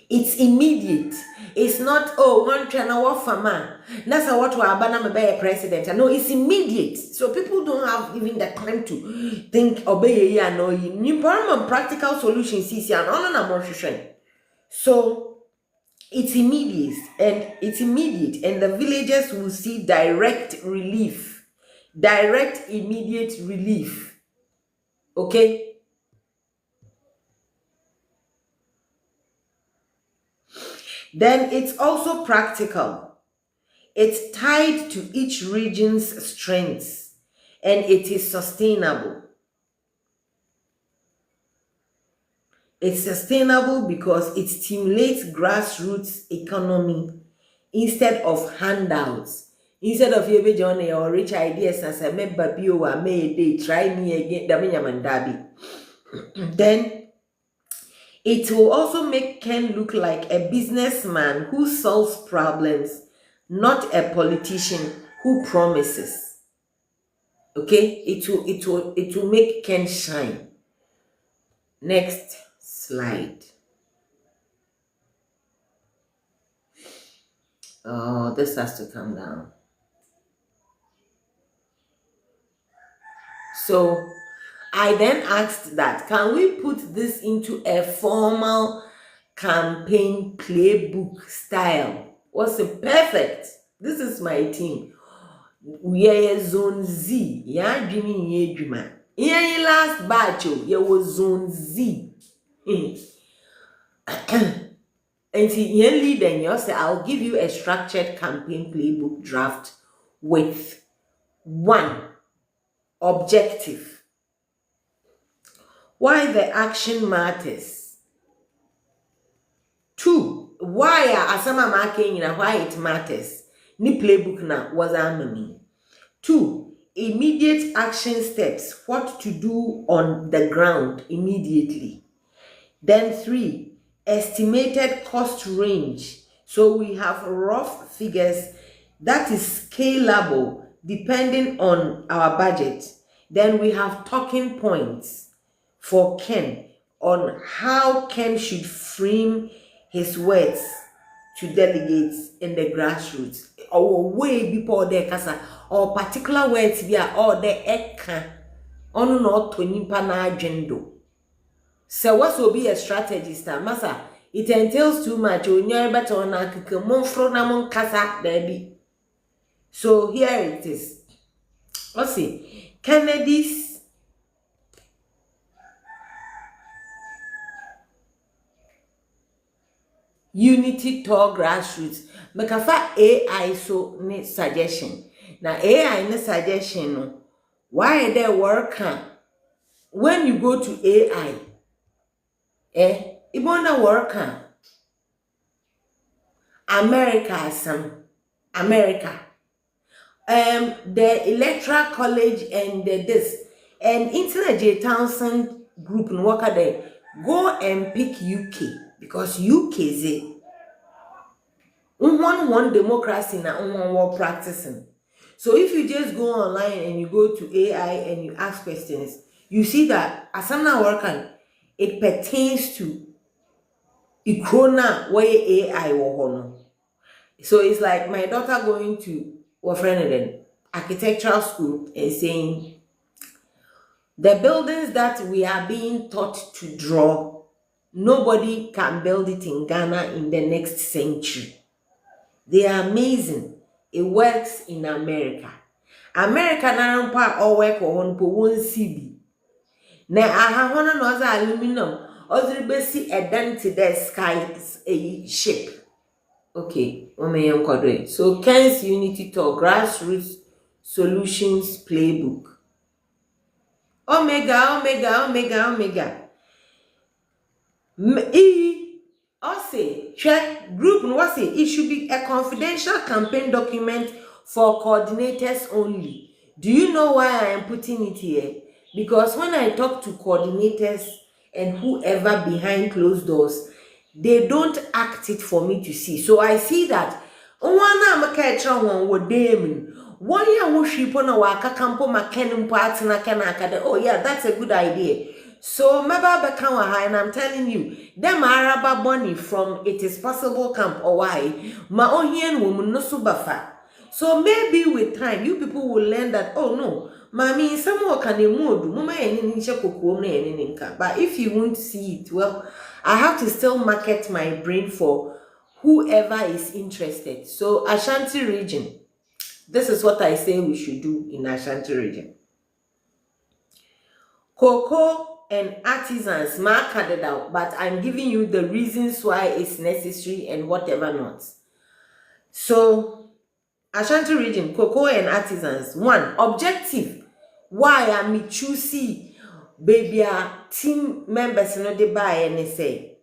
it's immediate. It's not, one China what farmer. That's what we are banana be president. No, it's immediate. So people don't have even the time to think obey no you practical solutions is an so it's immediate, and the villagers will see direct immediate relief. Okay. Then it's also practical. It's tied to each region's strengths, and it is sustainable. It's sustainable because it stimulates grassroots economy instead of handouts. Instead of you be joining or rich ideas and say, "Member bio wa may day try me again." Then it will also make Ken look like a businessman who solves problems, not a politician who promises. Okay, it will make Ken shine. Next slide. Oh, this has to come down. So I then asked that, can we put this into a formal campaign playbook style? What's it? Perfect. This is my team. We are zone Z. Yeah, Jimmy Yejuma. Yeah, last batch, you was zone Z. And then you say, I'll give you a structured campaign playbook draft with 1 objective. Why the action matters. 2, why asama marking why it matters. Ni playbook na was amami. 2, immediate action steps, what to do on the ground immediately. Then 3, estimated cost range. So we have rough figures that is scalable depending on our budget. Then we have talking points for Ken on how Ken should frame his words to delegates in the grassroots. Or way before there kasa or particular words be or the eka on not to nimpa na agenda. So what will be a strategist, massa? It entails too much. Better on a monfro namon casa, baby. So here it is. Let's see. Kennedy's Unity Tour Grassroots. Mekafa AI so ne suggestion. Now AI ne suggestion no. Why they work? When you go to AI, ibona work America. The Electoral College and this and Internet J Townsend group in work there. Go and pick UK because UK is it. One democracy na one practicing. So if you just go online and you go to AI and you ask questions, you see that Asana working, it pertains to Ikrona where AI wohono. So it's like my daughter going to what friend then architectural school and saying the buildings that we are being taught to draw, nobody can build it in Ghana in the next century. They are amazing. It works in America. America na mpa all work on po 1 cedi. Na ahahona no za aluminum, ozribesi edan to the sky a ship. Okay, so Ken's Unity Tour Grassroots Solutions Playbook. Omega. Check group no say it should be a confidential campaign document for coordinators only. Do you know why I am putting it here? Because when I talk to coordinators and whoever behind closed doors, they don't act it for me to see. So I see that one year na waka kampo makenim party na kenaka. Oh yeah, that's a good idea. So meba bekawa and I'm telling you, them Araba bunny from It Is Possible Camp or why ma ohien woman no subafa. So maybe with time you people will learn that oh no, mami some more can mood mama but if you won't see it, well, I have to still market my brain for whoever is interested. So Ashanti region, this is what I say we should do in Ashanti region. Cocoa and artisans mark it out, but I'm giving you the reasons why it's necessary and whatever not. So Ashanti region, cocoa and artisans. 1, objective. Why am I choosing baby team members no they buy and say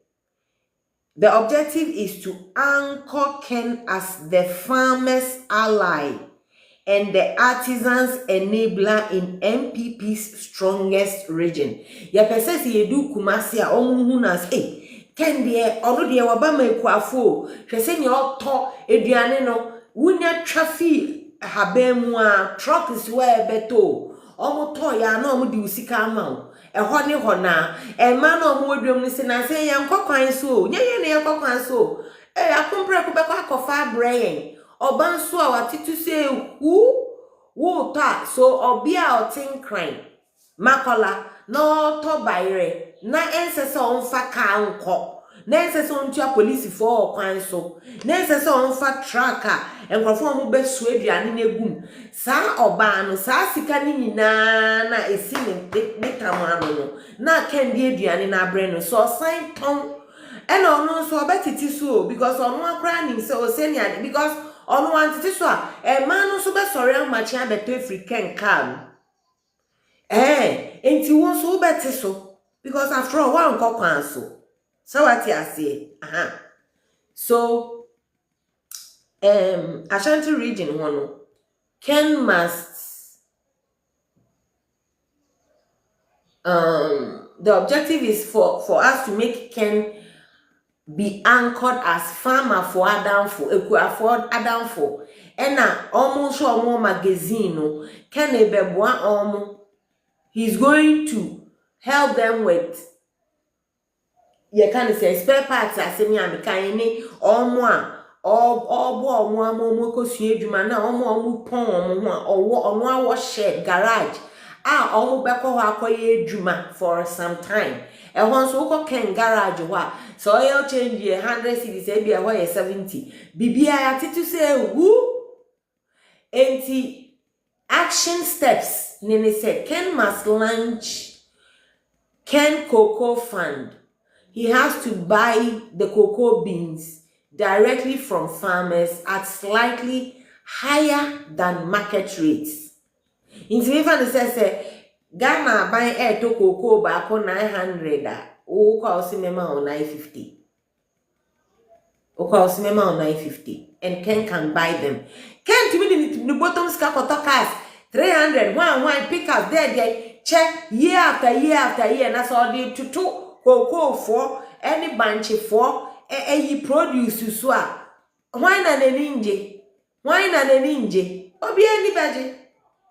the objective is to anchor Ken as the farmers' ally and the artisans enabler in MPP's strongest region. Ya pese si yedu Kumasi a omuhunas Ken de ono de wabama ekuafo hwese ne oto eduane no wunya trafi habemu a truck is where beto omoto ya na omudi usika ama eho ne ho na ema na omo wadwam ni se na se yankokwan so nyeye ne yankokwan so akompre ko bekọ akofa brain Obansu a watitu say who ta so obia otin crime makola no to bayre na ensese onfa ka nko na ensese ontua police for okwan so na ensese onfa tracker enkrofo mo besu aduane na egum sa oba no sa sika ni nyina na esi ne tamano no na kendi aduane na abre no so sign ton and ono so obetiti so because ono akra nim se o senior because ono want it so a man so be sorry am machi abeto African can enti won so beti so because after all one kokwan so what you say so Ashanti region one Ken must the objective is for us to make Ken be anchored as farmer for Adamfo, afford Adamfo. Ena almost more magazine no can he's going to help them with you can say spare parts as me am kan ni omo ko sua eduma na omo pon omo ho owo shed garage omo beko ho akoye adwuma for some time. E ho so ko ken garage ho so oil change 100 cedis e bia ho 70. Bibia ya titu say who enti action steps nene said Ken must launch Ken Cocoa Fund. He has to buy the cocoa beans directly from farmers at slightly higher than market rates. In Switzerland, it says, Ghana buy air to cocoa back on 900, o call mema on 950. O call mema on 950. And Ken can buy them. Ken to me the bottom scacoto cars 300, one pickers there, check year after year after year, and that's all they to cocoa for any bunch for a produce so why na ninja obi any budget.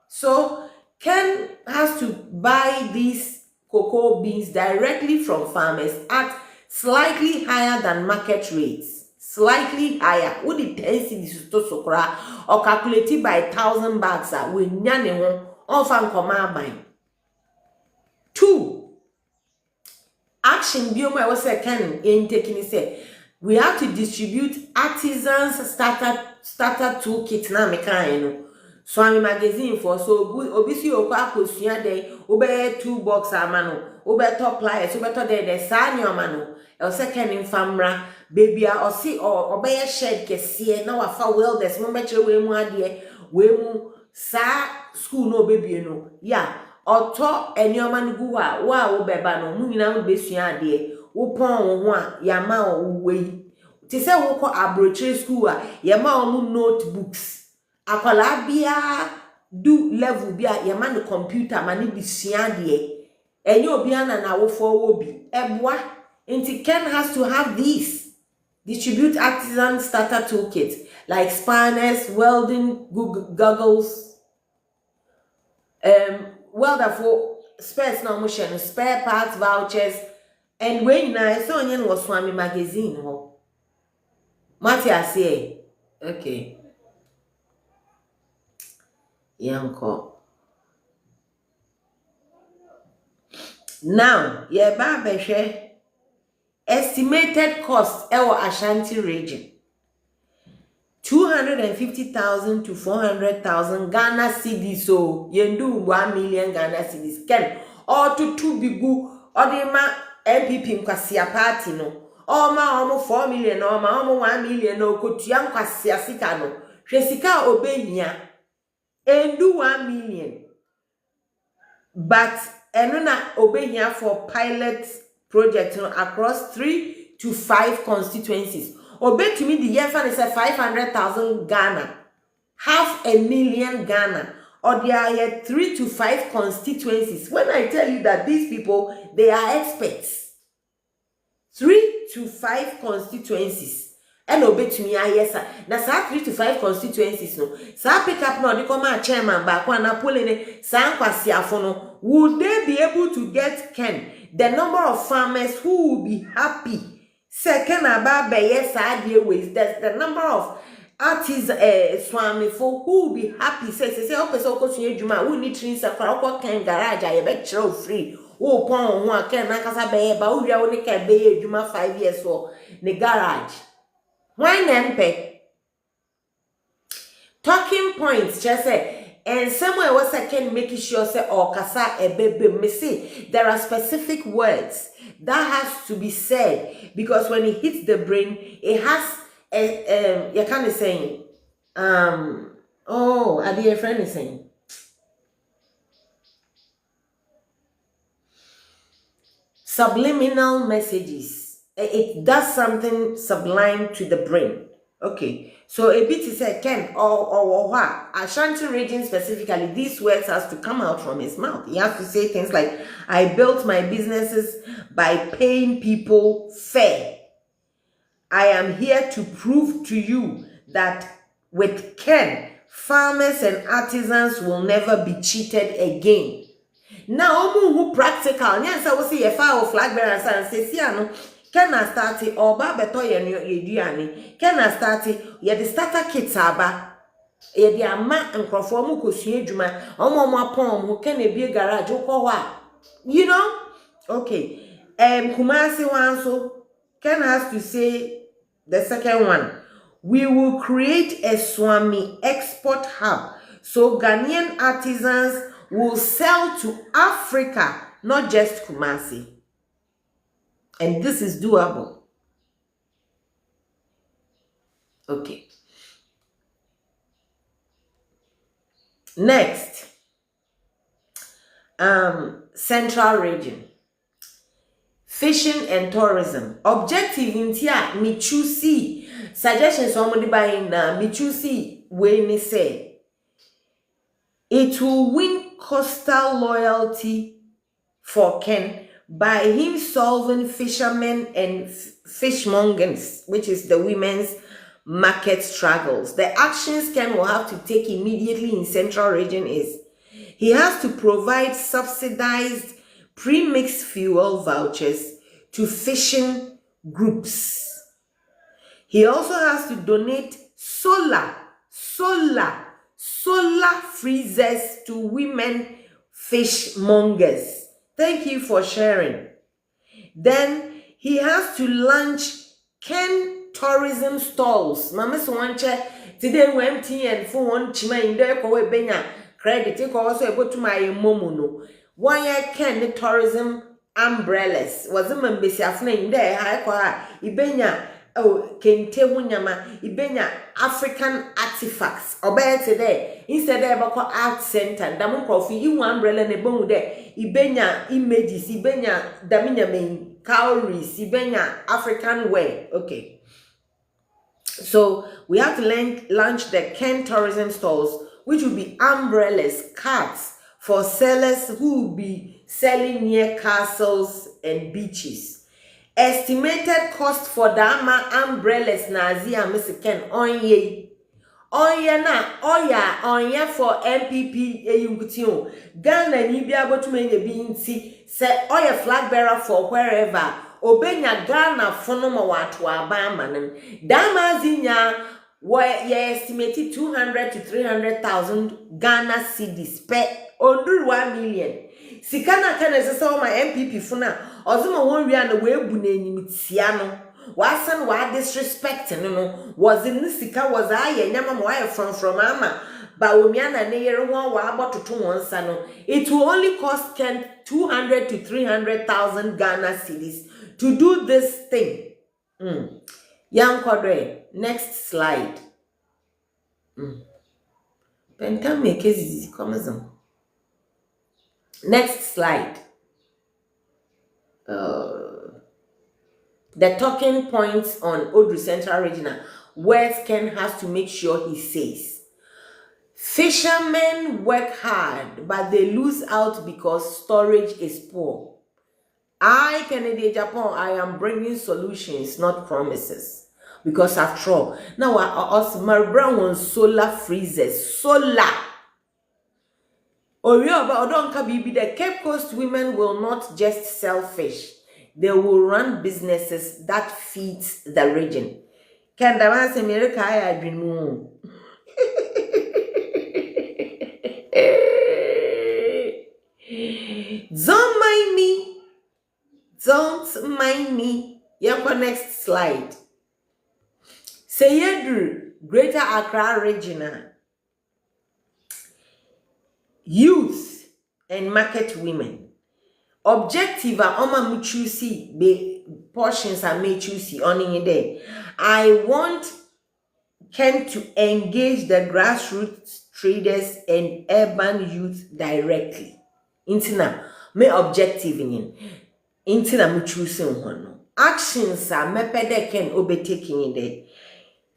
So Ken has to buy these cocoa beans directly from farmers at slightly higher than market rates. Slightly higher. Would it this to sokra or calculated by 1,000 bags we nyane ho on fan command. 2. Action bioma was Ken in taking say we have to distribute artisans starter toolkit na meka so I'm magazine for so obisi okwa akosua dey obe 2 box amano obe top pliers obe to dey sa nyoma no e se Ken infamra baby a osi obe shed kese na wafa welders mo mekere we mu ade we mu sa school no baby no ya oto enioma nugu wa wo beba no mu nyina wo besua ade wo pon wo ho a yama wo we ti se wo ko abrochire school a yama wo notebooks akwala bia do level bia yama no computer mani bisua ade enye obi ana na wo fo wo bi eboa nti Ken has to have these distribute artisan starter toolkits like spanners, welding goggles, welder for spares na motion, spare parts vouchers, and when na so onyen was swami magazine ho. Matia say, okay. Yanko. Now, ye ba behwe estimated cost ewo Ashanti region 250,000 to 400,000 Ghana cedis so yendu 1 million Ghana cedis Ken or to 2 bigu odema MPP nkwasi party no o ma omo 4 million o ma omo 1 million no kotua nkwasi asika no hwesika obehia endu 1 million but enuna obehia for pilot project across 3 to 5 constituencies. Obey to me the year fan is 500,000 Ghana, 500,000 Ghana, or there are 3 to 5 constituencies. When I tell you that these people, they are experts. 3 to 5 constituencies. And obey to me, yes, sir. Now, 3 to 5 constituencies, no. Sa pick up no, they come out chairman back when I pull in it, Sankwasiafono. Would they be able to get Ken? The number of farmers who will be happy. Second about yes, ways. That's the number of artists swami for who will be happy. Say, we need trees for Ken garage. I bet you free. Oh, pon one can nakasa be ba we only can be juma 5 years for the garage. Why nempe? Talking points, just say. And somewhere was I can make sure say or kasa a baby me see there are specific words that has to be said because when it hits the brain it has a you kind of saying oh I dear friend is saying subliminal messages. It does something sublime to the brain. Okay, so a bit is a Ken or what? Ashanti region specifically, these words has to come out from his mouth. He has to say things like, I built my businesses by paying people fair. I am here to prove to you that with Ken, farmers and artisans will never be cheated again. Now, who practical? Yes, I will see a file flag bearer and say, Can I start it or Babeto Yeduani? Can I start it? Yeah, the starter kits aba. ye di ama nkrofo mu kosua adwuma omo apon mu ken ebie garage ukwa you know. Okay, Kumasi one so Ken has to say the second one. We will create a Swami export hub so Ghanaian artisans will sell to Africa, not just Kumasi. And this is doable. Okay. Next, Central Region. Fishing and tourism. Objective in here, me choose suggestions somebody buying na me choose when they say it will win coastal loyalty for Ken by him solving fishermen and fishmongers, which is the women's market struggles. The actions Ken will have to take immediately in Central Region is he has to provide subsidized pre-mixed fuel vouchers to fishing groups. He also has to donate solar freezers to women fishmongers. Thank you for sharing. Then he has to launch Ken tourism stalls. Mama Swanche today we MTN for one chima in there ko benya credit ko also able to my momo no. One year Ken tourism umbrellas was a membesi afna in there ha ko ibenya oh kente hunyama ibenya African artifacts obey today instead of art center damu profi iwu umbrella ne bomu there ibenya images ibenya daminya main cowries ibenya African wear. Okay, so we have to launch the Ken tourism stalls, which will be umbrellas, carts for sellers who will be selling near castles and beaches. Estimated cost for Dama umbrellas Nazia Mr. Ken onye for MPP eyunkutio Ghana ni bia botume nye bi nti se oye flag bearer for wherever obenya Ghana fonoma watu abama nem Dama zinya ye estimated 200 to 300,000 Ghana cedis per under 1 million. Sikana kana sesa my MPP funa ozuma won wi na we bu na enyim tia no wasan wa disrespect no was in sika was aye nyama mo aye from ama ba omia na ne yere won wa abototo won sa no it will only cost 200 to 300,000 Ghana cedis to do this thing. Young Kodre, next slide. Pentam make easy come. Next slide. The talking points on Odru Central Regional, where Ken has to make sure he says. Fishermen work hard, but they lose out because storage is poor. I, Kennedy Agyapong, I am bringing solutions, not promises. Because after all, now us Maribra on solar freezers. Solar. The Cape Coast women will not just sell fish. They will run businesses that feeds the region. Can the man say America I dream? Don't mind me. Don't mind me. Yako next slide. Sayedru, Greater Accra Regional. Youth and market women. Objective are oma muchusi be portions are made choosy on in there. I want Ken to engage the grassroots traders and urban youth directly. Intina me objective in intina muchusi on actions are mepede Ken obe taking in there.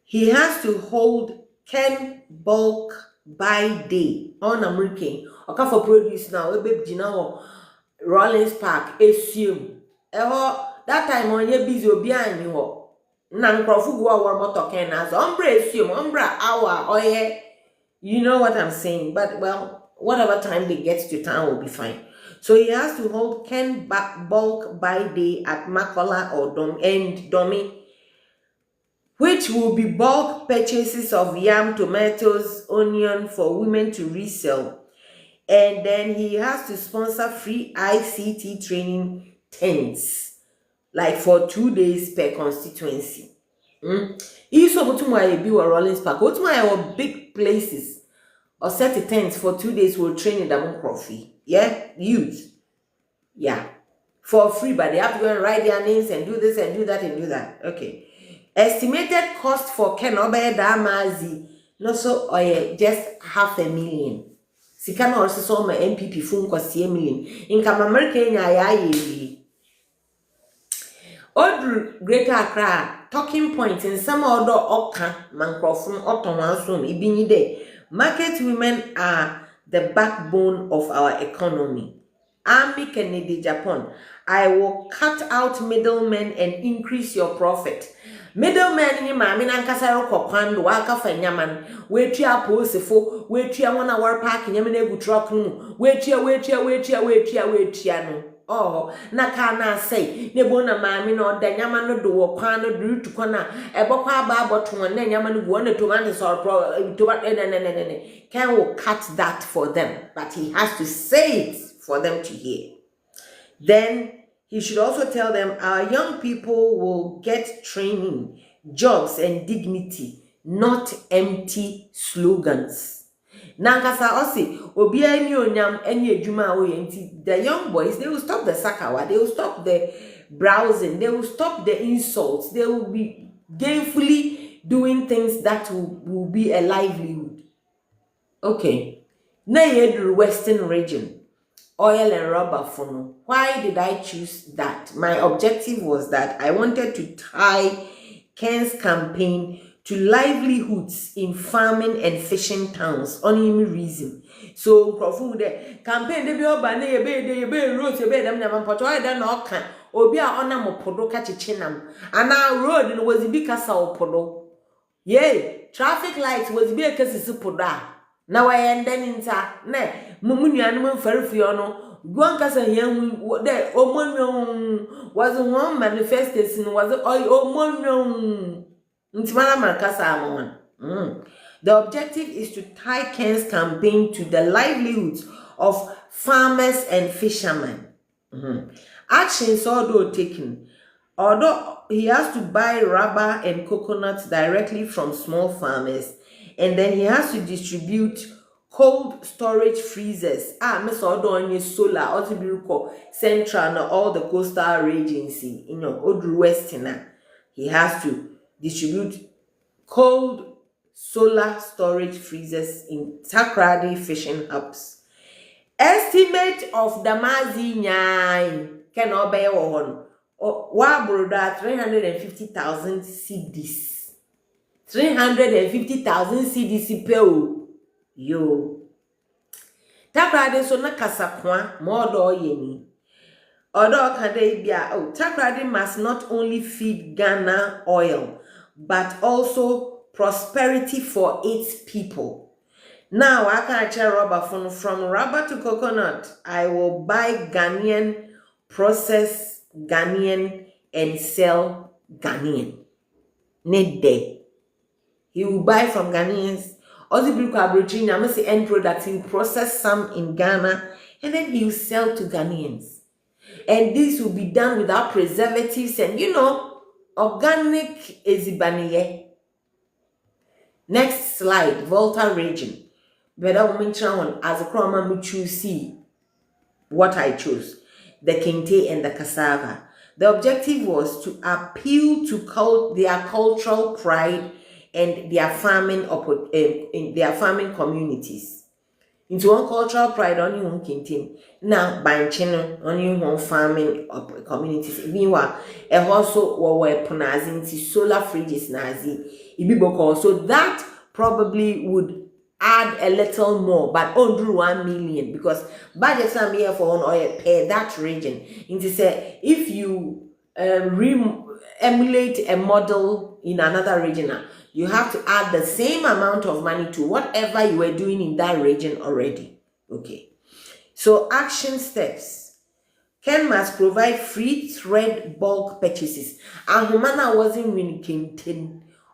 He has to hold Ken bulk by day on American. Okay for produce now. We be now Rollins Park. Assume. That time when you busy behind you. Nan krofu go our motor Ken as assume hour or yeah. You know what I'm saying. But well, whatever time they get to town will be fine. So he has to hold Ken bulk by day at Makola or Domi. which will be bulk purchases of yam, tomatoes, onion for women to resell. And then he has to sponsor free ICT training tents, like for 2 days per constituency. If so, to my be Rollins Park, go to my big places or set a tent for 2 days. Will train in the coffee. Yeah, youth. Yeah, for free, but they have to go and write their names and do this and do that and do that. Okay. Estimated cost for Ken Obe Damazi, no so or just 500,000. Sikana also saw my MPP phone cost 1 million. In America, ya Odru Greater Accra, talking points in some other Oka, Mancrophone, Otomansum, Ibini Day. Market women are the backbone of our economy. Army Kennedy Japan. I will cut out middlemen and increase your profit. Middlemen in my Minankasaro Kopando, Waka Fanyaman, wait ya posefo, wait ya 1 hour park in Yamane truck, wait ya no. Oh, na kana say, Nebona mammy no, the Yaman do or Pano do to Kona, a Boka Babo to one, Yaman wanted to run his or Can will cut that for them, but he has to say it for them to hear. Then he should also tell them our young people will get training, jobs, and dignity, not empty slogans. Nankasa osi obi ani onyam ani adwuma oyenti, the young boys, they will stop the sakawa, they will stop the browsing, they will stop the insults, they will be gainfully doing things that will be a livelihood. Okay. Na yedu Western region, oil and rubber funnel. Why did I choose that? My objective was that I wanted to tie Ken's campaign to livelihoods in farming and fishing towns. Only reason. So, the campaign, they be oba na yebe roads, yebe dem na mpɔtɔ why da na ɔka obi a ɔna mopodo ka chichinam. Ana road no was bi kasa opodo. Yay, traffic lights was bi akasisi poda. Na wayende ninta ne mumunuanum mfarifio no gwan kasa hian de omonwon was one manifestation was omonwon ntimana markasa amon. The objective is to tie Ken's campaign to the livelihoods of farmers and fishermen. Actions although taken, although he has to buy rubber and coconuts directly from small farmers, and then he has to distribute cold storage freezers. Mr. Odonye solar, Otibiruko, Central, and all the coastal regions in Odru Western. He has to distribute cold solar storage freezers in Takrady fishing hubs. Estimate of Damazi Nyai can obey on Wabroda 350,000 CDs. 350,000 CDs per yo. Takrady so na kasakwa modo yeni. Odo kade bia Takrady must not only feed Ghana oil, but also prosperity for its people. Now I can share rubber from rubber to coconut. I will buy Ghanaian, process Ghanaian, and sell Ghanaian. Need day. He will buy from Ghanaians. Also, I'm say end products. He will process some in Ghana, and then he will sell to Ghanaians. And this will be done without preservatives and organic ezibaniye. Next slide, Volta region. But I will mention one as a croma me choose what I chose, the kente and the cassava. The objective was to appeal to their cultural pride and their farming in their farming communities. Into one cultural pride only one kente. Now by channel only one farming communities. Meanwhile, and also what we're pronouncing solar fridges nazi. So that probably would add a little more, but under 1 million because budgets are here for on oil per that region. Into say if you emulate a model in another region, you have to add the same amount of money to whatever you were doing in that region already. Okay. So action steps. Ken must provide free thread bulk purchases. And Humana wasn't winning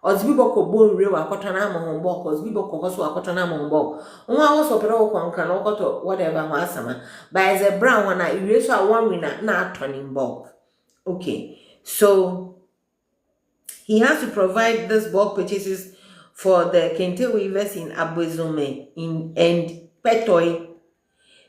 Ozbiboko bon real akotana mohombo, Ozbiboko hoso akotana mohombo. One was opera on canocoto, whatever wasama. But as a brown one, I erase a 1 winner, not turning bulk. Okay, so he has to provide this bulk purchases for the Kente weavers in Abuzume and Petoi.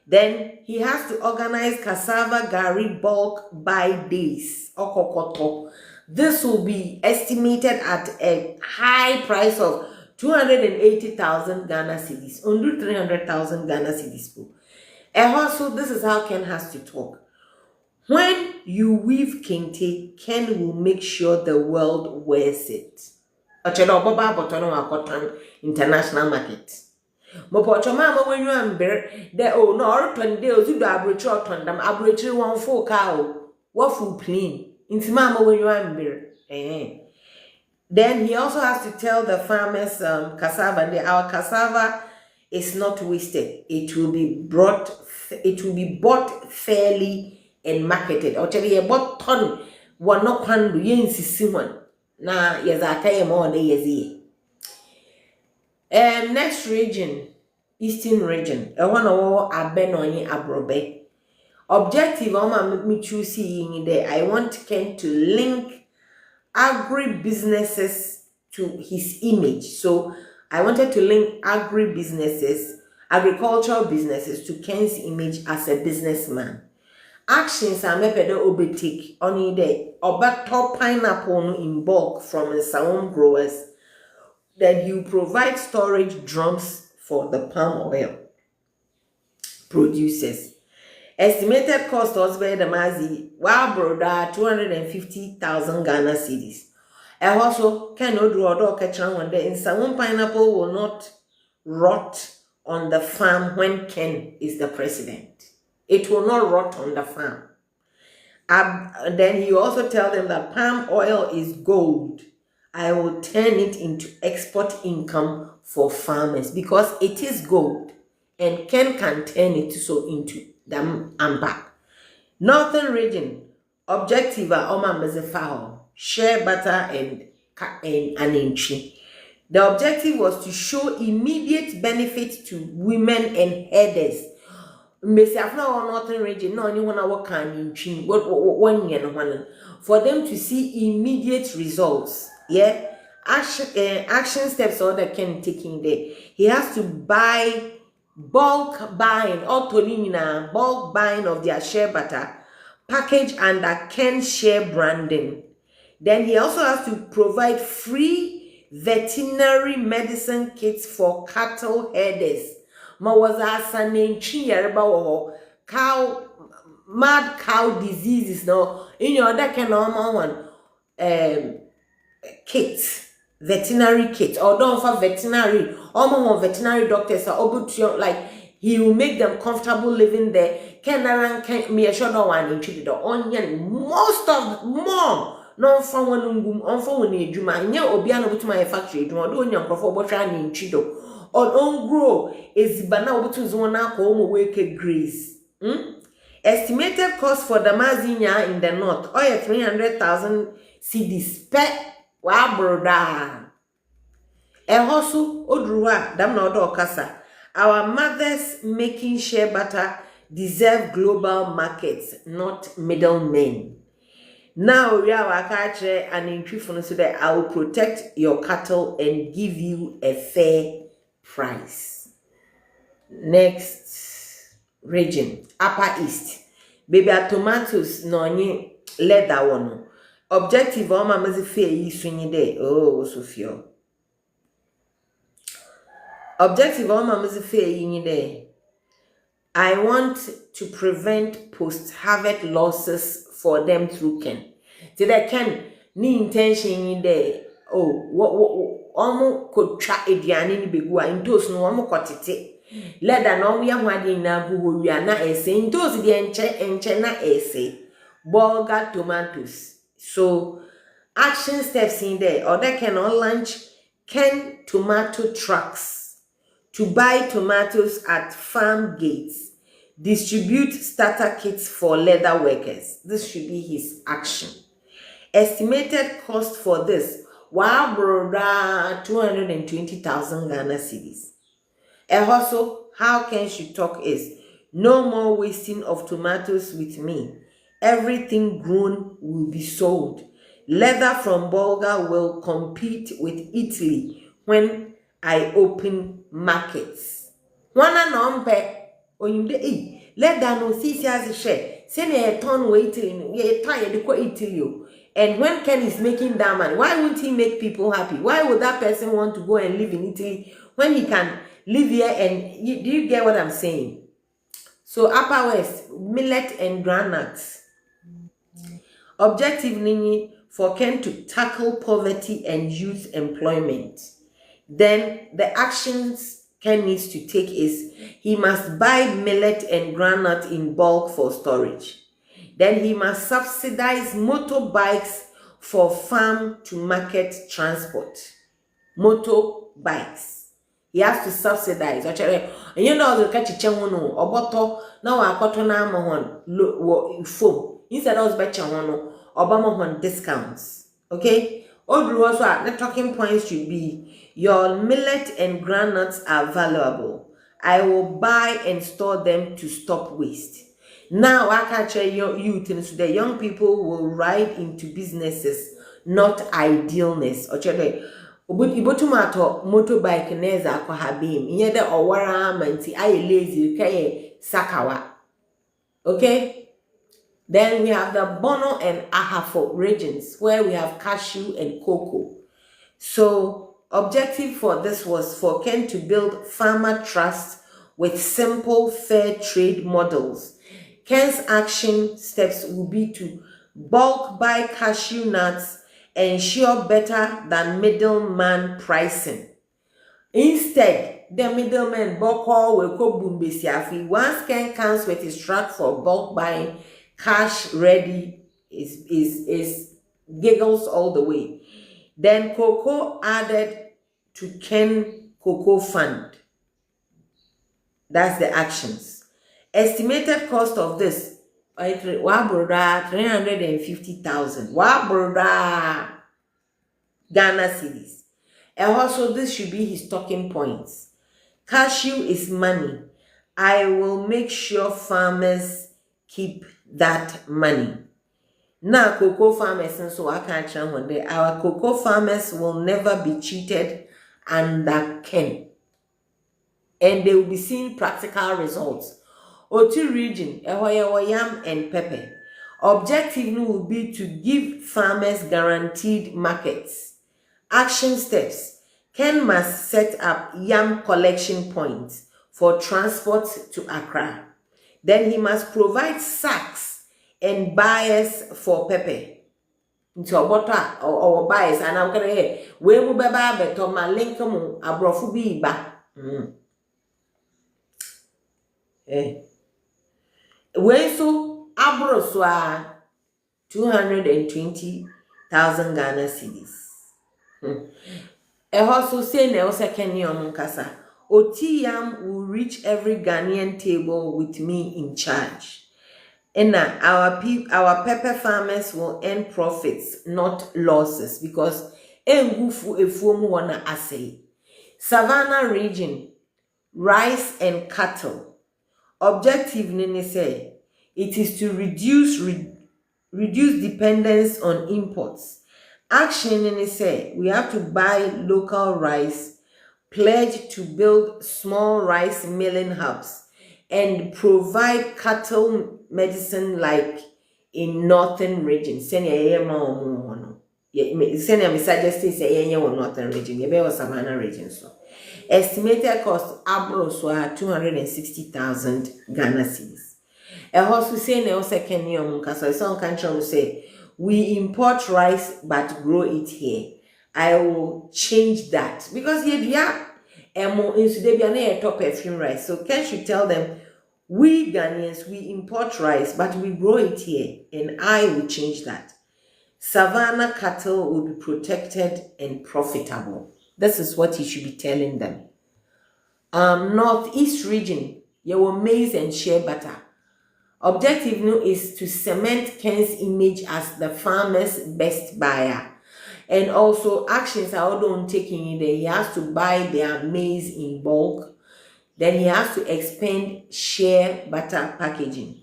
Then he has to organize cassava gari bulk buy days, okokoto. This will be estimated at a high price of 280,000 Ghana cedis, under 300,000 Ghana cedis. And also, this is how Ken has to talk. When you weave kente, Ken will make sure the world wears it. International market. Mopocho mama when you amber, the oh no, or 20 days you do average or tondam, average 1 4 cow, what food clean. Into mama when you amber. Then he also has to tell the farmers cassava, and our cassava is not wasted. It will be bought fairly and marketed. Or tell you bought ton one not pan yen one. Na yes, I tell you more than yes. Next region, Eastern region. I want to abenoni abrobe. Objective me choose in there. I want Ken to link agri-businesses to his image. So I wanted to link agricultural businesses to Ken's image as a businessman. Actions are made obetik on the obato pineapple in bulk from his own growers. Then you provide storage drums for the palm oil producers. Estimated cost was by the Mazi, wow, brother, 250,000 Ghana cedis. And also, can no draw or catch one day in some pineapple will not rot on the farm when Ken is the president. It will not rot on the farm. Then he also tell them that palm oil is gold. I will turn it into export income for farmers because it is gold and Ken can turn it so into them amber. Northern region, objective Oma Mezefao, share butter and an inch. The objective was to show immediate benefit to women and herders. Northern region, no one for them to see immediate results. Yeah, action steps all that Ken taking there. He has to buy bulk buying of their share butter, package under Ken share branding. Then he also has to provide free veterinary medicine kits for cattle herders. Cow, mad cow diseases no in your other can normal one kits, veterinary kits, or don't for veterinary, almost veterinary doctors are able to like he will make them comfortable living there. Can me assure no one in the onion most of more no for one on for when you might obiano to my factory, do not do your for what I need chido. On grow is banana to zona home wake grace. Estimated cost for the Mazinya in the north, oil 300,000 cedis per wow, brother. Ehosu odruwa dam na odo kasa. Our mothers making shea butter deserve global markets, not middlemen. Now we are wakache and in so that I will protect your cattle and give you a fair price. Next region, Upper East. Baby tomatoes no ni leather one. Objective on my fair yi swing day. Oh, Sophia. Objective on my fair yi day. I want to prevent post-harvest losses for them through Ken. So that Ken ni intention in there. Oh, what almost could try Ediani ni begua into no one quantity. Leather no we are wedding now who we are not essay. Those the enche na essay. Bulgur tomatoes. So, action steps in there. Or they can launch Ken tomato trucks to buy tomatoes at farm gates, distribute starter kits for leather workers. This should be his action. Estimated cost for this Wow, broda 220,000 Ghana cedis. And also, how can she talk is no more wasting of tomatoes with me. Everything grown will be sold. Leather from Bulgaria will compete with Italy when I open markets. Wana nompe oyimde leather no sisi as share. Send a ton wa Italy, ye tired de Italy. And when Ken is making that money, why won't he make people happy? Why would that person want to go and live in Italy when he can live here? And do you get what I'm saying? So Upper West, millet and groundnuts. Objective Nini for Ken to tackle poverty and youth employment. Then the actions Ken needs to take is he must buy millet and groundnut in bulk for storage. Then he must subsidize motorbikes for farm to market transport. Motorbikes. He has to subsidize. And you know, the catch a chemono or bottle now I got on Amazon phone. Instead of better one Obama on discounts. Okay? Also, the talking points should be your millet and groundnuts are valuable. I will buy and store them to stop waste. Now, I can tell your youth and so the young people will ride into businesses, not idealness. Ibotumato motorbike neza kwa habim. Inyede owara manti aye lazy kaye sakawa. Okay? Then we have the Bono and Ahafo regions where we have cashew and cocoa. So, objective for this was for Ken to build farmer trust with simple fair trade models. Ken's action steps will be to bulk buy cashew nuts, ensure better than middleman pricing. Instead, the middleman Boko will go boom. Once Ken comes with his truck for bulk buying, cash ready is giggles all the way. Then cocoa added to Ken Cocoa Fund. That's the actions. Estimated cost of this, 350,000. Ghana cedis. And also this should be his talking points. Cashew is money. I will make sure farmers keep that money. Now, cocoa farmers, and so I can't tell one day, our cocoa farmers will never be cheated under Ken. And they will be seeing practical results. Otu region, yam and pepper. Objective will be to give farmers guaranteed markets. Action steps. Ken must set up yam collection points for transport to Accra. Then he must provide sacks and buyers for pepper. Into a butter or buyers, and I'm gonna hear where will be better my link abrofu be ba. Where so abroswa 220,000 Ghana cedis. Also say ne second year munkasa. Otiyam will reach every Ghanaian table with me in charge. And now our pepper farmers will earn profits, not losses, because Savannah region, rice and cattle. Objective nene say it is to reduce dependence on imports. Action nene say we have to buy local rice, pledge to build small rice milling hubs, and provide cattle medicine like in northern region. Senior suggest say northern region, Savannah region. So estimated cost abro 260,000 Ghana cedis. A horse say ne second year munkasa some country will say we import rice but grow it here. I will change that because top perfume rice. So Ken should tell them we Ghanaians, we import rice, but we grow it here, and I will change that. Savannah cattle will be protected and profitable. This is what he should be telling them. Northeast region, your maize and shea butter. Objective is to cement Ken's image as the farmer's best buyer. And also actions are don't taking it. He has to buy their maize in bulk. Then he has to expend share butter packaging.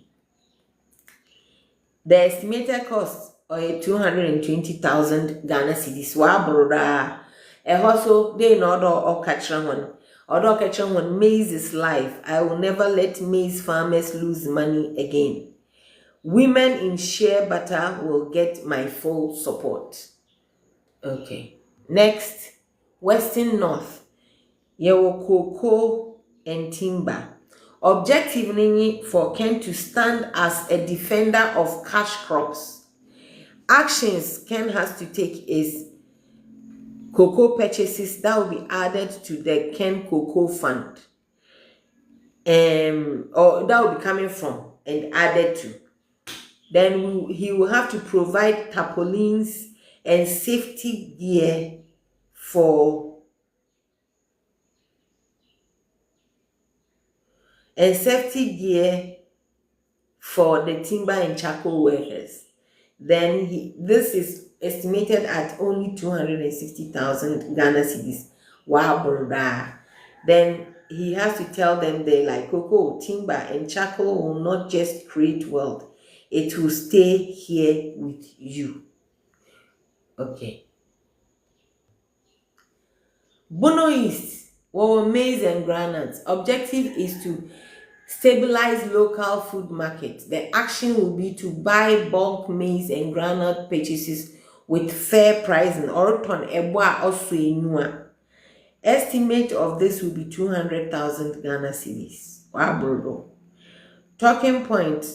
The estimated cost of 220,000 Ghana cedis. Wow, brother. And also they in order or catch one. Although catch one, maize is life. I will never let maize farmers lose money again. Women in share butter will get my full support. Okay. Next, Western North. Yewo cocoa and timber. Objective for Ken to stand as a defender of cash crops. Actions Ken has to take is cocoa purchases that will be added to the Ken Cocoa Fund. Or that will be coming from and added to. Then he will have to provide tarpaulins and safety gear for the timber and charcoal workers. Then this is estimated at only 260,000 Ghana cedis. Wow, brother. Then he has to tell them they like cocoa, timber, and charcoal will not just create wealth. It will stay here with you. Okay. Bono East, maize and granules. Objective is to stabilize local food market. The action will be to buy bulk maize and granule purchases with fair pricing or ton eboa also inua. Estimate of this will be 200,000 Ghana cedis. Wow, bro. Talking point,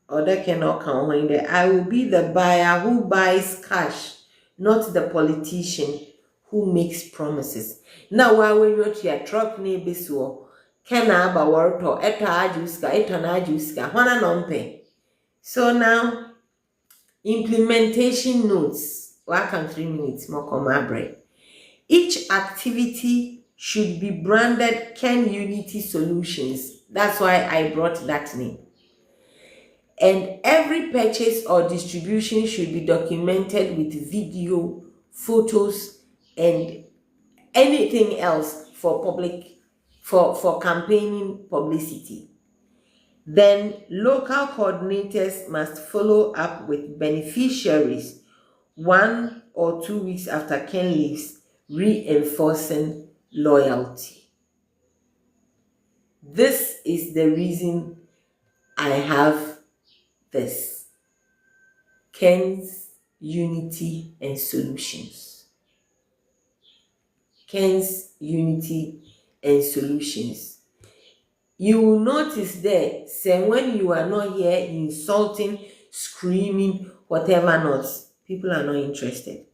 or that cannot count when there. I will be the buyer who buys cash, not the politician who makes promises. Now, while we go to your truck neighbors, can I ba warto eta na ajuska hwana nompe. So now implementation notes. Work on 3 minutes more come. Each activity should be branded Ken Unity Solutions. That's why I brought that name. And every purchase or distribution should be documented with video, photos, and anything else for public, for campaigning publicity. Then local coordinators must follow up with beneficiaries 1 or 2 weeks after Ken leaves, reinforcing loyalty. This is the reason I have this. Ken's Unity and Solutions. Ken's Unity and Solutions. You will notice there, say when you are not here insulting, screaming, whatever not, people are not interested.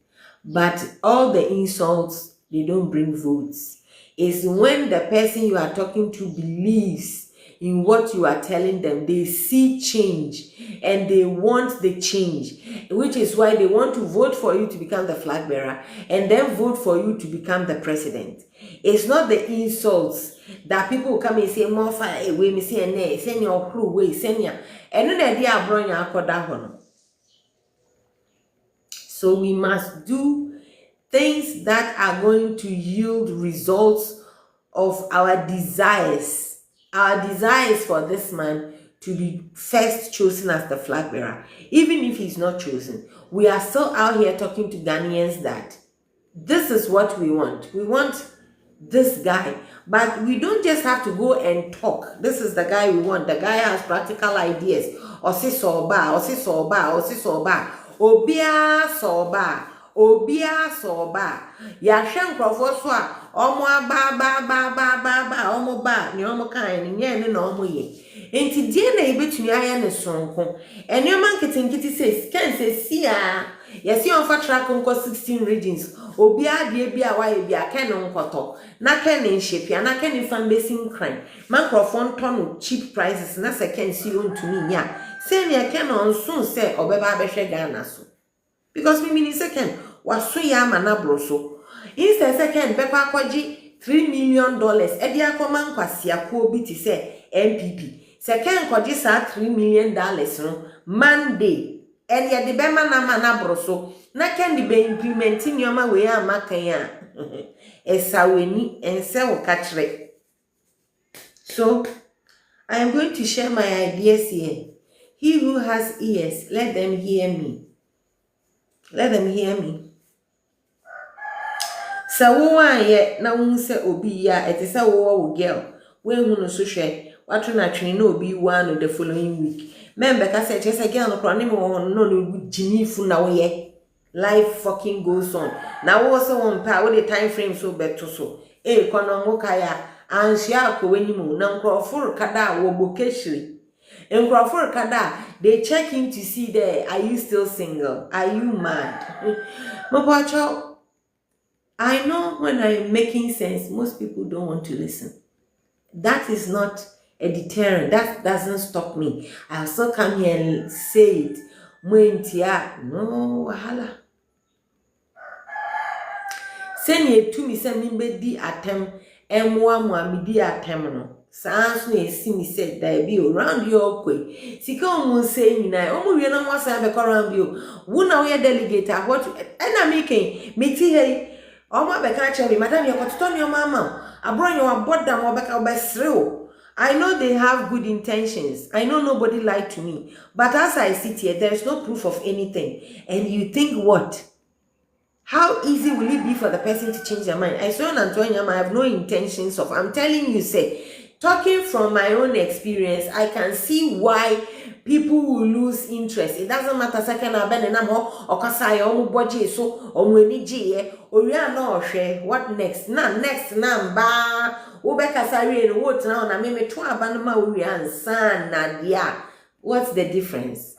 But all the insults, they don't bring votes. It's when the person you are talking to believes in what you are telling them, they see change and they want the change, which is why they want to vote for you to become the flag bearer and then vote for you to become the president. It's not the insults that people come and say, more fire away, me say, nay, send your crew way, send ya. And then they are bringing your. So we must do things that are going to yield results of our desires. Our desires for this man to be first chosen as the flag bearer. Even if he's not chosen, we are still out here talking to Ghanaians that this is what we want. We want this guy. But we don't just have to go and talk. This is the guy we want. The guy has practical ideas. Osi soba, osi soba, osi soba. Obia soba. Obia soba. Yashem krofoswa. Omo ba. Omo ba. Ni omo kan ni nye ni na omo ye. Enti die na ebetumi aya ne sonko. Enyoman kitinkiti says, can say sia. Yesi on fa track nko 16 regions. Obia die bia wa ye bia ken nkoto. Na ken nshepia na ken fanbasing crime. Microphone ton cheap prices na se ken si ontumi nya. Say ne ken on soon say obeba behwe Ghana so. Because me mean second waso ya mana broso. Instead second bekwa kwaji $3 million edi akoma nkwasi akwo bi ti say MPP. Second kwaji sa $3 million no Monday and yet the bema na manabroso na can the be implementing your way amakanya esaweni ense wo kachre. So I am going to share my ideas here. He who has ears, let them hear me. Let them hear me. Sa wo ye na wo se obi ya etese wo girl we hu no so hwe watu na twene na obi wa no the following week. Member ka say chese girl no kro ne mo no no jinifu na wo ye. Life fucking goes on. Na wo se won pa wo the time frame so beto so. Kono ngo kaya anhia akowanimu na nkrofur kada wo bokeshiri. Nkrofur kada they check in to see there, are you still single? Are you mad? Mapacho, I know when I'm making sense, most people don't want to listen. That is not a deterrent. That doesn't stop me. I'll still come here and say it. No wahala. Send ye to me, send me di atem, emwa mi di atem no. Sans no see me said that be around your way. Sika omo say nyina, omo wie na mo say be around you. Wo na we delegate what and I making me ti hey. Omo be ka che me madam you got to your mama. Abro you abodam obeka obesrew. I know they have good intentions. I know nobody lied to me. But as I sit here, there is no proof of anything. And you think what? How easy will it be for the person to change their mind? I saw Antonia, I have no intentions of. I'm telling you, say, talking from my own experience, I can see why people will lose interest. It doesn't matter second or kasaya or budget so or weniji or we are not sure what next. Next number. Ubekasari and what now? Na me twa banuma we and san nadia. What's the difference?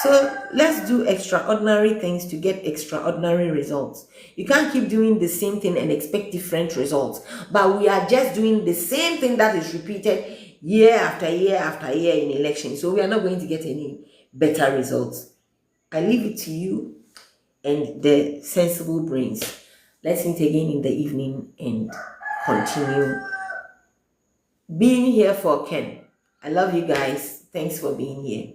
So let's do extraordinary things to get extraordinary results. You can't keep doing the same thing and expect different results. But we are just doing the same thing that is repeated year after year after year in elections. So we are not going to get any better results. I leave it to you and the sensible brains. Let's meet again in the evening and continue being here for Ken. I love you guys. Thanks for being here.